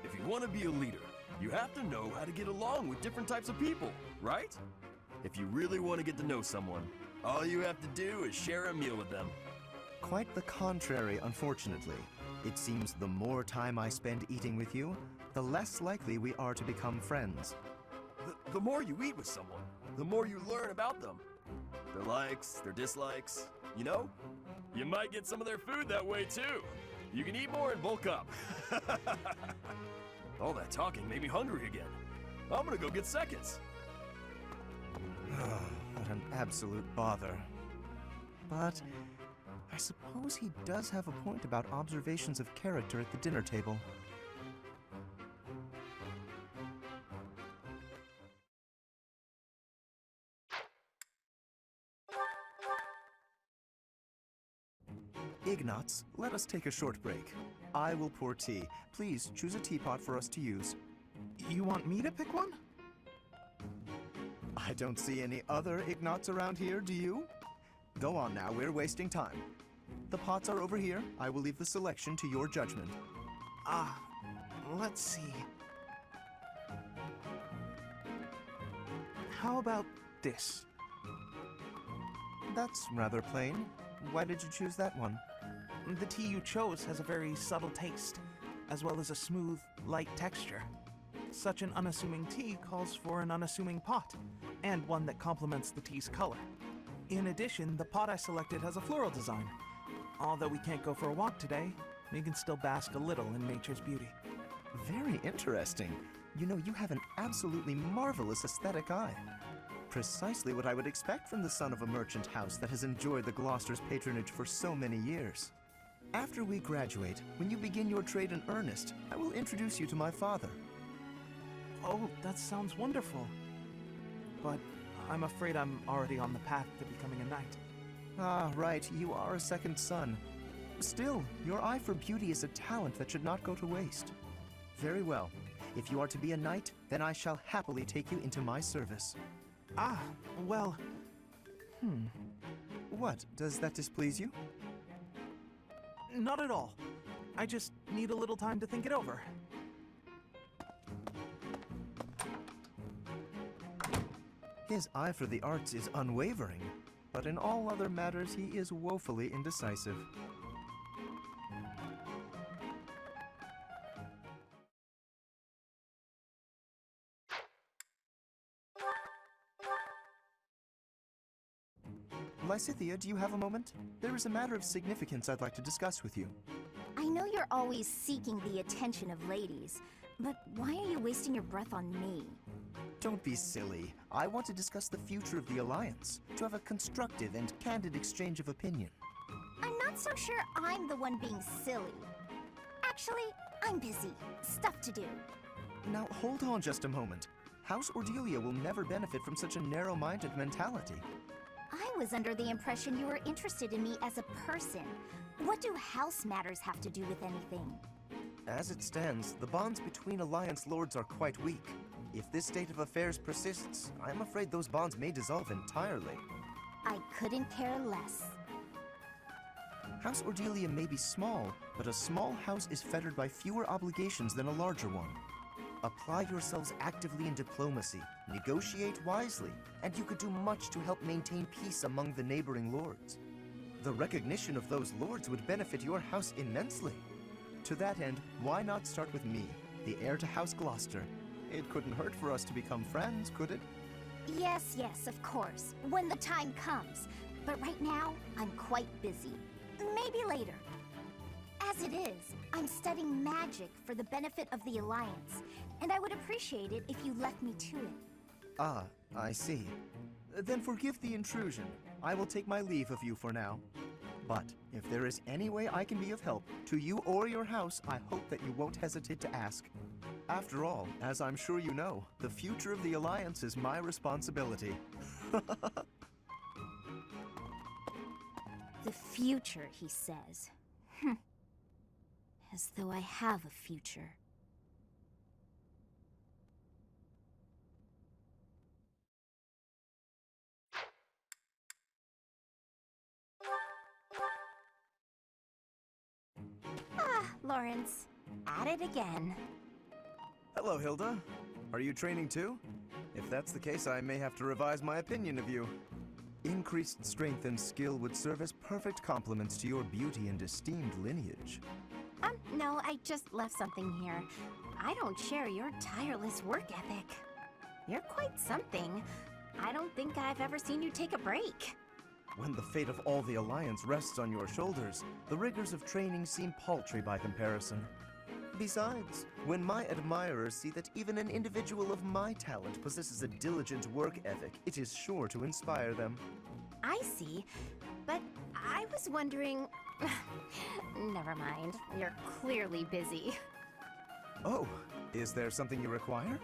If you want to be a leader, you have to know how to get along with different types of people, right? If you really want to get to know someone, all you have to do is share a meal with them.
Quite the contrary, unfortunately. It seems the more time I spend eating with you, the less likely we are to become friends.
The more you eat with someone, the more you learn about them. Their likes, their dislikes, you know? You might get some of their food that way too. You can eat more and bulk up. All that talking made me hungry again. I'm gonna go get seconds.
What an absolute bother. But I suppose he does have a point about observations of character at the dinner table. Ignatz, let us take a short break. I will pour tea. Please choose a teapot for us to use.
You want me to pick one?
I don't see any other Ignatz around here, do you? Go on now, we're wasting time. The pots are over here. I will leave the selection to your judgment.
Let's see. How about this?
That's rather plain. Why did you choose that one?
The tea you chose has a very subtle taste, as well as a smooth, light texture. Such an unassuming tea calls for an unassuming pot, and one that complements the tea's color. In addition, the pot I selected has a floral design. Although we can't go for a walk today, we can still bask a little in nature's beauty.
Very interesting. You know, you have an absolutely marvelous aesthetic eye. Precisely what I would expect from the son of a merchant house that has enjoyed the Gloucester's patronage for so many years. After we graduate, when you begin your trade in earnest, I will introduce you to my father.
Oh, that sounds wonderful. But I'm afraid I'm already on the path to becoming a knight.
Ah, right, you are a second son. Still, your eye for beauty is a talent that should not go to waste. Very well. If you are to be a knight, then I shall happily take you into my service.
Well...
What? Does that displease you?
Not at all. I just need a little time to think it over.
His eye for the arts is unwavering, but in all other matters he is woefully indecisive. Lysithea, do you have a moment? There is a matter of significance I'd like to discuss with you.
I know you're always seeking the attention of ladies, but why are you wasting your breath on me?
Don't be silly. I want to discuss the future of the Alliance, to have a constructive and candid exchange of opinion.
I'm not so sure I'm the one being silly. Actually, I'm busy. Stuff to do.
Now, hold on just a moment. House Ordelia will never benefit from such a narrow-minded mentality.
I was under the impression you were interested in me as a person. What do house matters have to do with anything?
As it stands, the bonds between Alliance lords are quite weak. If this state of affairs persists, I'm afraid those bonds may dissolve entirely.
I couldn't care less.
House Ordelia may be small, but a small house is fettered by fewer obligations than a larger one. Apply yourselves actively in diplomacy, negotiate wisely, and you could do much to help maintain peace among the neighboring lords. The recognition of those lords would benefit your house immensely. To that end, why not start with me, the heir to House Gloucester? It couldn't hurt for us to become friends, could it?
Yes, of course, when the time comes. But right now, I'm quite busy. Maybe later. As it is, I'm studying magic for the benefit of the Alliance, and I would appreciate it if you left me to it.
Ah, I see. Then forgive the intrusion. I will take my leave of you for now. But if there is any way I can be of help, to you or your house, I hope that you won't hesitate to ask. After all, as I'm sure you know, the future of the Alliance is my responsibility.
The future, he says. As though I have a future. Lawrence, at it again.
Hello, Hilda. Are you training too? If that's the case, I may have to revise my opinion of you. Increased strength and skill would serve as perfect complements to your beauty and esteemed lineage.
No, I just left something here. I don't share your tireless work ethic. You're quite something. I don't think I've ever seen you take a break.
When the fate of all the Alliance rests on your shoulders, the rigors of training seem paltry by comparison. Besides, when my admirers see that even an individual of my talent possesses a diligent work ethic, it is sure to inspire them.
I see.
but I was wondering... Never mind, you're clearly busy.
Oh, is there something you require?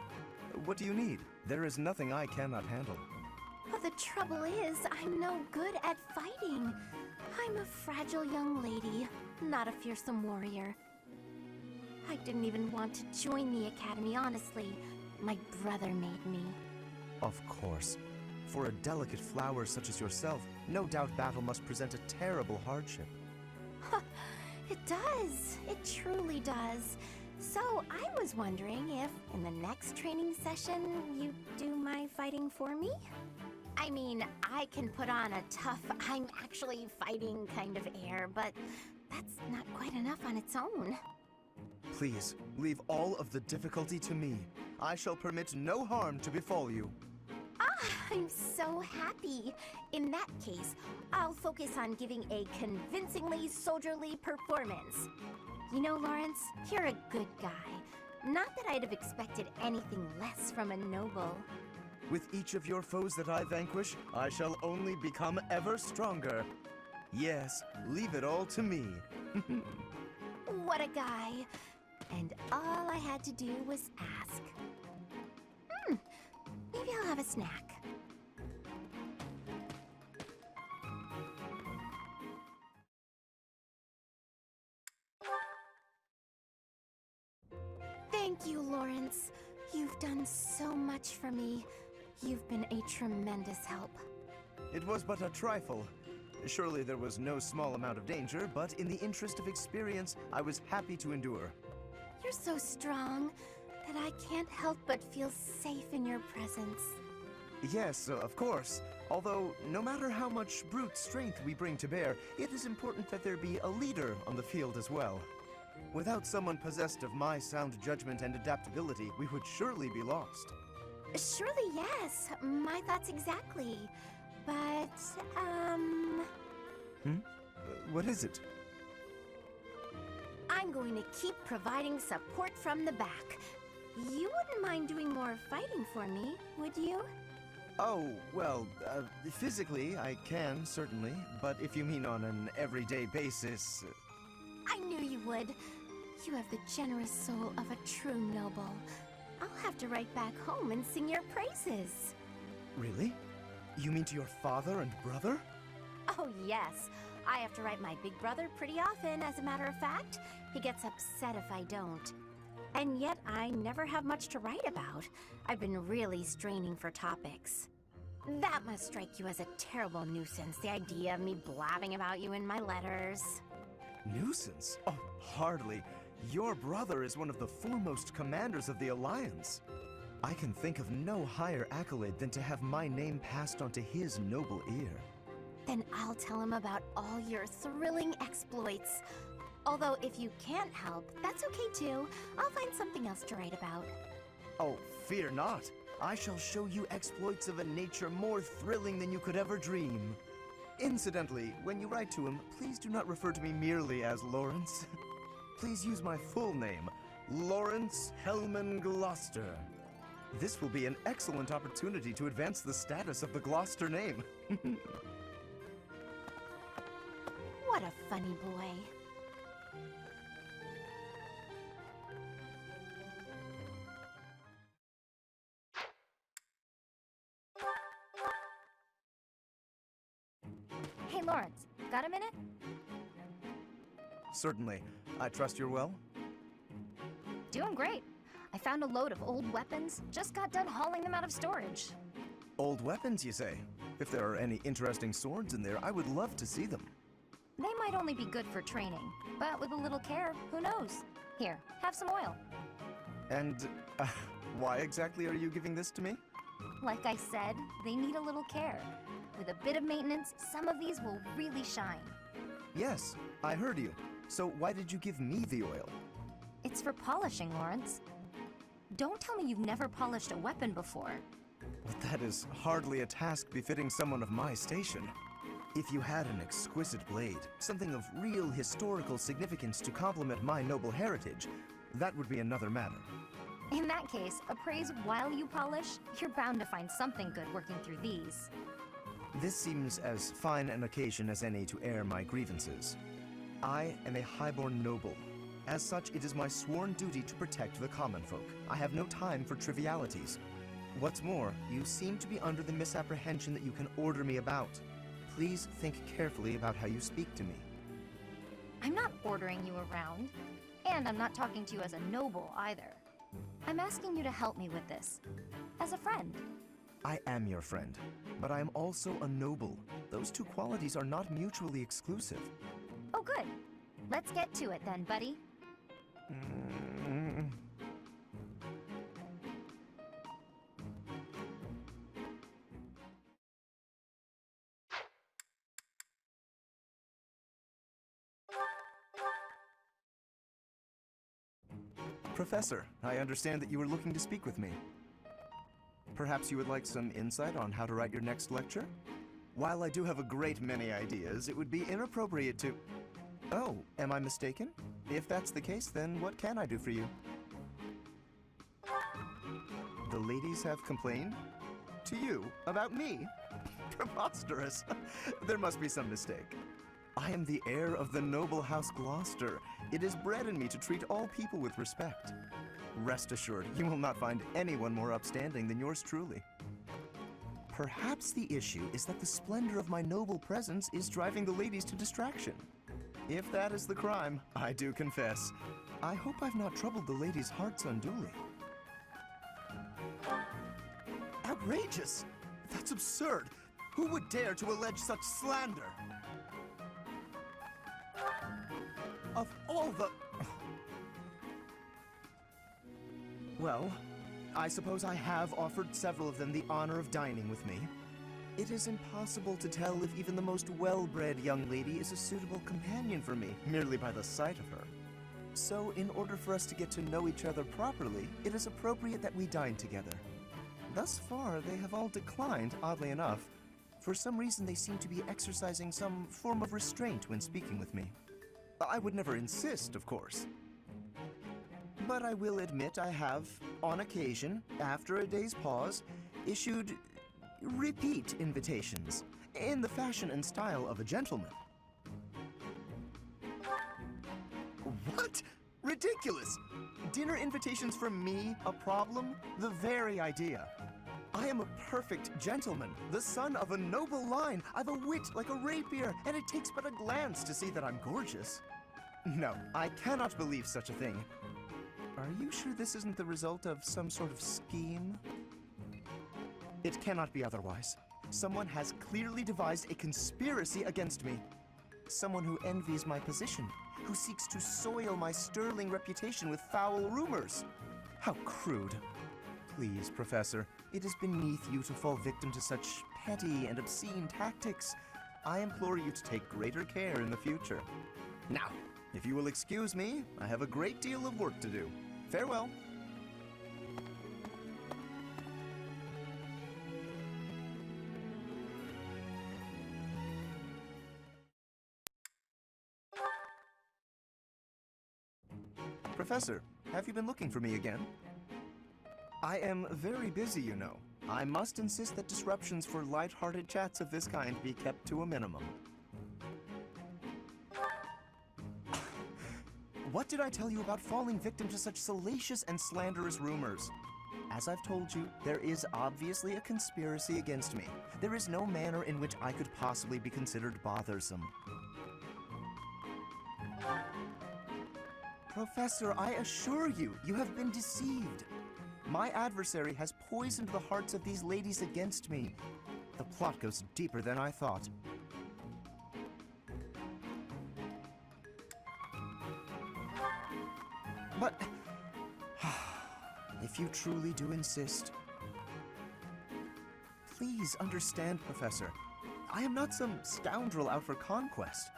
What do you need? There is nothing I cannot handle.
Well, the trouble is, I'm no good at fighting. I'm a fragile young lady, not a fearsome warrior. I didn't even want to join the academy, honestly. My brother made me.
Of course. For a delicate flower such as yourself, no doubt battle must present a terrible hardship.
It does. It truly does. So, I was wondering if, in the next training session, you'd do my fighting for me? I mean, I can put on a tough, I'm actually fighting kind of air, but that's not quite enough on its own.
Please, leave all of the difficulty to me. I shall permit no harm to befall you.
Ah, I'm so happy. In that case, I'll focus on giving a convincingly soldierly performance. You know, Lawrence, you're a good guy. Not that I'd have expected anything less from a noble.
With each of your foes that I vanquish, I shall only become ever stronger. Yes, leave it all to me.
What a guy. And all I had to do was ask. Maybe I'll have a snack. Thank you, Lawrence. You've done so much for me. You've been a tremendous help.
It was but a trifle. Surely there was no small amount of danger, but in the interest of experience, I was happy to endure.
You're so strong that I can't help but feel safe in your presence.
Yes, of course. Although, no matter how much brute strength we bring to bear, it is important that there be a leader on the field as well. Without someone possessed of my sound judgment and adaptability, we would surely be lost.
Surely, yes. My thoughts exactly. But,
What is it?
I'm going to keep providing support from the back. You wouldn't mind doing more fighting for me, would you?
Oh, well, physically I can, certainly. But if you mean on an everyday basis...
I knew you would. You have the generous soul of a true noble. I'll have to write back home and sing your praises.
Really? You mean to your father and brother?
Oh, yes. I have to write my big brother pretty often, as a matter of fact. He gets upset if I don't. And yet, I never have much to write about. I've been really straining for topics. That must strike you as a terrible nuisance, the idea of me blabbing about you in my letters.
Nuisance? Oh, hardly. Your brother is one of the foremost commanders of the Alliance. I can think of no higher accolade than to have my name passed on to his noble ear.
Then I'll tell him about all your thrilling exploits. Although if you can't help, that's okay too. I'll find something else to write about.
Oh, fear not. I shall show you exploits of a nature more thrilling than you could ever dream. Incidentally, when you write to him, please do not refer to me merely as Lawrence. Please use my full name, Lawrence Hellman Gloucester. This will be an excellent opportunity to advance the status of the Gloucester name.
What a funny boy.
Hey, Lawrence, got a minute?
Certainly. I trust you're well?
Doing great. I found a load of old weapons, just got done hauling them out of storage.
Old weapons, you say? If there are any interesting swords in there, I would love to see them.
They might only be good for training, but with a little care, who knows? Here, have some oil.
And why exactly are you giving this to me?
Like I said, they need a little care. With a bit of maintenance, some of these will really shine.
Yes, I heard you. So why did you give me the oil?
It's for polishing, Lawrence. Don't tell me you've never polished a weapon before.
Well, that is hardly a task befitting someone of my station. If you had an exquisite blade, something of real historical significance to complement my noble heritage, that would be another matter.
In that case, appraise while you polish, you're bound to find something good working through these.
This seems as fine an occasion as any to air my grievances. I am a highborn noble. As such, it is my sworn duty to protect the common folk. I have no time for trivialities. What's more, you seem to be under the misapprehension that you can order me about. Please think carefully about how you speak to me.
I'm not ordering you around, and I'm not talking to you as a noble either. I'm asking you to help me with this, as a friend.
I am your friend, but I am also a noble. Those two qualities are not mutually exclusive.
Oh, good. Let's get to it then, buddy.
Professor, I understand that you were looking to speak with me. Perhaps you would like some insight on how to write your next lecture? While I do have a great many ideas, it would be inappropriate to... Oh, am I mistaken? If that's the case, then what can I do for you? The ladies have complained? To you? About me? Preposterous. There must be some mistake. I am the heir of the noble House Gloucester. It is bred in me to treat all people with respect. Rest assured, you will not find anyone more upstanding than yours truly. Perhaps the issue is that the splendor of my noble presence is driving the ladies to distraction. If that is the crime, I do confess. I hope I've not troubled the ladies' hearts unduly. Outrageous! That's absurd! Who would dare to allege such slander? Of all the... Well, I suppose I have offered several of them the honor of dining with me. It is impossible to tell if even the most well-bred young lady is a suitable companion for me, merely by the sight of her. So, in order for us to get to know each other properly, it is appropriate that we dine together. Thus far, they have all declined, oddly enough. For some reason, they seem to be exercising some form of restraint when speaking with me. I would never insist, of course. But I will admit I have, on occasion, after a day's pause, issued repeat invitations, in the fashion and style of a gentleman. What? Ridiculous! Dinner invitations from me a problem? The very idea. I am a perfect gentleman, the son of a noble line. I've a wit like a rapier, and it takes but a glance to see that I'm gorgeous. No, I cannot believe such a thing. Are you sure this isn't the result of some sort of scheme? It cannot be otherwise. Someone has clearly devised a conspiracy against me. Someone who envies my position, who seeks to soil my sterling reputation with foul rumors. How crude. Please, Professor, it is beneath you to fall victim to such petty and obscene tactics. I implore you to take greater care in the future. Now, if you will excuse me, I have a great deal of work to do. Farewell. Professor, have you been looking for me again? I am very busy, you know. I must insist that disruptions for light-hearted chats of this kind be kept to a minimum. What did I tell you about falling victim to such salacious and slanderous rumors? As I've told you, there is obviously a conspiracy against me. There is no manner in which I could possibly be considered bothersome. Professor, I assure you, you have been deceived. My adversary has poisoned the hearts of these ladies against me. The plot goes deeper than I thought. But if you truly do insist, please understand, Professor. I am not some scoundrel out for conquest.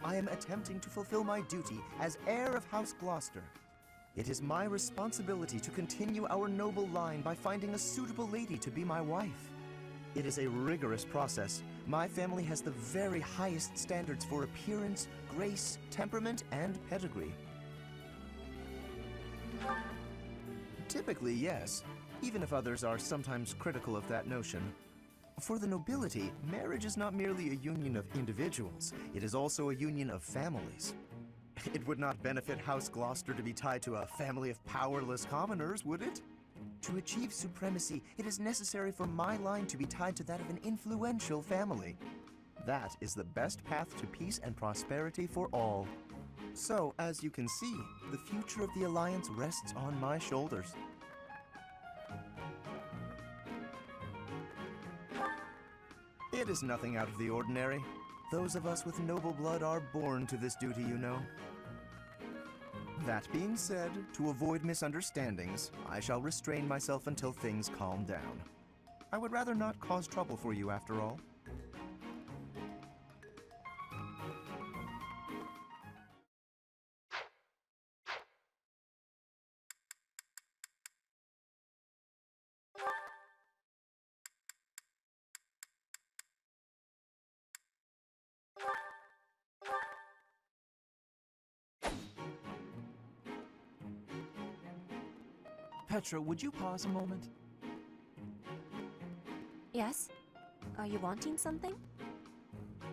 I am attempting to fulfill my duty as heir of House Gloucester. It is my responsibility to continue our noble line by finding a suitable lady to be my wife. It is a rigorous process. My family has the very highest standards for appearance, grace, temperament, and pedigree. Typically, yes, even if others are sometimes critical of that notion. For the nobility, marriage is not merely a union of individuals, it is also a union of families. It would not benefit House Gloucester to be tied to a family of powerless commoners, would it? To achieve supremacy, it is necessary for my line to be tied to that of an influential family. That is the best path to peace and prosperity for all. So, as you can see, the future of the Alliance rests on my shoulders. It is nothing out of the ordinary. Those of us with noble blood are born to this duty, you know. That being said, to avoid misunderstandings, I shall restrain myself until things calm down. I would rather not cause trouble for you after all.
Petra, would you pause a moment?
Yes? Are you wanting something?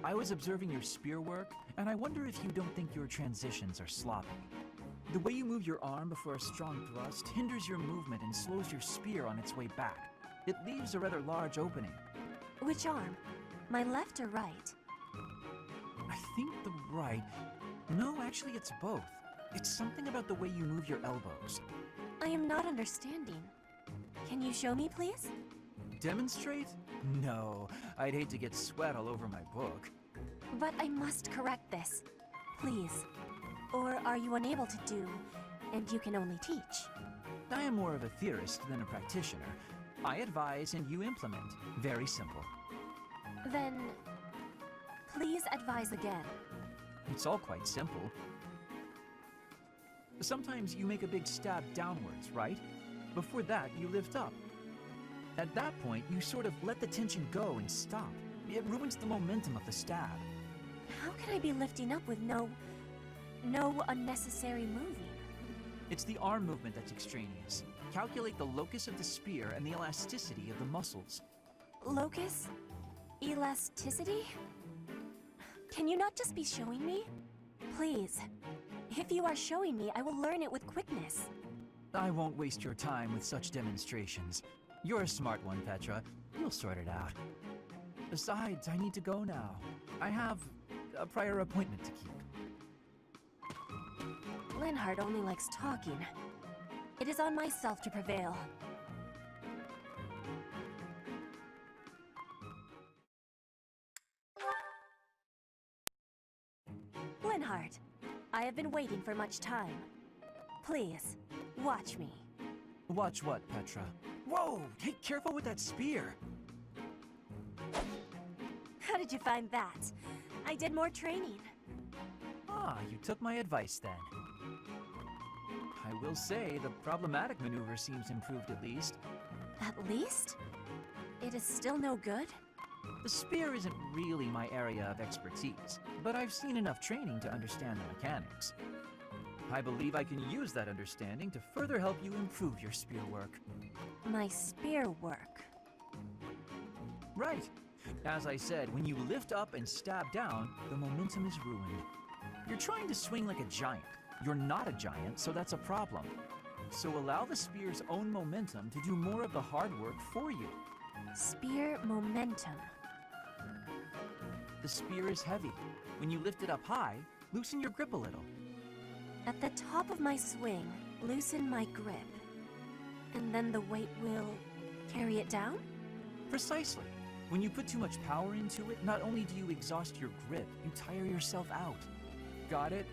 I was observing your spear work, and I wonder if you don't think your transitions are sloppy. The way you move your arm before a strong thrust hinders your movement and slows your spear on its way back. It leaves a rather large opening.
Which arm? My left or right?
I think the right... No, actually it's both. It's something about the way you move your elbows.
I am not understanding. Can you show me, please?
Demonstrate? No, I'd hate to get sweat all over my book.
But I must correct this. Please. Or are you unable to do, and you can only teach?
I am more of a theorist than a practitioner. I advise and you implement. Very simple.
Then, please advise again.
It's all quite simple. Sometimes you make a big stab downwards, right? Before that, you lift up. At that point, you sort of let the tension go and stop. It ruins the momentum of the stab.
How can I be lifting up with no unnecessary moving?
It's the arm movement that's extraneous. Calculate the locus of the spear and the elasticity of the muscles.
Locus? Elasticity? Can you not just be showing me? Please. If you are showing me, I will learn it with quickness.
I won't waste your time with such demonstrations. You're a smart one, Petra. You'll sort it out. Besides, I need to go now. I have a prior appointment to keep.
Linhardt only likes talking. It is on myself to prevail. Linhardt, I have been waiting for much time. Please, watch me.
Watch what, Petra? Whoa! Hey, careful with that spear!
How did you find that? I did more training.
Ah, you took my advice then. I will say, the problematic maneuver seems improved at least.
At least? It is still no good?
The spear isn't really my area of expertise, but I've seen enough training to understand the mechanics. I believe I can use that understanding to further help you improve your spear work.
My spear work?
Right. As I said, when you lift up and stab down, the momentum is ruined. You're trying to swing like a giant. You're not a giant, so that's a problem. So allow the spear's own momentum to do more of the hard work for you.
Spear momentum.
The spear is heavy. When you lift it up high, loosen your grip a little.
At the top of my swing, loosen my grip. And then the weight will carry it down?
Precisely. When you put too much power into it, not only do you exhaust your grip, you tire yourself out. Got it?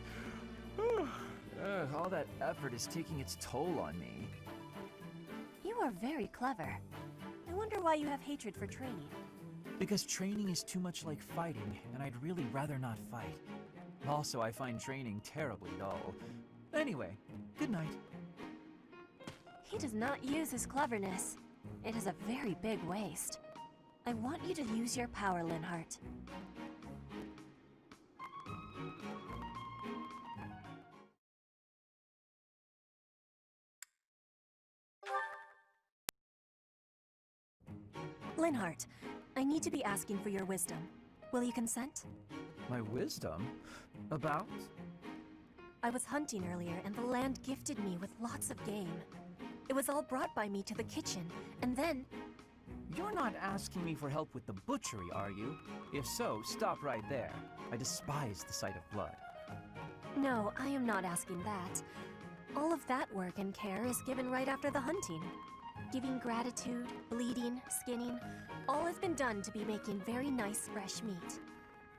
All that effort is taking its toll on me.
You are very clever. I wonder why you have hatred for training.
Because training is too much like fighting, and I'd really rather not fight. Also, I find training terribly dull. Anyway, good night.
He does not use his cleverness. It is a very big waste. I want you to use your power, Linhardt. Linhardt, I need to be asking for your wisdom. Will you consent?
My wisdom? About?
I was hunting earlier, and the land gifted me with lots of game. It was all brought by me to the kitchen, and then...
You're not asking me for help with the butchery, are you? If so, stop right there. I despise the sight of blood.
No, I am not asking that. All of that work and care is given right after the hunting. Giving gratitude, bleeding, skinning, all has been done to be making very nice fresh meat.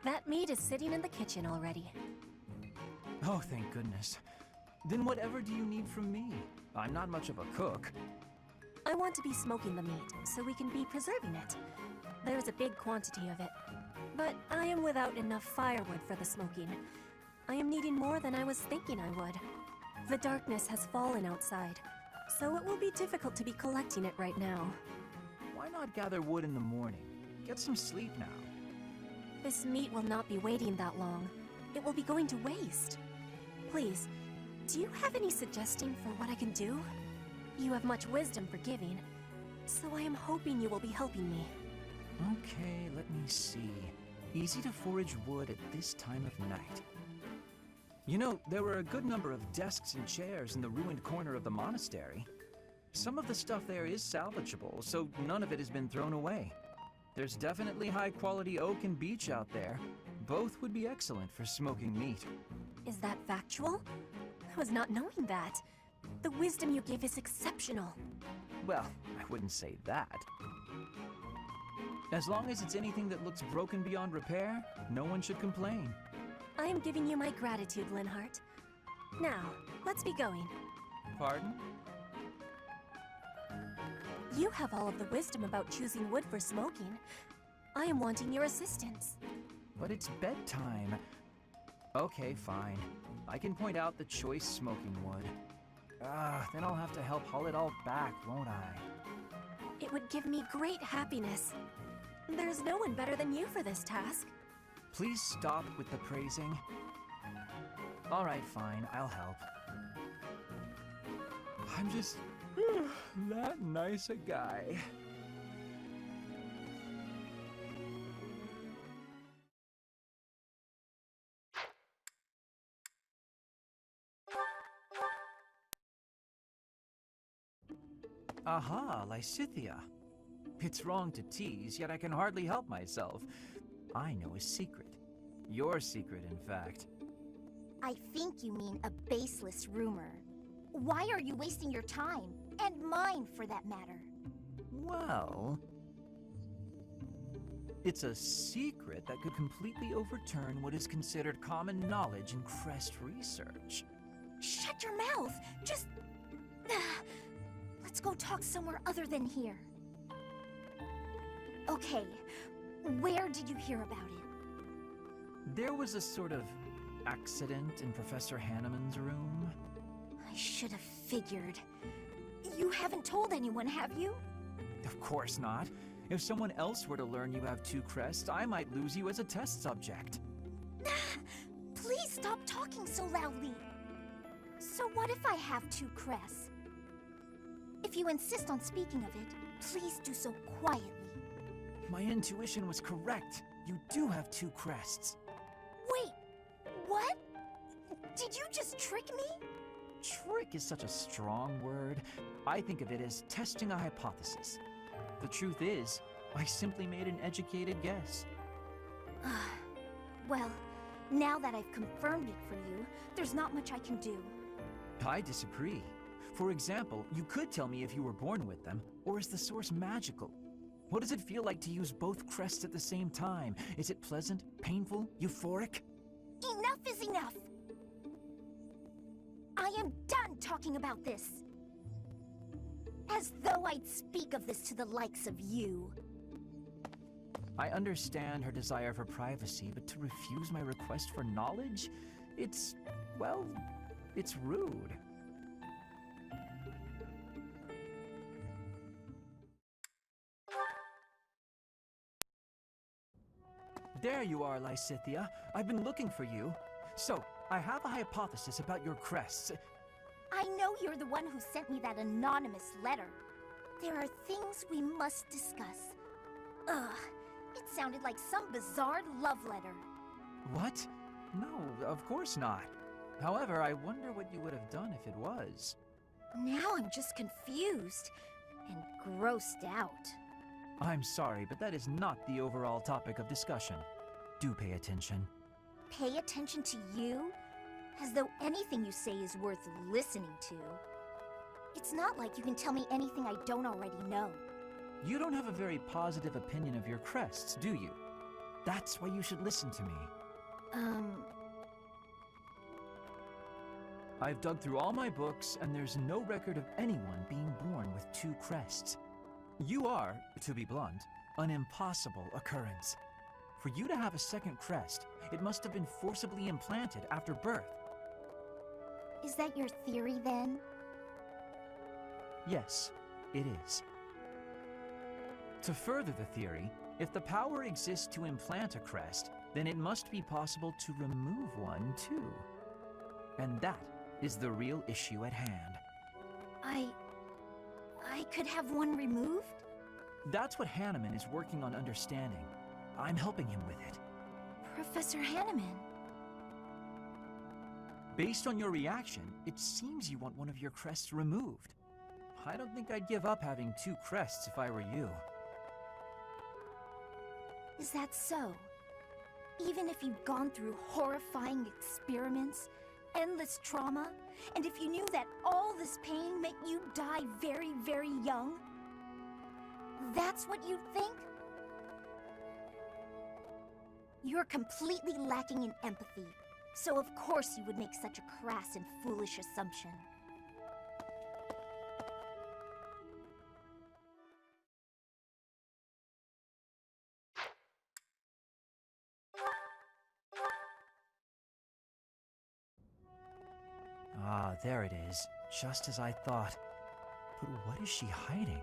That meat is sitting in the kitchen already.
Oh, thank goodness. Then whatever do you need from me? I'm not much of a cook.
I want to be smoking the meat, so we can be preserving it. There's a big quantity of it. But I am without enough firewood for the smoking. I am needing more than I was thinking I would. The darkness has fallen outside, so it will be difficult to be collecting it right now.
Why not gather wood in the morning? Get some sleep now.
This meat will not be waiting that long. It will be going to waste. Please, do you have any suggestion for what I can do? You have much wisdom for giving, so I am hoping you will be helping me.
Okay, let me see. Easy to forage wood at this time of night. You know, there were a good number of desks and chairs in the ruined corner of the monastery. Some of the stuff there is salvageable, so none of it has been thrown away. There's definitely high-quality oak and beech out there. Both would be excellent for smoking meat.
Is that factual? I was not knowing that. The wisdom you give is exceptional.
Well, I wouldn't say that. As long as it's anything that looks broken beyond repair, no one should complain.
I am giving you my gratitude, Linhardt. Now, let's be going.
Pardon?
You have all of the wisdom about choosing wood for smoking. I am wanting your assistance.
But it's bedtime. Okay, fine. I can point out the choice smoking wood. Then I'll have to help haul it all back, won't I?
It would give me great happiness. There's no one better than you for this task.
Please stop with the praising. All right, fine, I'll help. I'm just that nice a guy. Aha, Lysithea. It's wrong to tease, yet I can hardly help myself. I know a secret. Your secret, in fact.
I think you mean a baseless rumor. Why are you wasting your time? And mine, for that matter.
Well... it's a secret that could completely overturn what is considered common knowledge in Crest research.
Shut your mouth! Just... Let's go talk somewhere other than here. Okay, where did you hear about it?
There was a sort of accident in Professor Hanneman's room.
I should have figured. You haven't told anyone, have you?
Of course not. If someone else were to learn you have 2 crests, I might lose you as a test subject.
Please stop talking so loudly. So what if I have 2 crests? If you insist on speaking of it, please do so quietly.
My intuition was correct. You do have 2 crests.
Wait, what? Did you just trick me?
Trick is such a strong word. I think of it as testing a hypothesis. The truth is, I simply made an educated guess.
Well, now that I've confirmed it for you, there's not much I can do.
I disagree. For example, you could tell me if you were born with them, or is the source magical? What does it feel like to use both crests at the same time? Is it pleasant, painful, euphoric?
Enough is enough! I am done talking about this! As though I'd speak of this to the likes of you.
I understand her desire for privacy, but to refuse my request for knowledge? It's, well, it's rude. There you are, Lysithea. I've been looking for you. So, I have a hypothesis about your crests.
I know you're the one who sent me that anonymous letter. There are things we must discuss. Ugh, It sounded like some bizarre love letter.
What? No, of course not. However, I wonder what you would have done if it was.
Now I'm just confused and grossed out.
I'm sorry, but that is not the overall topic of discussion. Do pay attention.
Pay attention to you? As though anything you say is worth listening to. It's not like you can tell me anything I don't already know.
You don't have a very positive opinion of your crests, do you? That's why you should listen to me. I've dug through all my books, and there's no record of anyone being born with 2 crests. You are, to be blunt, an impossible occurrence. For you to have a second crest, it must have been forcibly implanted after birth.
Is that your theory, then?
Yes, it is. To further the theory, if the power exists to implant a crest, then it must be possible to remove one, too. And that is the real issue at hand.
I could have one removed?
That's what Hanneman is working on understanding. I'm helping him with it.
Professor Hanneman?
Based on your reaction, it seems you want one of your crests removed. I don't think I'd give up having 2 crests if I were you.
Is that so? Even if you've gone through horrifying experiments, endless trauma, and if you knew that all this pain meant you'd die very, very young? That's what you'd think? You're completely lacking in empathy, so of course you would make such a crass and foolish assumption.
Ah, there it is. Just as I thought. But what is she hiding?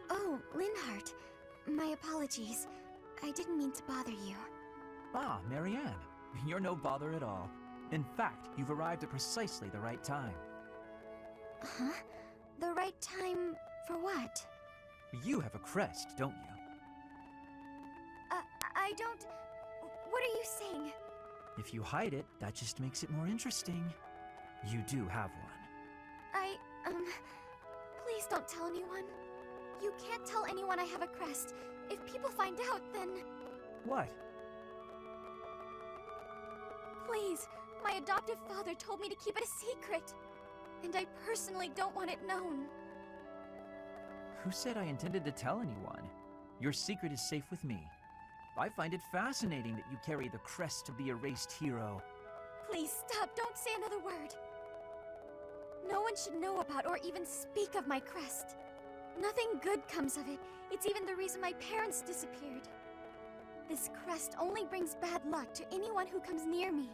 Oh, Linhardt. My apologies. I didn't mean to bother you.
Ah, Marianne. You're no bother at all. In fact, you've arrived at precisely the right time.
Huh? The right time for what?
You have a crest, don't you?
I don't... What are you saying?
If you hide it, that just makes it more interesting. You do have one.
Please don't tell anyone. You can't tell anyone I have a crest. If people find out, then...
What?
Please, my adoptive father told me to keep it a secret. And I personally don't want it known.
Who said I intended to tell anyone? Your secret is safe with me. I find it fascinating that you carry the crest of the erased hero.
Please stop, don't say another word. No one should know about or even speak of my crest. Nothing good comes of it. It's even the reason my parents disappeared. This crest only brings bad luck to anyone who comes near me.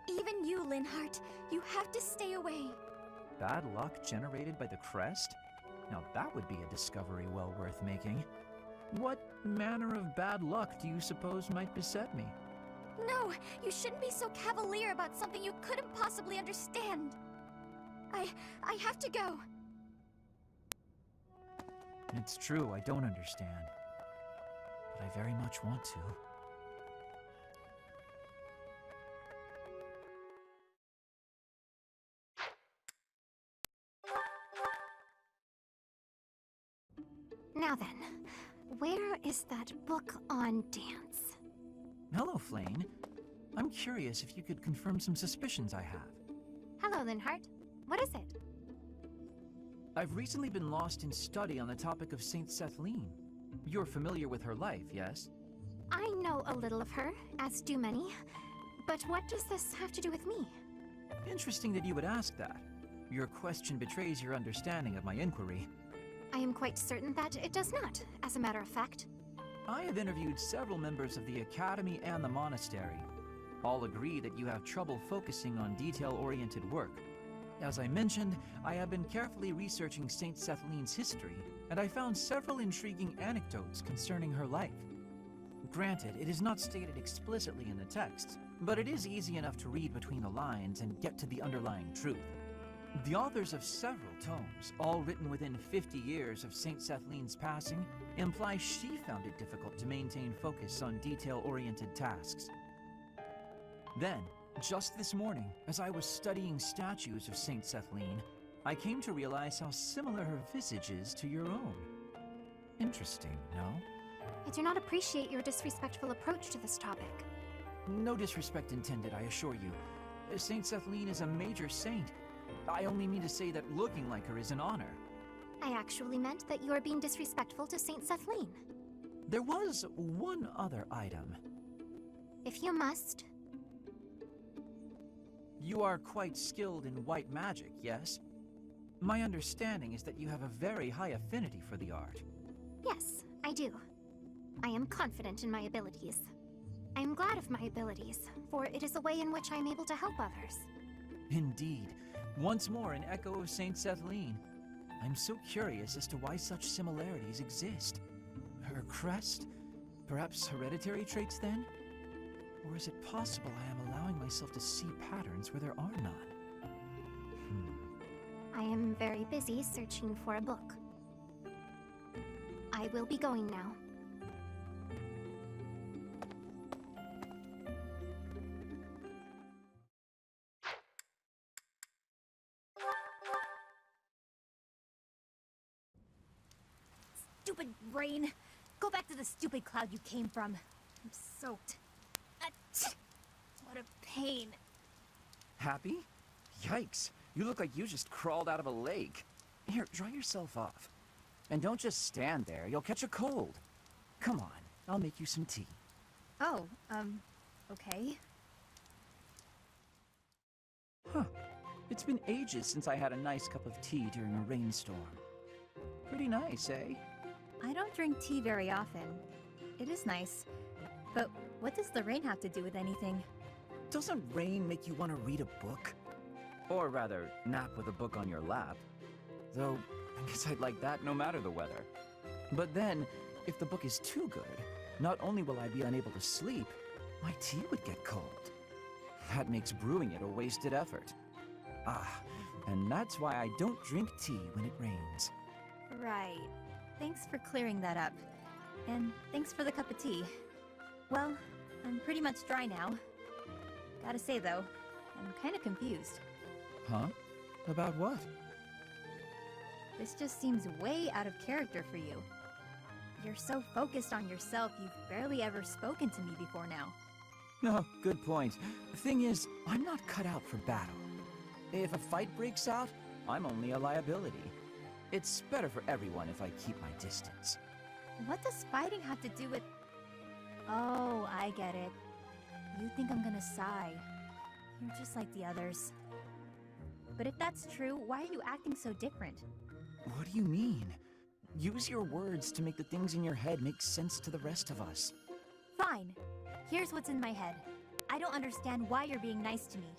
Even you, Linhardt, you have to stay away.
Bad luck generated by the crest? Now that would be a discovery well worth making. What manner of bad luck do you suppose might beset me?
No, you shouldn't be so cavalier about something you couldn't possibly understand. I have to go.
It's true, I don't understand. But I very much want to.
Now then, where is that book on dance?
Hello, Flane. I'm curious if you could confirm some suspicions I have.
Hello, Linhardt. What is it?
I've recently been lost in study on the topic of Saint Sethlene. You're familiar with her life, yes?
I know a little of her, as do many. But what does this have to do with me?
Interesting that you would ask that. Your question betrays your understanding of my inquiry.
I am quite certain that it does not, as a matter of fact.
I have interviewed several members of the Academy and the monastery. All agree that you have trouble focusing on detail-oriented work. As I mentioned, I have been carefully researching Saint Sethlene's history, and I found several intriguing anecdotes concerning her life. Granted, it is not stated explicitly in the text, but it is easy enough to read between the lines and get to the underlying truth.
The authors of several tomes, all written within 50 years of St. Sethleen's passing, imply she found it difficult to maintain focus on detail-oriented tasks. Then, just this morning, as I was studying statues of St. Setleen, I came to realize how similar her visage is to your own. Interesting, no?
I do not appreciate your disrespectful approach to this topic.
No disrespect intended, I assure you. St. Setleen is a major saint. I only mean to say that looking like her is an honor.
I actually meant that you are being disrespectful to Saint Setleen.
There was one other item.
If you must.
You are quite skilled in white magic, yes? My understanding is that you have a very high affinity for the art.
Yes, I do. I am confident in my abilities. I am glad of my abilities, for it is a way in which I am able to help others.
Indeed. Once more an echo of Saint Setleen. I'm so curious as to why such similarities exist. Her crest? Perhaps hereditary traits then? Or is it possible I am allowing myself to see patterns where there are none?
I am very busy searching for a book. I will be going now.
Stupid rain! Go back to the stupid cloud you came from. I'm soaked. What a pain.
Happy? Yikes. You look like you just crawled out of a lake. Here, dry yourself off. And don't just stand there. You'll catch a cold. Come on, I'll make you some tea.
Oh, okay.
Huh. It's been ages since I had a nice cup of tea during a rainstorm. Pretty nice, eh?
I don't drink tea very often. It is nice. But what does the rain have to do with anything?
Doesn't rain make you want to read a book? Or rather, nap with a book on your lap. Though, I guess I'd like that no matter the weather. But then, if the book is too good, not only will I be unable to sleep, my tea would get cold. That makes brewing it a wasted effort. Ah, and that's why I don't drink tea when it rains.
Right. Thanks for clearing that up. And thanks for the cup of tea. Well, I'm pretty much dry now. Gotta say though, I'm kinda confused.
Huh? About what?
This just seems way out of character for you. You're so focused on yourself, you've barely ever spoken to me before now.
No, good point. The thing is, I'm not cut out for battle. If a fight breaks out, I'm only a liability. It's better for everyone if I keep my distance.
What does fighting have to do with... Oh, I get it. You think I'm gonna sigh. You're just like the others. But if that's true, why are you acting so different?
What do you mean? Use your words to make the things in your head make sense to the rest of us.
Fine. Here's what's in my head. I don't understand why you're being nice to me.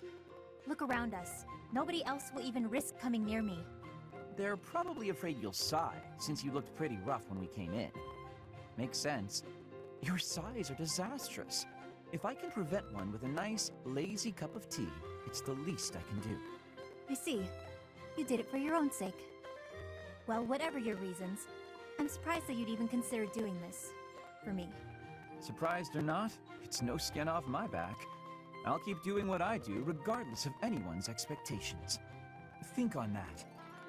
Look around us. Nobody else will even risk coming near me.
They're probably afraid you'll sigh, since you looked pretty rough when we came in. Makes sense. Your sighs are disastrous. If I can prevent one with a nice, lazy cup of tea, it's the least I can do.
I see. You did it for your own sake. Well, whatever your reasons, I'm surprised that you'd even consider doing this. For me.
Surprised or not, it's no skin off my back. I'll keep doing what I do, regardless of anyone's expectations. Think on that.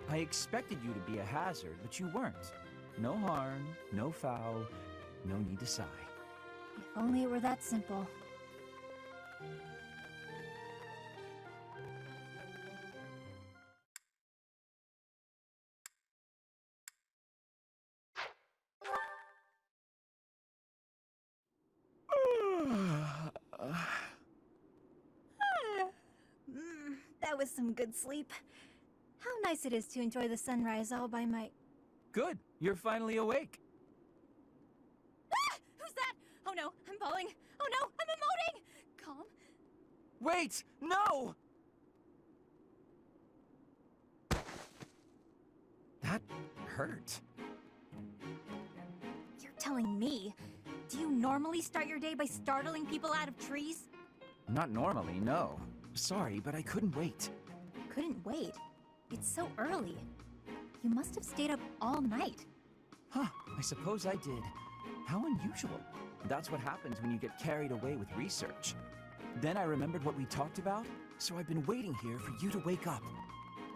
I expected you to be a hazard, but you weren't. No harm, no foul, no need to sigh.
If only it were that simple. That was some good sleep. How nice it is to enjoy the sunrise all by my...
Good, you're finally awake.
Ah! Who's that? Oh no, I'm falling. Oh no, I'm emoting! Calm.
Wait, no! That hurt.
You're telling me? Do you normally start your day by startling people out of trees?
Not normally, no. Sorry, but I couldn't wait.
Couldn't wait? It's so early. You must have stayed up all night.
Huh, I suppose I did. How unusual. That's what happens when you get carried away with research. Then I remembered what we talked about, so I've been waiting here for you to wake up.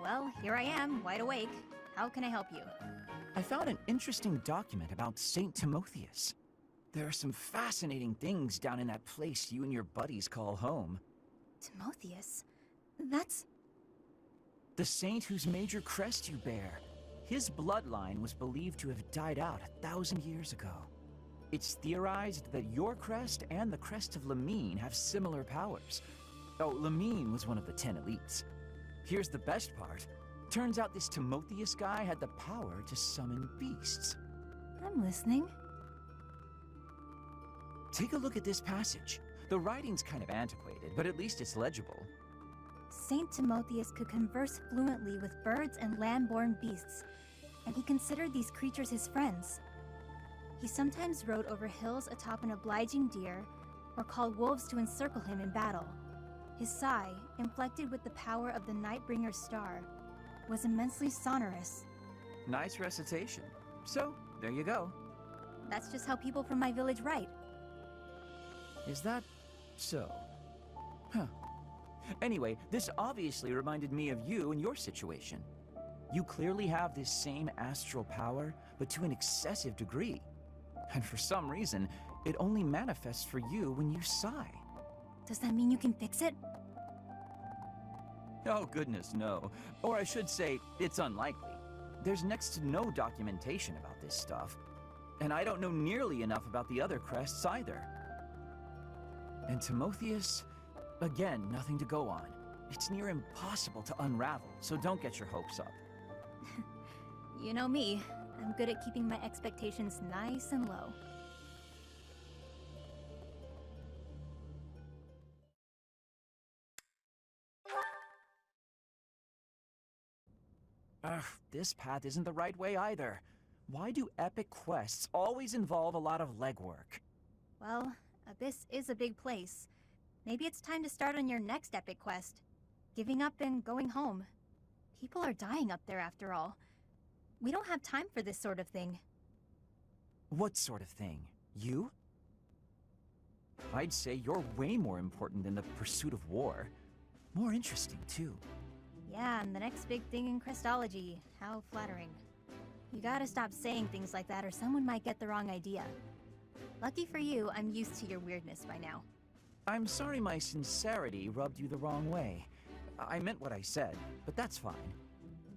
Well, here I am, wide awake. How can I help you?
I found an interesting document about Saint Timotheus. There are some fascinating things down in that place you and your buddies call home.
Timotheus? That's...
The saint whose major crest you bear. His bloodline was believed to have died out 1,000 years ago. It's theorized that your crest and the crest of Lamine have similar powers. Oh, Lamine was one of the 10 elites. Here's the best part. Turns out this Timotheus guy had the power to summon beasts.
I'm listening.
Take a look at this passage. The writing's kind of antiquated, but at least it's legible.
Saint Timotheus could converse fluently with birds and land-born beasts, and he considered these creatures his friends. He sometimes rode over hills atop an obliging deer, or called wolves to encircle him in battle. His sigh, inflected with the power of the Nightbringer's star, was immensely sonorous.
Nice recitation. So, there you go.
That's just how people from my village write.
Is that so? Huh. Anyway, this obviously reminded me of you and your situation. You clearly have this same astral power, but to an excessive degree. And for some reason, it only manifests for you when you sigh.
Does that mean you can fix it?
Oh goodness, no. Or I should say, it's unlikely. There's next to no documentation about this stuff. And I don't know nearly enough about the other crests either. And Timotheus, again, nothing to go on. It's near impossible to unravel, so don't get your hopes up.
You know me. I'm good at keeping my expectations nice and low.
Ugh, this path isn't the right way either. Why do epic quests always involve a lot of legwork?
Well, Abyss is a big place. Maybe it's time to start on your next epic quest. Giving up and going home. People are dying up there after all. We don't have time for this sort of thing.
What sort of thing? You? I'd say you're way more important than the pursuit of war. More interesting, too.
Yeah, and the next big thing in Crestology. How flattering. You gotta stop saying things like that or someone might get the wrong idea. Lucky for you, I'm used to your weirdness by now.
I'm sorry my sincerity rubbed you the wrong way. I meant what I said, but that's fine.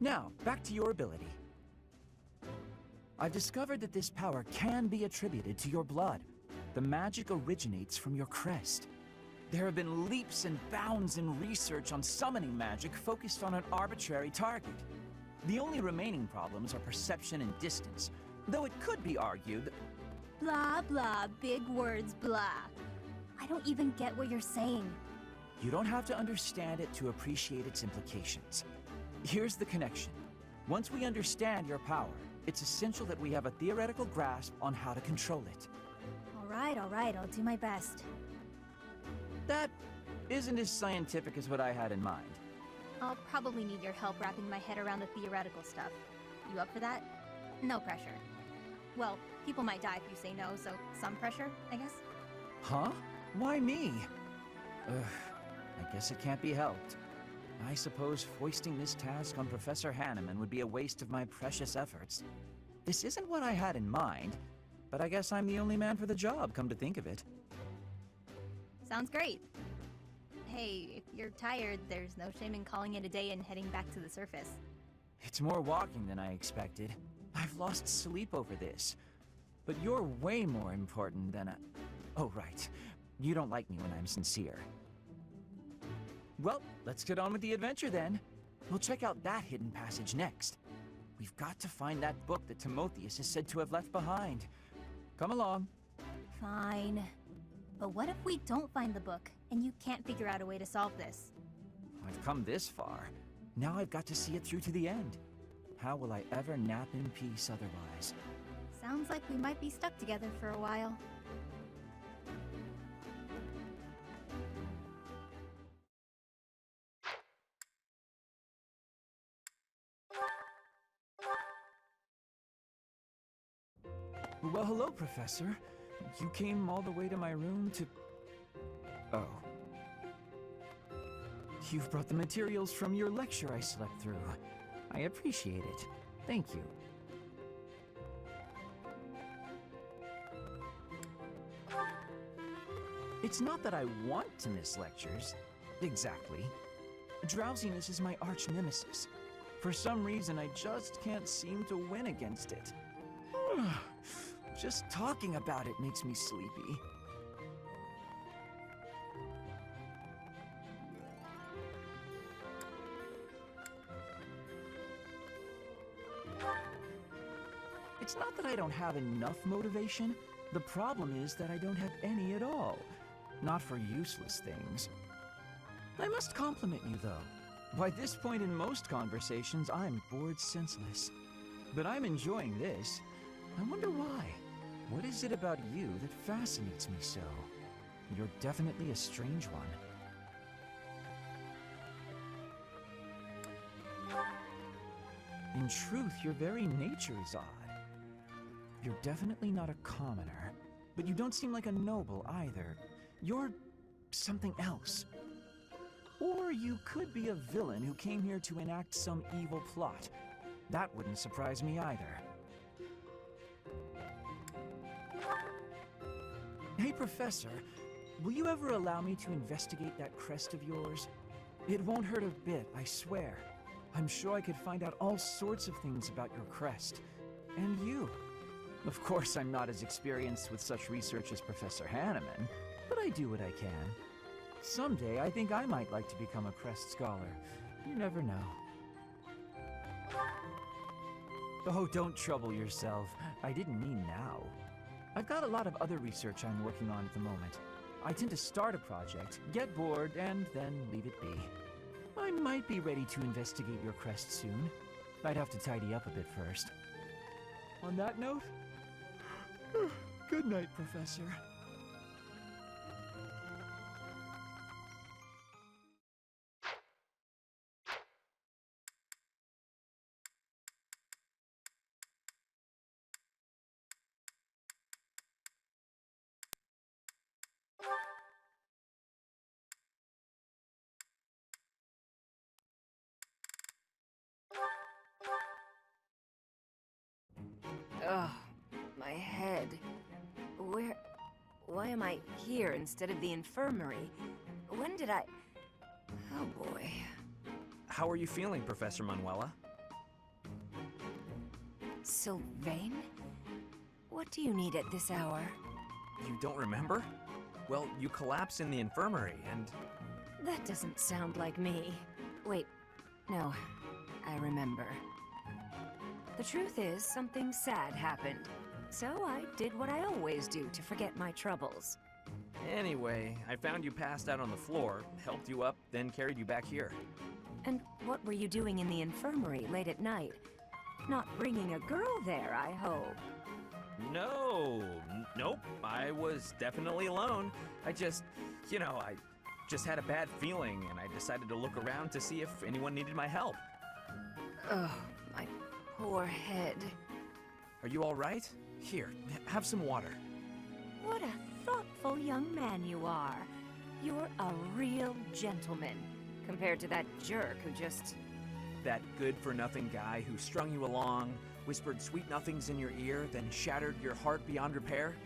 Now, back to your ability. I've discovered that this power can be attributed to your blood. The magic originates from your crest. There have been leaps and bounds in research on summoning magic focused on an arbitrary target. The only remaining problems are perception and distance, though it could be argued that...
Blah, blah, big words, blah. I don't even get what you're saying.
You don't have to understand it to appreciate its implications. Here's the connection. Once we understand your power, it's essential that we have a theoretical grasp on how to control it.
All right, I'll do my best.
That isn't as scientific as what I had in mind.
I'll probably need your help wrapping my head around the theoretical stuff. You up for that? No pressure. Well, people might die if you say no, so some pressure, I guess.
Huh? Why me? Ugh, I guess it can't be helped. I suppose foisting this task on Professor Hanneman would be a waste of my precious efforts. This isn't what I had in mind, but I guess I'm the only man for the job, come to think of it.
Sounds great. Hey, if you're tired, there's no shame in calling it a day and heading back to the surface.
It's more walking than I expected. I've lost sleep over this. But you're way more important than a... Oh, right. You don't like me when I'm sincere. Well, let's get on with the adventure then. We'll check out that hidden passage next. We've got to find that book that Timotheus is said to have left behind. Come along.
Fine. But what if we don't find the book, and you can't figure out a way to solve this?
I've come this far. Now I've got to see it through to the end. How will I ever nap in peace otherwise?
Sounds like we might be stuck together for a while.
Well, hello, Professor. You came all the way to my room to... Oh. You've brought the materials from your lecture I slept through. I appreciate it. Thank you. It's not that I want to miss lectures. Exactly. Drowsiness is my arch nemesis. For some reason, I just can't seem to win against it. Just talking about it makes me sleepy. It's not that I don't have enough motivation. The problem is that I don't have any at all. Not for useless things. I must compliment you, though. By this point in most conversations, I'm bored senseless. But I'm enjoying this. I wonder why. What is it about you that fascinates me so? You're definitely a strange one. In truth, your very nature is odd. You're definitely not a commoner, but you don't seem like a noble either. You're something else. Or you could be a villain who came here to enact some evil plot. That wouldn't surprise me either. Hey, Professor, will you ever allow me to investigate that crest of yours? It won't hurt a bit, I swear. I'm sure I could find out all sorts of things about your crest. And you. Of course, I'm not as experienced with such research as Professor Hanneman, but I do what I can. Someday, I think I might like to become a crest scholar. You never know. Oh, don't trouble yourself. I didn't mean now. I've got a lot of other research I'm working on at the moment. I tend to start a project, get bored, and then leave it be. I might be ready to investigate your crest soon. I'd have to tidy up a bit first. On that note, good night, Professor.
Ugh, my head. Why am I here instead of the infirmary? When did I... Oh boy.
How are you feeling, Professor Manuela?
Sylvain? What do you need at this hour?
You don't remember? Well, you collapsed in the infirmary, and...
That doesn't sound like me. Wait, no, I remember. The truth is, something sad happened. So I did what I always do to forget my troubles.
Anyway, I found you passed out on the floor, helped you up, then carried you back here.
And what were you doing in the infirmary late at night? Not bringing a girl there, I hope.
Nope, I was definitely alone. I just had a bad feeling, and I decided to look around to see if anyone needed my help.
Oh, my poor head.
Are you all right? Here, have some water.
What a thoughtful young man you are. You're a real gentleman, compared to that jerk who just...
That good-for-nothing guy who strung you along, whispered sweet nothings in your ear, then shattered your heart beyond repair?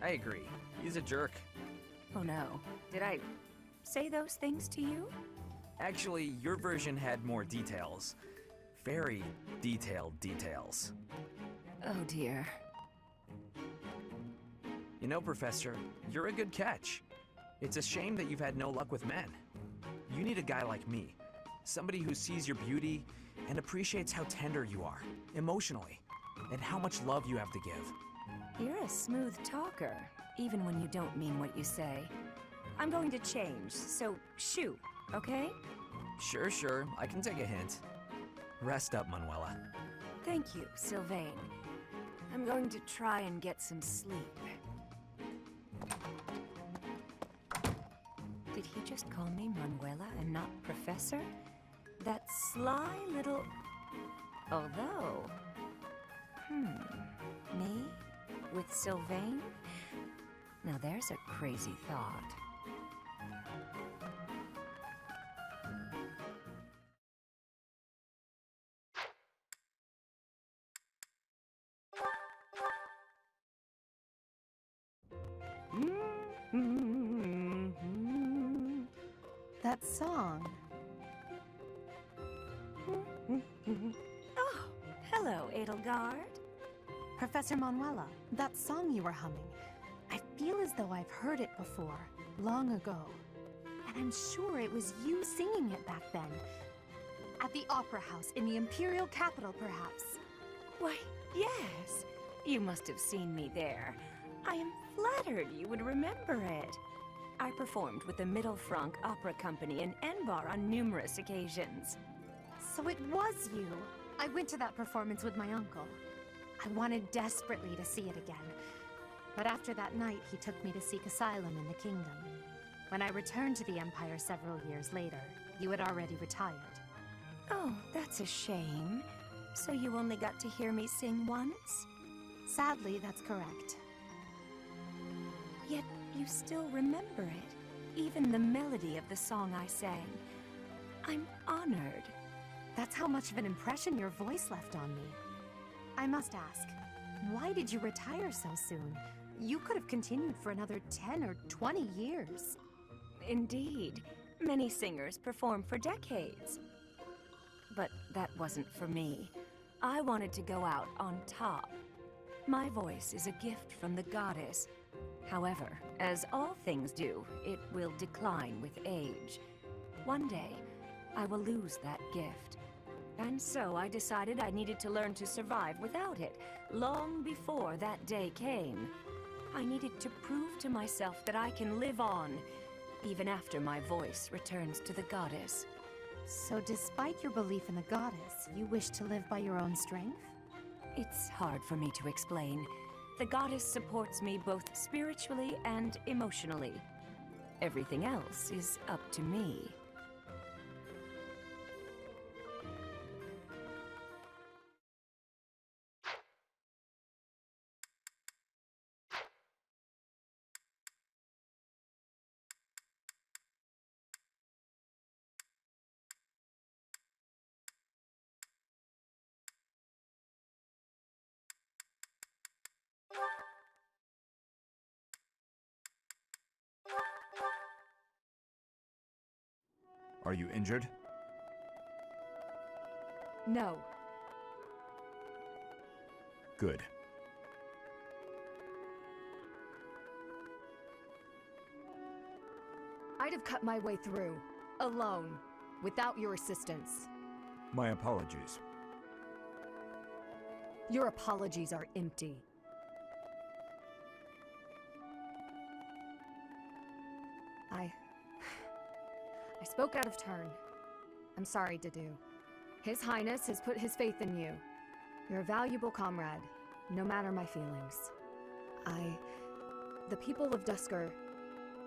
I agree. He's a jerk.
Oh no. Did I say those things to you?
Actually, your version had more details. Very detailed details.
Oh dear.
You know, Professor, you're a good catch. It's a shame that you've had no luck with men. You need a guy like me. Somebody who sees your beauty and appreciates how tender you are, emotionally, and how much love you have to give.
You're a smooth talker, even when you don't mean what you say. I'm going to change, so shoo, okay?
Sure, I can take a hint. Rest up, Manuela.
Thank you, Sylvain. I'm going to try and get some sleep. Did he just call me Manuela and not Professor? That sly little... Although... Me? with Sylvain? Now there's a crazy thought.
That song.
Oh, hello, Edelgard.
Professor Manuela, that song you were humming. I feel as though I've heard it before, long ago. And I'm sure it was you singing it back then. At the Opera House in the Imperial capital, perhaps.
Why, yes. You must have seen me there. I am flattered you would remember it. I performed with the Mittelfranc Opera Company in Enbar on numerous occasions.
So it was you. I went to that performance with my uncle. I wanted desperately to see it again. But after that night, he took me to seek asylum in the kingdom. When I returned to the Empire several years later, you had already retired.
Oh, that's a shame. So you only got to hear me sing once?
Sadly, that's correct.
Yet you still remember it, even the melody of the song I sang. I'm honored.
That's how much of an impression your voice left on me. I must ask, why did you retire so soon? You could have continued for another 10 or 20 years.
Indeed. Many singers perform for decades. But that wasn't for me. I wanted to go out on top. My voice is a gift from the goddess. However, as all things do, it will decline with age. One day, I will lose that gift. And so I decided I needed to learn to survive without it, long before that day came. I needed to prove to myself that I can live on, even after my voice returns to the goddess.
So despite your belief in the goddess, you wish to live by your own strength?
It's hard for me to explain. The goddess supports me both spiritually and emotionally. Everything else is up to me.
Are you injured?
No.
Good.
I'd have cut my way through, alone, without your assistance.
My apologies.
Your apologies are empty. I spoke out of turn. I'm sorry, Dedu. His Highness has put his faith in you. You're a valuable comrade, no matter my feelings. The people of Dusker...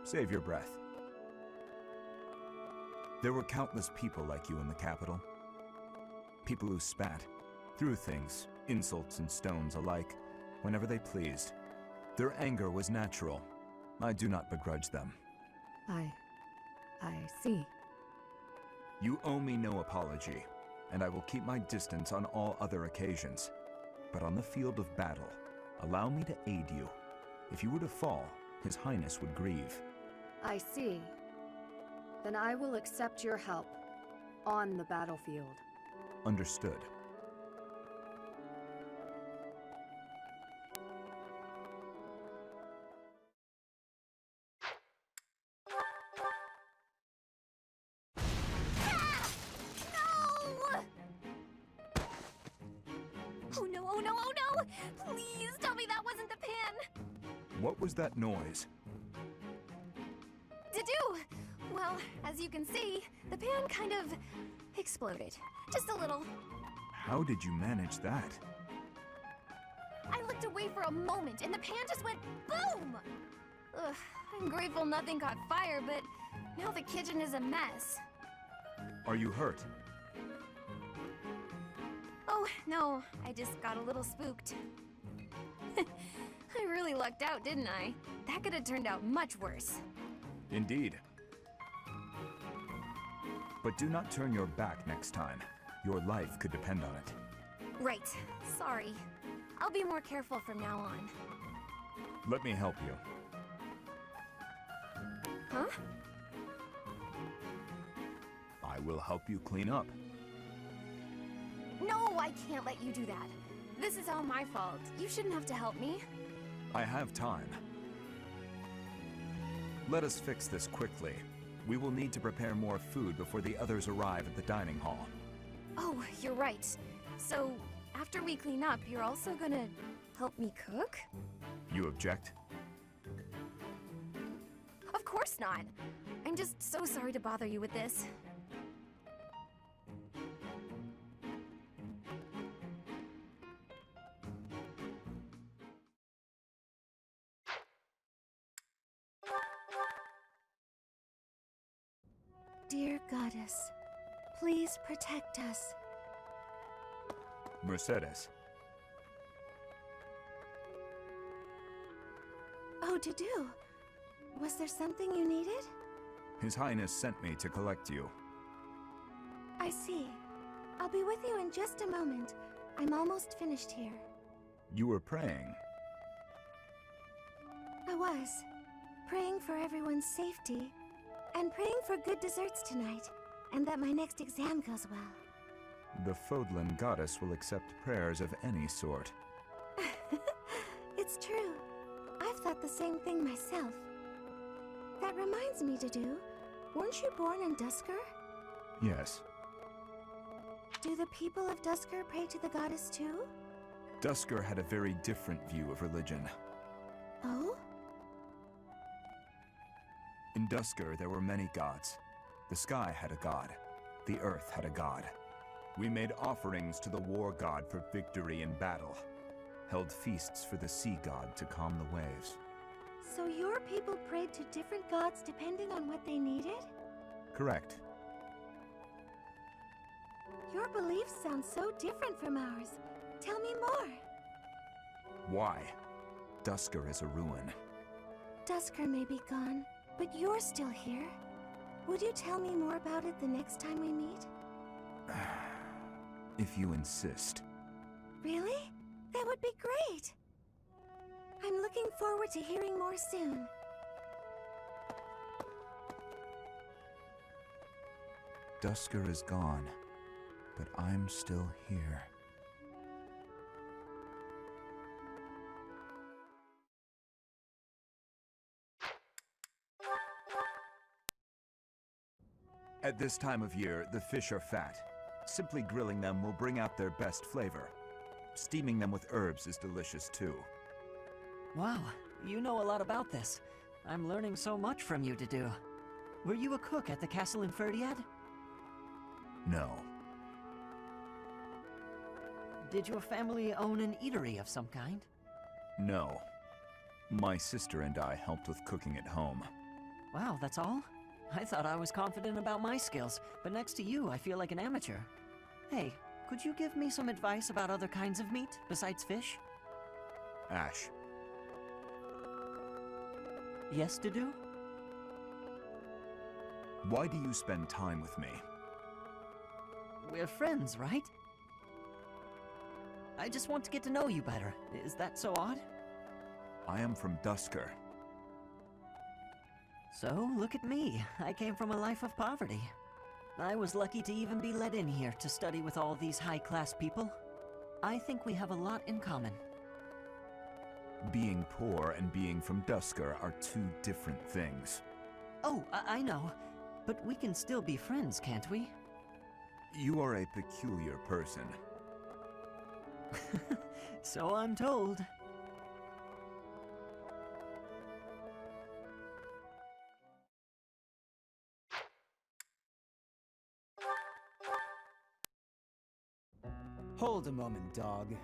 Save your breath. There were countless people like you in the capital. People who spat, threw things, insults and stones alike, whenever they pleased. Their anger was natural. I do not begrudge them.
I see.
You owe me no apology, and I will keep my distance on all other occasions. But on the field of battle, allow me to aid you. If you were to fall, His Highness would grieve.
I see. Then I will accept your help on the battlefield.
Understood. What was that noise?
Dedu! Well, as you can see, the pan kind of exploded. Just a little.
How did you manage that?
I looked away for a moment, and the pan just went boom! Ugh, I'm grateful nothing caught fire, but now the kitchen is a mess.
Are you hurt?
Oh, no, I just got a little spooked. I
I really lucked out, didn't I? That could have turned out much worse.
Indeed. But do not turn your back next time. Your life could depend on it.
Right. Sorry. I'll be more careful from now on.
Let me help you.
Huh?
I will help you clean up.
No, I can't let you do that. This is all my fault. You shouldn't have to help me.
I have time. Let us fix this quickly. We will need to prepare more food before the others arrive at the dining hall.
Oh, you're right. So, after we clean up, you're also gonna help me cook?
You object?
Of course not. I'm just so sorry to bother you with this.
Dear goddess, please protect us.
Mercedes.
Oh, to do. Was there something you needed?
His Highness sent me to collect you.
I see. I'll be with you in just a moment. I'm almost finished here.
You were praying.
I was. Praying for everyone's safety. And praying for good desserts tonight. And that my next exam goes well.
The Fódlan goddess will accept prayers of any sort.
It's true. I've thought the same thing myself. That reminds me, Dudu. Weren't you born in Duskur?
Yes.
Do the people of Duskur pray to the goddess too?
Duskur had a very different view of religion.
Oh?
In Duskur, there were many gods. The sky had a god. The earth had a god. We made offerings to the war god for victory in battle. Held feasts for the sea god to calm the waves.
So your people prayed to different gods depending on what they needed?
Correct.
Your beliefs sound so different from ours. Tell me more.
Why? Duskur is a ruin.
Duskur may be gone, but you're still here. Would you tell me more about it the next time we meet?
If you insist.
Really? That would be great! I'm looking forward to hearing more soon.
Duskur is gone, but I'm still here. At this time of year, the fish are fat. Simply grilling them will bring out their best flavor. Steaming them with herbs is delicious too.
Wow, you know a lot about this. I'm learning so much from you, Dudu. Were you a cook at the castle in Faerghus?
No.
Did your family own an eatery of some kind?
No. My sister and I helped with cooking at home.
Wow, that's all? I thought I was confident about my skills, but next to you, I feel like an amateur. Hey, could you give me some advice about other kinds of meat besides fish?
Ash.
Yes, Dudu?
Why do you spend time with me?
We're friends, right? I just want to get to know you better. Is that so odd?
I am from Duskur.
So, look at me. I came from a life of poverty. I was lucky to even be let in here to study with all these high-class people. I think we have a lot in common.
Being poor and being from Duskur are two different things.
Oh, I know. But we can still be friends, can't we?
You are a peculiar person.
So I'm told.
Hold a moment, dog.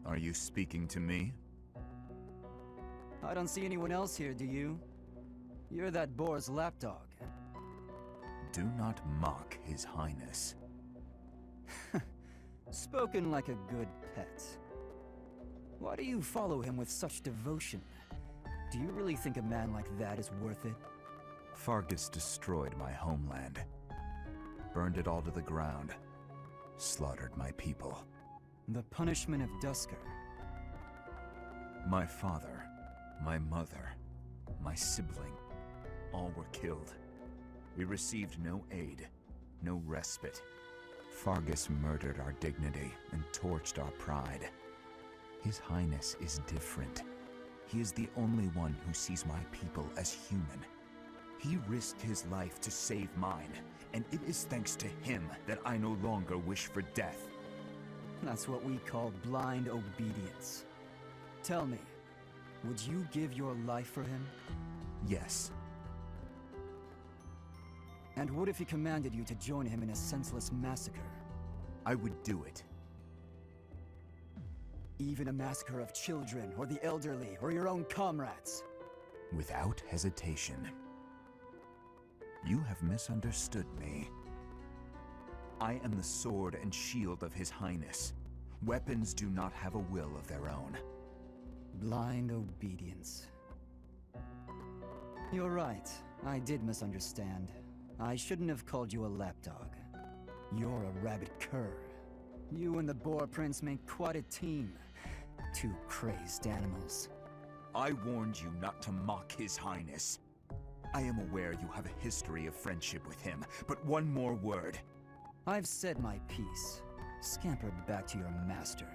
Are you speaking to me?
I don't see anyone else here, do you? You're that boar's lapdog.
Do not mock His Highness.
Spoken like a good pet. Why do you follow him with such devotion? Do you really think a man like that is worth it?
Faerghus destroyed my homeland. Burned it all to the ground. Slaughtered my people.
The punishment of Duscur.
My father, my mother, my sibling, all were killed. We received no aid, no respite. Faerghus murdered our dignity and torched our pride. His Highness is different. He is the only one who sees my people as human. He risked his life to save mine, and it is thanks to him that I no longer wish for death.
That's what we call blind obedience. Tell me, would you give your life for him?
Yes.
And what if he commanded you to join him in a senseless massacre?
I would do it.
Even a massacre of children, or the elderly, or your own comrades?
Without hesitation. You have misunderstood me. I am the sword and shield of His Highness. Weapons do not have a will of their own.
Blind obedience. You're right. I did misunderstand. I shouldn't have called you a lapdog. You're a rabid cur. You and the Boar Prince make quite a team. Two crazed animals.
I warned you not to mock His Highness. I am aware you have a history of friendship with him, but one more word.
I've said my piece. Scamper back to your master.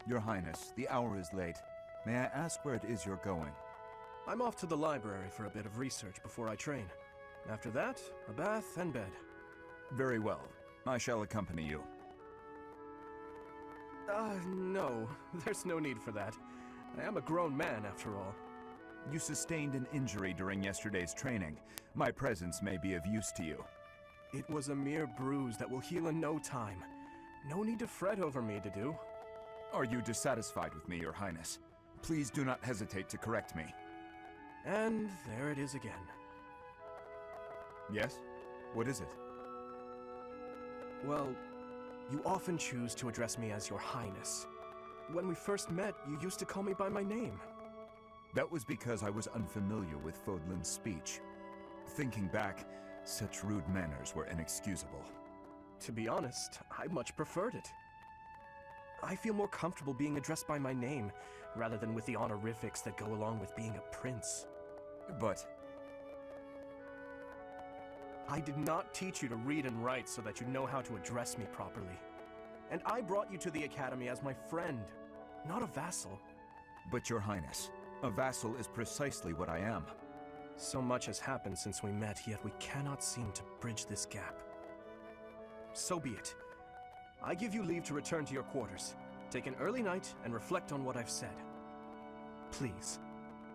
Your Highness, the hour is late. May I ask where it is you're going?
I'm off to the library for a bit of research before I train. After that, a bath and bed.
Very well. I shall accompany you.
No. There's no need for that. I am a grown man, after all.
You sustained an injury during yesterday's training. My presence may be of use to you.
It was a mere bruise that will heal in no time. No need to fret over me, Dedu.
Are you dissatisfied with me, Your Highness? Please do not hesitate to correct me.
And there it is again.
Yes? What is it?
Well, you often choose to address me as Your Highness. When we first met, you used to call me by my name.
That was because I was unfamiliar with Fódlan's speech. Thinking back, such rude manners were inexcusable.
To be honest, I much preferred it. I feel more comfortable being addressed by my name, rather than with the honorifics that go along with being a prince.
But
I did not teach you to read and write so that you know how to address me properly. And I brought you to the Academy as my friend, not a vassal.
But Your Highness, a vassal is precisely what I am.
So much has happened since we met, yet we cannot seem to bridge this gap. So be it. I give you leave to return to your quarters. Take an early night and reflect on what I've said. Please.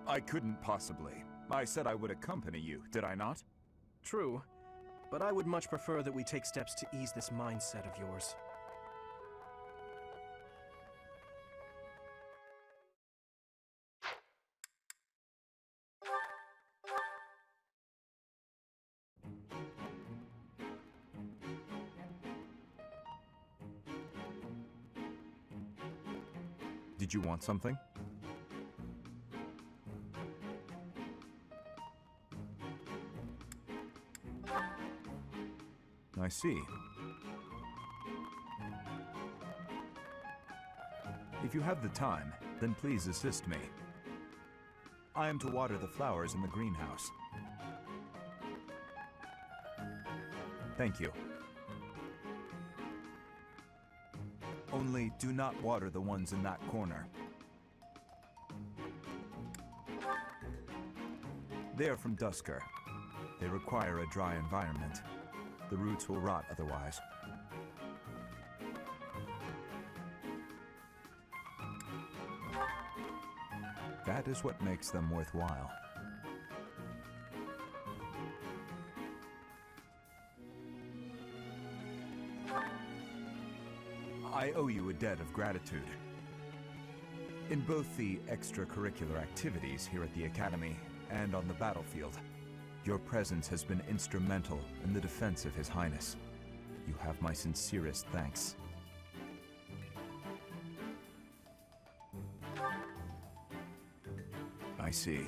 I couldn't possibly. I said I would accompany you, did I not?
True, but I would much prefer that we take steps to ease this mindset of yours.
Did you want something? I see. If you have the time, then please assist me. I am to water the flowers in the greenhouse. Thank you. Only do not water the ones in that corner. They are from Duscur. They require a dry environment. The roots will rot otherwise. That is what makes them worthwhile. I owe you a debt of gratitude. In both the extracurricular activities here at the Academy and on the battlefield. Your presence has been instrumental in the defense of His Highness. You have my sincerest thanks. I see.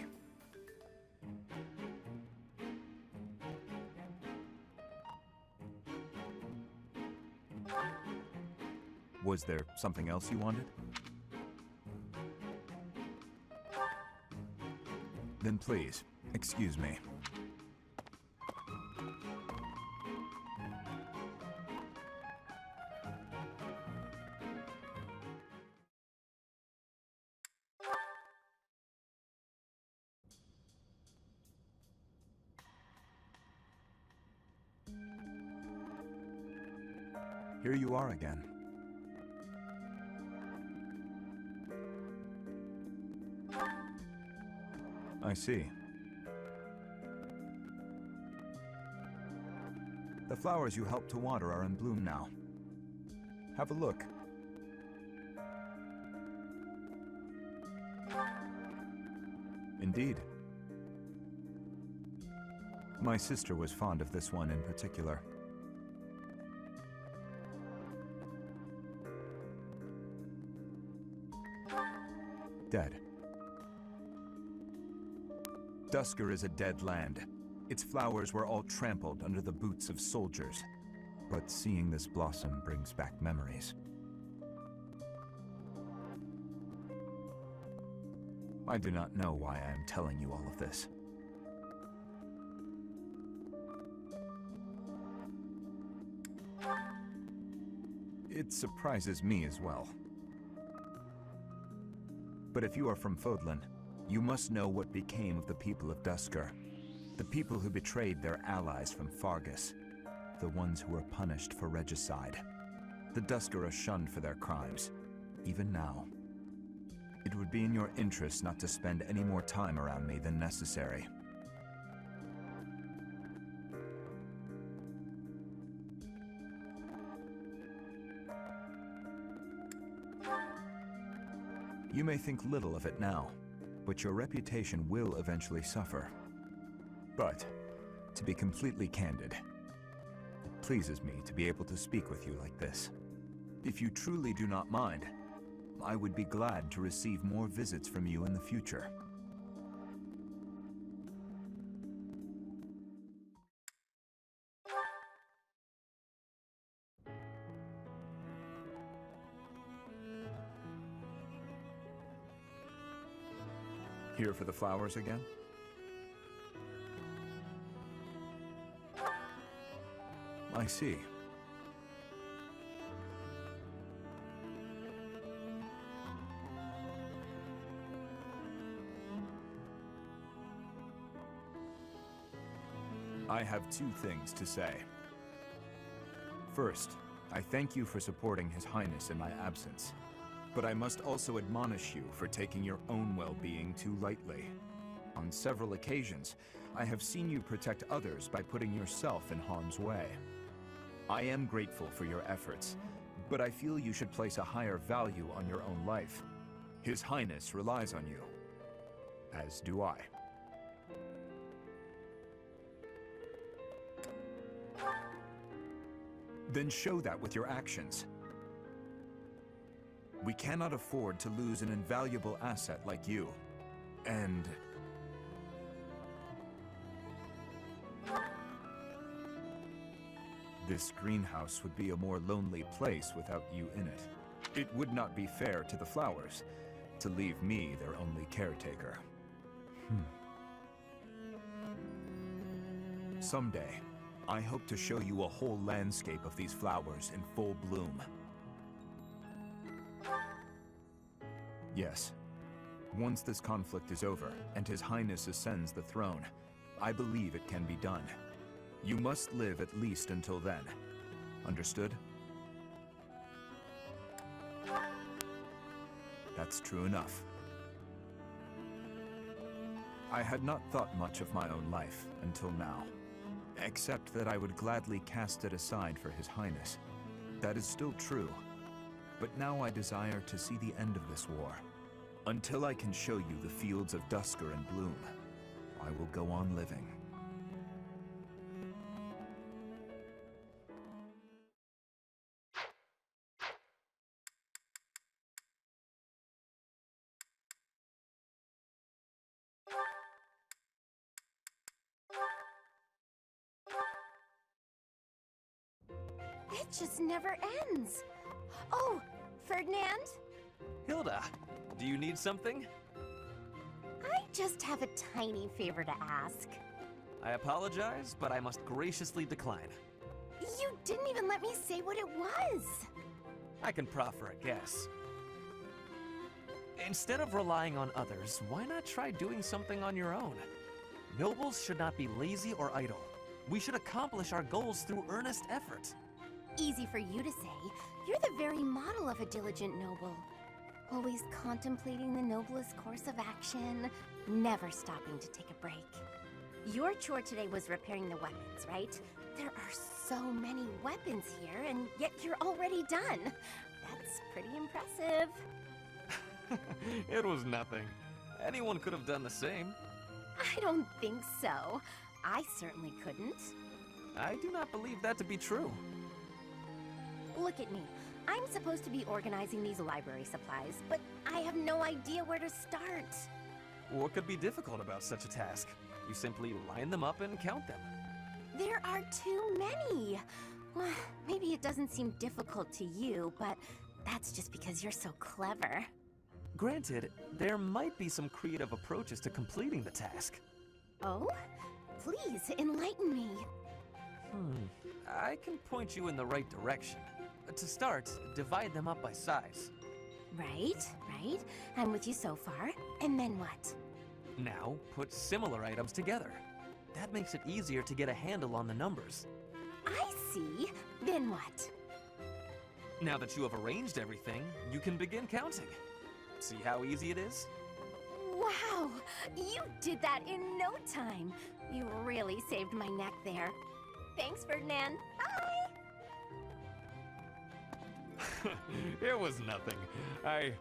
Was there something else you wanted? Then please, excuse me. Here you are again. I see. The flowers you helped to water are in bloom now. Have a look. Indeed. My sister was fond of this one in particular. Dead. Duscur is a dead land. Its flowers were all trampled under the boots of soldiers. But seeing this blossom brings back memories. I do not know why I am telling you all of this. It surprises me as well. But if you are from Fódlan, you must know what became of the people of Duscur. The people who betrayed their allies from Faerghus. The ones who were punished for regicide. The Duscur are shunned for their crimes, even now. It would be in your interest not to spend any more time around me than necessary. You may think little of it now, but your reputation will eventually suffer. But, to be completely candid, it pleases me to be able to speak with you like this. If you truly do not mind, I would be glad to receive more visits from you in the future. Here for the flowers again? I see. I have two things to say. First, I thank you for supporting His Highness in my absence. But I must also admonish you for taking your own well-being too lightly. On several occasions, I have seen you protect others by putting yourself in harm's way. I am grateful for your efforts, but I feel you should place a higher value on your own life. His Highness relies on you, as do I. Then show that with your actions. We cannot afford to lose an invaluable asset like you. And... this greenhouse would be a more lonely place without you in it. It would not be fair to the flowers to leave me their only caretaker. Someday, I hope to show you a whole landscape of these flowers in full bloom. Yes. Once this conflict is over, and His Highness ascends the throne, I believe it can be done. You must live at least until then. Understood? That's true enough. I had not thought much of my own life until now, except that I would gladly cast it aside for His Highness. That is still true. But now I desire to see the end of this war. Until I can show you the fields of Duscur in bloom, I will go on living.
It just never ends. Oh, Ferdinand?
Hilda, do you need something?
I just have a tiny favor to ask.
I apologize, but I must graciously decline.
You didn't even let me say what it was.
I can proffer a guess. Instead of relying on others, why not try doing something on your own? Nobles should not be lazy or idle. We should accomplish our goals through earnest effort.
Easy for you to say. You're the very model of a diligent noble. Always contemplating the noblest course of action, never stopping to take a break. Your chore today was repairing the weapons, right? There are so many weapons here, and yet you're already done. That's pretty impressive.
It was nothing. Anyone could have done the same.
I don't think so. I certainly couldn't.
I do not believe that to be true.
Look at me. I'm supposed to be organizing these library supplies, but I have no idea where to start.
What could be difficult about such a task? You simply line them up and count them.
There are too many. Well, maybe it doesn't seem difficult to you, but that's just because you're so clever.
Granted, there might be some creative approaches to completing the task.
Oh? Please, enlighten me.
I can point you in the right direction. To start, divide them up by size.
Right. I'm with you so far. And then what?
Now, put similar items together. That makes it easier to get a handle on the numbers.
I see. Then what?
Now that you have arranged everything, you can begin counting. See how easy it is?
Wow! You did that in no time. You really saved my neck there. Thanks, Ferdinand. Bye!
It was nothing. I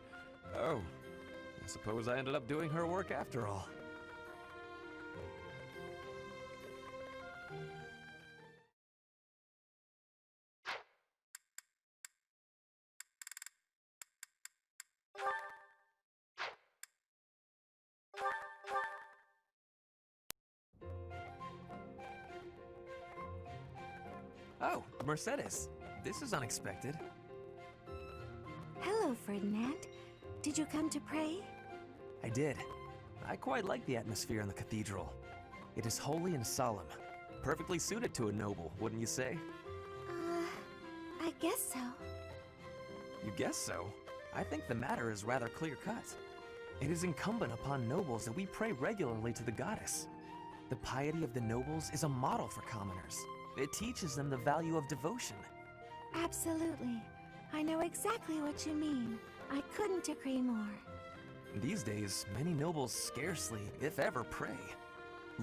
suppose I ended up doing her work after all. Oh, Mercedes. This is unexpected.
Hello, Ferdinand. Did you come to pray?
I did. I quite like the atmosphere in the cathedral. It is holy and solemn. Perfectly suited to a noble, wouldn't you say?
I guess so.
You guess so? I think the matter is rather clear-cut. It is incumbent upon nobles that we pray regularly to the goddess. The piety of the nobles is a model for commoners. It teaches them the value of devotion.
Absolutely. I know exactly what you mean. I couldn't agree more.
These days, many nobles scarcely, if ever, pray.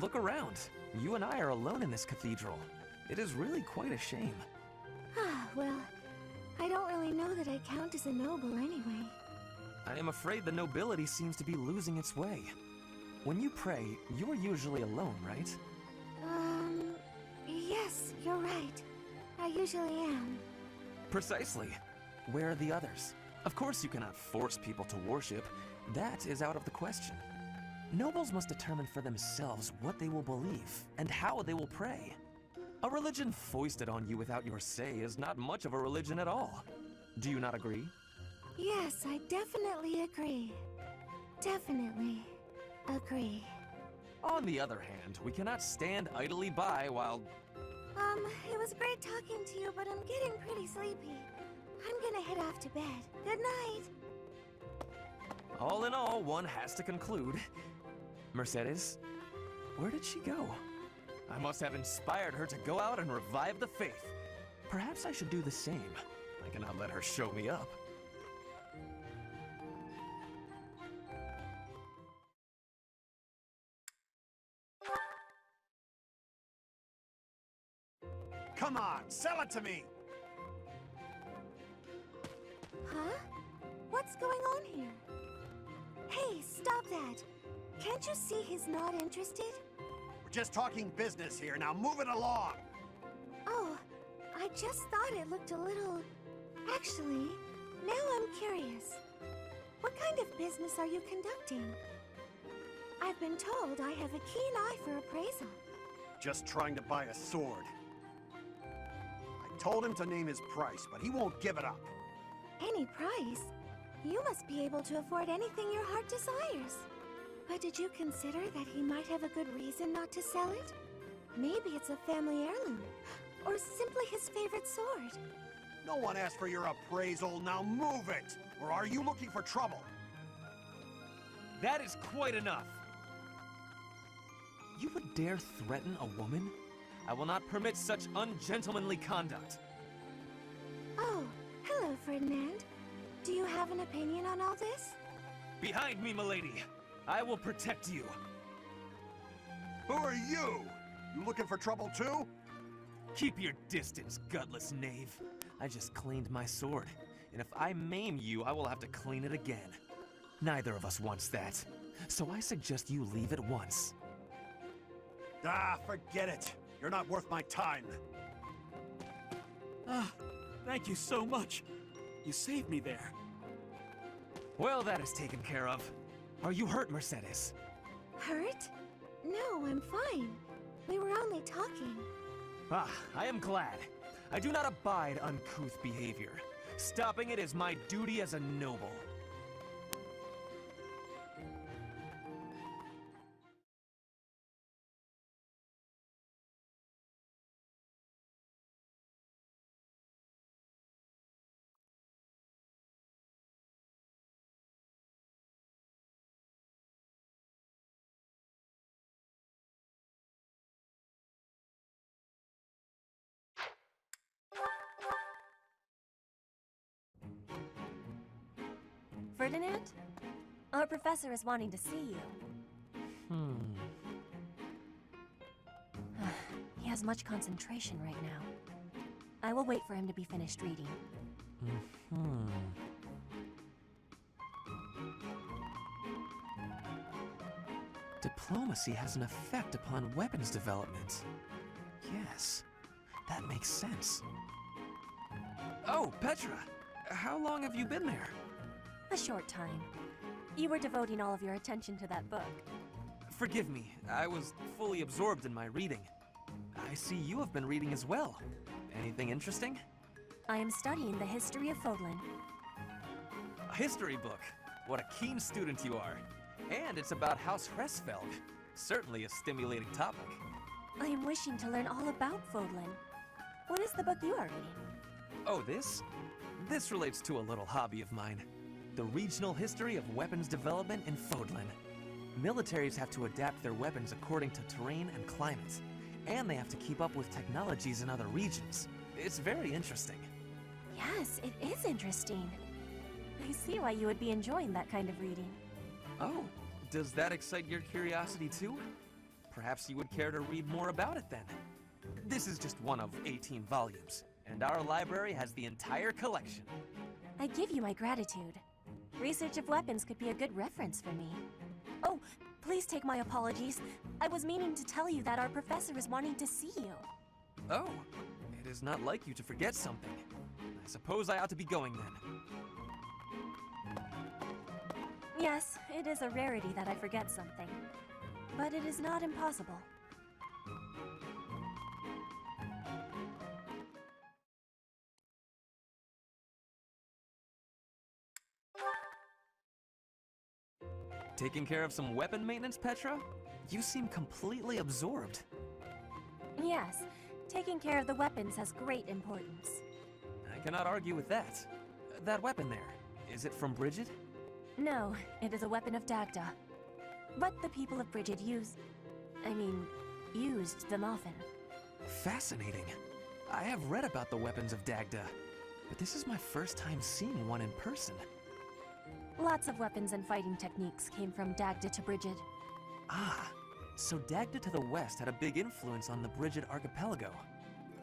Look around. You and I are alone in this cathedral. It is really quite a shame.
Well, I don't really know that I count as a noble anyway.
I am afraid the nobility seems to be losing its way. When you pray, you are usually alone, right?
Yes, you're right. I usually am.
Precisely. Where are the others? Of course you cannot force people to worship. That is out of the question. Nobles must determine for themselves what they will believe and how they will pray. A religion foisted on you without your say is not much of a religion at all. Do you not agree?
Yes, I definitely agree. Definitely agree.
On the other hand, we cannot stand idly by while...
It was great talking to you, but I'm getting pretty sleepy. I'm gonna head off to bed. Good night.
All in all, one has to conclude. Mercedes, where did she go? I must have inspired her to go out and revive the faith. Perhaps I should do the same. I cannot let her show me up.
Come on, sell it to me!
Huh? What's going on here? Hey, stop that! Can Can't you see he's not interested?
We're just talking business here. Now move it along.
Oh, I just thought it looked a little... Actually, now I'm curious. What kind of business are you conducting? I've been told I have a keen eye for appraisal.
Just trying to buy a sword. I told him to name his price, but he won't give it up.
Any price? You must be able to afford anything your heart desires. But did you consider that he might have a good reason not to sell it? Maybe it's a family heirloom, or simply his favorite sword.
No one asked for your appraisal. Now move it! Or are you looking for trouble?
That is quite enough.
You would dare threaten a woman?
I will not permit such ungentlemanly conduct.
Oh, hello, Ferdinand. Do you have an opinion on all this?
Behind me, milady. I will protect you.
Who are you? You looking for trouble too?
Keep your distance, gutless knave. I just cleaned my sword, and if I maim you, I will have to clean it again. Neither of us wants that, so I suggest you leave at once.
Ah, forget it. You're not worth my time.
Ah, thank you so much. You saved me there. Well, that is taken care of. Are you hurt, Mercedes?
Hurt? No, I'm fine. We were only talking.
Ah, I am glad. I do not abide uncouth behavior. Stopping it is my duty as a noble.
Ferdinand? Our professor is wanting to see you. He has much concentration right now. I will wait for him to be finished reading.
Diplomacy has an effect upon weapons development. Yes, that makes sense. Oh, Petra! How long have you been there?
A short time. You were devoting all of your attention to that book.
Forgive me, I was fully absorbed in my reading. I see you have been reading as well. Anything interesting?
I am studying the history of Fódlan.
A history book? What a keen student you are. And it's about House Hresfelg. Certainly a stimulating topic.
I am wishing to learn all about Fódlan. What is the book you are reading?
Oh, this? This relates to a little hobby of mine. The regional history of weapons development in Fódlan. Militaries have to adapt their weapons according to terrain and climate. And they have to keep up with technologies in other regions. It's very interesting.
Yes, it is interesting. I see why you would be enjoying that kind of reading.
Oh, does that excite your curiosity too? Perhaps you would care to read more about it then. This is just one of 18 volumes, and our library has the entire collection.
I give you my gratitude. Research of weapons could be a good reference for me. Oh, please take my apologies. I was meaning to tell you that our professor is wanting to see you.
Oh, it is not like you to forget something. I suppose I ought to be going then.
Yes, it is a rarity that I forget something. But it is not impossible.
Taking care of some weapon maintenance, Petra? You seem completely absorbed.
Yes, taking care of the weapons has great importance.
I cannot argue with that. That weapon there, is it from Brigid?
No, it is a weapon of Dagda. But the people of Brigid used them often.
Fascinating. I have read about the weapons of Dagda, but this is my first time seeing one in person.
Lots of weapons and fighting techniques came from Dagda to Brigid.
Ah, so Dagda to the west had a big influence on the Brigid archipelago.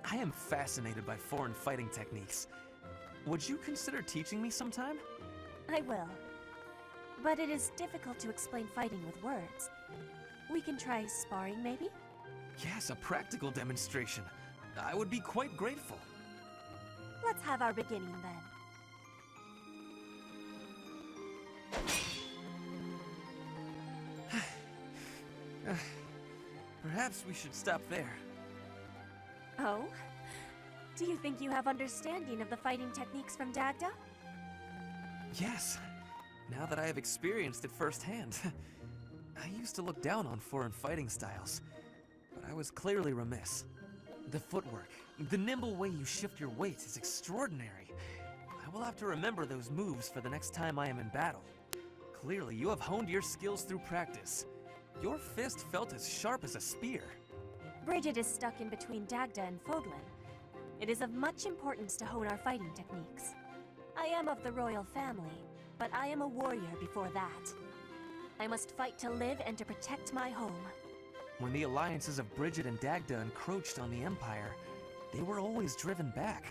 I am fascinated by foreign fighting techniques. Would you consider teaching me sometime?
I will. but it is difficult to explain fighting with words. We can try sparring, maybe?
Yes, a practical demonstration. I would be quite grateful.
Let's have our beginning then.
Perhaps we should stop there.
Oh? Do you think you have understanding of the fighting techniques from Dagda?
Yes. Now that I have experienced it firsthand. I used to look down on foreign fighting styles, but I was clearly remiss. The footwork, the nimble way you shift your weight is extraordinary. I will have to remember those moves for the next time I am in battle. Clearly, you have honed your skills through practice. Your fist felt as sharp as a spear.
Bridget is stuck in between Dagda and Fódlan. It is of much importance to hone our fighting techniques. I am of the royal family, but I am a warrior before that. I must fight to live and to protect my home.
When the alliances of Bridget and Dagda encroached on the Empire, they were always driven back.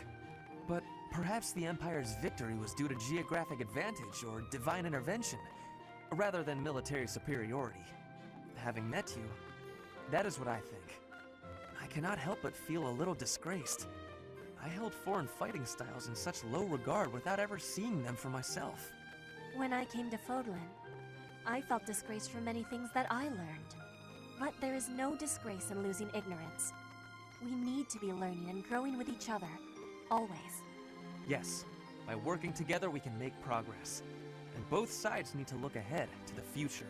But perhaps the Empire's victory was due to geographic advantage or divine intervention, rather than military superiority. Having met you, that is what I think. I cannot help but feel a little disgraced. I held foreign fighting styles in such low regard without ever seeing them for myself.
When I came to Fódlan, I felt disgraced for many things that I learned. But there is no disgrace in losing ignorance. We need to be learning and growing with each other, always.
Yes, by working together we can make progress. And both sides need to look ahead to the future.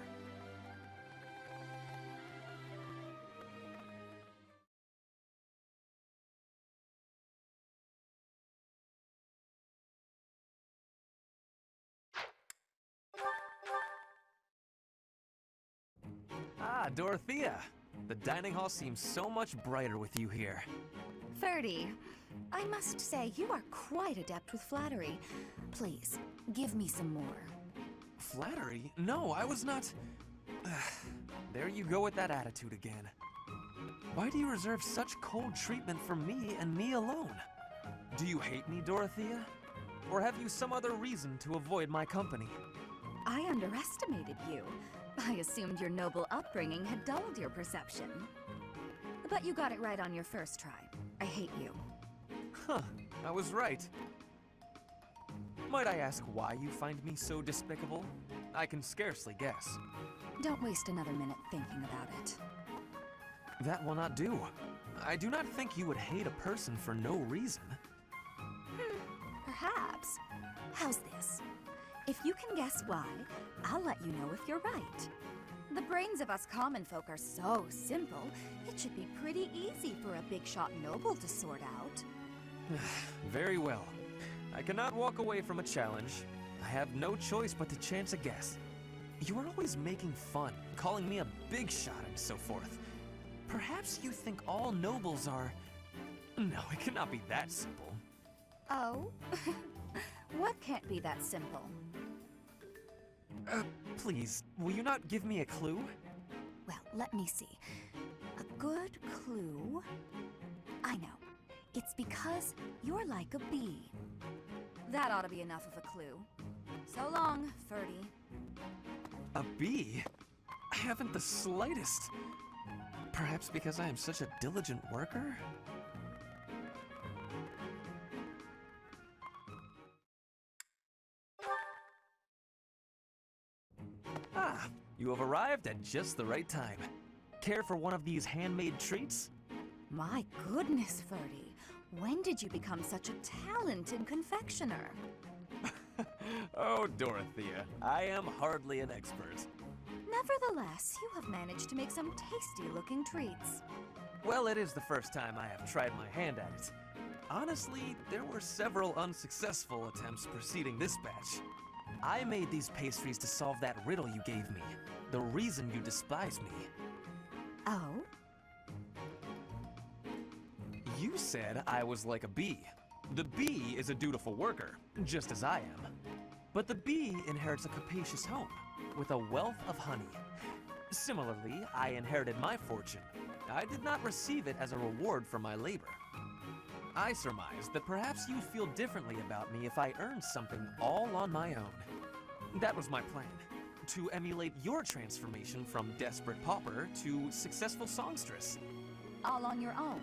Ah, Dorothea! The dining hall seems so much brighter with you here.
Ferdy, I must say you are quite adept with flattery. Please, give me some more.
Flattery? No, I was not... There you go with that attitude again. Why do you reserve such cold treatment for me and me alone? Do you hate me, Dorothea? Or have you some other reason to avoid my company?
I underestimated you. I assumed your noble upbringing had dulled your perception. But you got it right on your first try. I hate you.
Huh, I was right. Might I ask why you find me so despicable? I can scarcely guess.
Don't waste another minute thinking about it.
That will not do. I do not think you would hate a person for no reason.
Perhaps. How's this? If you can guess why, I'll let you know if you're right. The brains of us common folk are so simple, it should be pretty easy for a big-shot noble to sort out.
Very well. I cannot walk away from a challenge. I have no choice but to chance a guess. You are always making fun, calling me a big shot and so forth. Perhaps you think all nobles are... No, it cannot be that simple.
Oh? What can't be that simple?
Please, will you not give me a clue?
Well, let me see. A good clue? I know. It's because you're like a bee. That ought to be enough of a clue. So long, Ferdy.
A bee? I haven't the slightest. Perhaps because I am such a diligent worker? Ah, you have arrived at just the right time. Care for one of these handmade treats?
My goodness, Ferdy. When did you become such a talented confectioner?
Oh, Dorothea, I am hardly an expert.
Nevertheless, you have managed to make some tasty-looking treats.
Well, it is the first time I have tried my hand at it. Honestly, there were several unsuccessful attempts preceding this batch. I made these pastries to solve that riddle you gave me. The reason you despise me.
Oh?
You said I was like a bee. The bee is a dutiful worker, just as I am. But the bee inherits a capacious home, with a wealth of honey. Similarly, I inherited my fortune. I did not receive it as a reward for my labor. I surmised that perhaps you'd feel differently about me if I earned something all on my own. That was my plan.
to emulate your transformation from desperate pauper to successful songstress.
All on your own?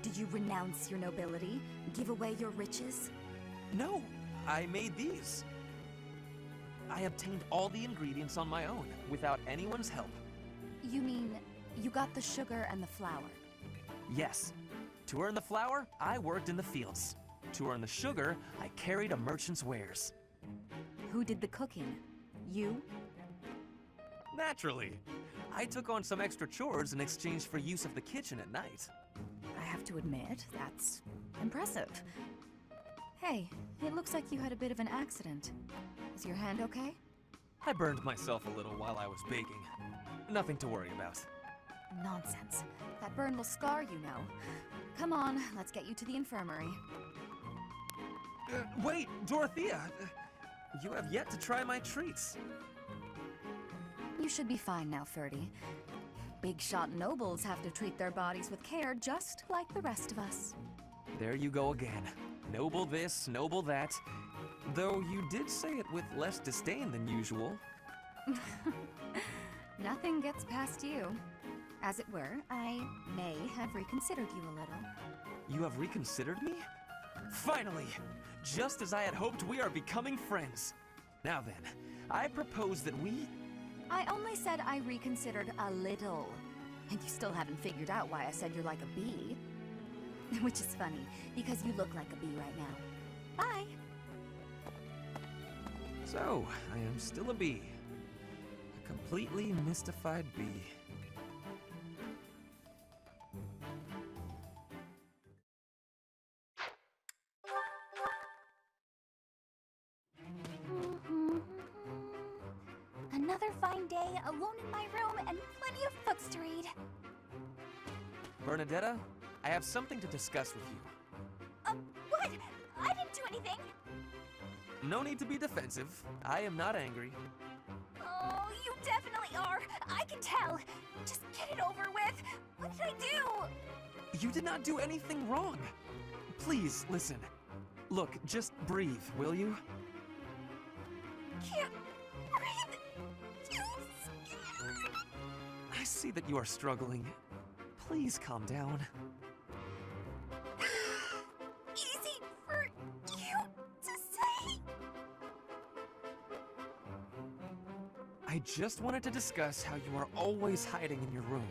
Did you renounce your nobility? Give away your riches?
No, I made these. I obtained all the ingredients on my own, without anyone's help.
You mean, you got the sugar and the flour?
Yes. To earn the flour, I worked in the fields. To earn the sugar, I carried a merchant's wares.
Who did the cooking? You?
Naturally. I took on some extra chores in exchange for use of the kitchen at night.
I have to admit, that's impressive. Hey, it looks like you had a bit of an accident. Is your hand okay?
I burned myself a little while I was baking. Nothing to worry about.
Nonsense. That burn will scar you now. Come on, let's get you to the infirmary.
Wait, Dorothea! You have yet to try my treats.
You should be fine now, Ferdy. Big shot nobles have to treat their bodies with care just like the rest of us.
There you go again. Noble this, noble that. Though you did say it with less disdain than usual.
Nothing gets past you. As it were, I may have reconsidered you a little.
You have reconsidered me? Finally! Just as I had hoped, we are becoming friends. Now then, I propose that we...
I only said I reconsidered a little. And you still haven't figured out why I said you're like a bee. Which is funny, because you look like a bee right now. Bye!
So, I am still a bee. A completely mystified bee.
Another fine day, alone in my room, and plenty of books to read.
Bernadetta, I have something to discuss with you.
What? I didn't do anything.
No need to be defensive. I am not angry.
Oh, you definitely are. I can tell. Just get it over with. What did I do?
You did not do anything wrong. Please, listen. Look, just breathe, will you?
Can't breathe. Too scared.
I see that you are struggling. Please calm down.
Easy for you to say.
I just wanted to discuss how you are always hiding in your room.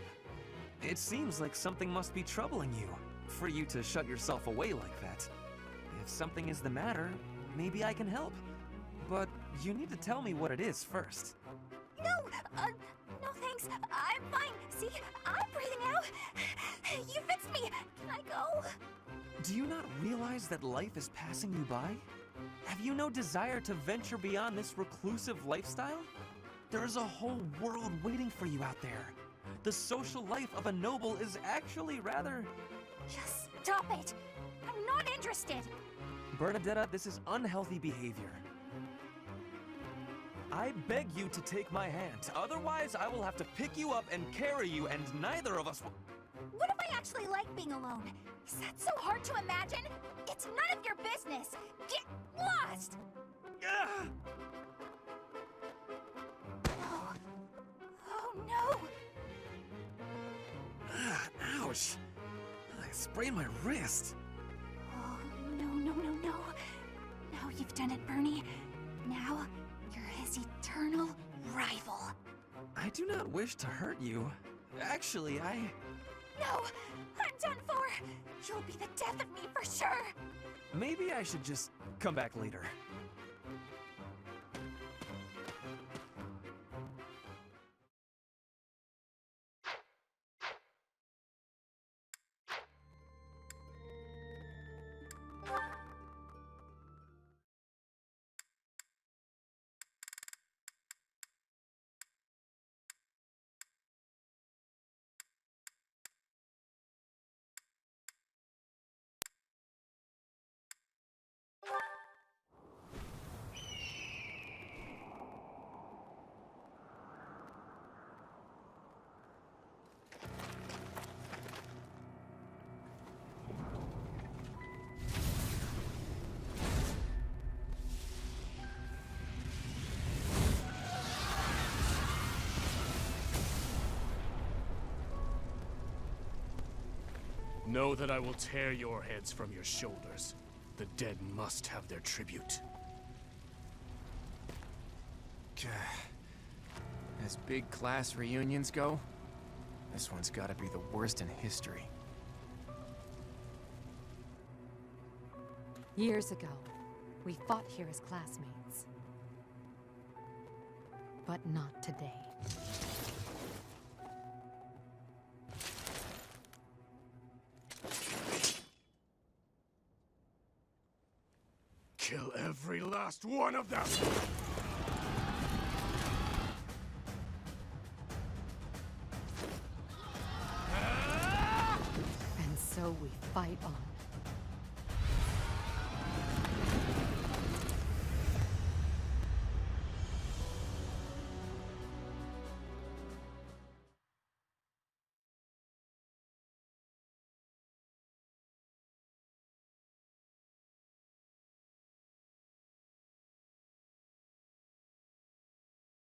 It seems like something must be troubling you, for you to shut yourself away like that. If something is the matter, maybe I can help. But you need to tell me what it is first.
No, no thanks. I'm fine. See, I'm breathing out. You fixed me. Can I go?
Do you not realize that life is passing you by? Have you no desire to venture beyond this reclusive lifestyle? There is a whole world waiting for you out there. The social life of a noble is actually rather...
Just stop it. I'm not interested.
Bernadetta, this is unhealthy behavior. I beg you to take my hand. Otherwise, I will have to pick you up and carry you, and neither of us will...
What if I actually like being alone? Is that so hard to imagine? It's none of your business. Get lost!
Ugh!
Oh. Oh no!
Ouch! I sprained my wrist.
Oh, no, no, no, no. Now you've done it, Bernie. Now, you're his eternal rival.
I do not wish to hurt you. Actually,
No! I'm done for! You'll be the death of me for sure!
Maybe I should just come back later.
Know that I will tear your heads from your shoulders. The dead must have their tribute.
As big class reunions go, this one's gotta be the worst in history.
Years ago, we fought here as classmates. But not today.
Kill every last one of them!
And so we fight on.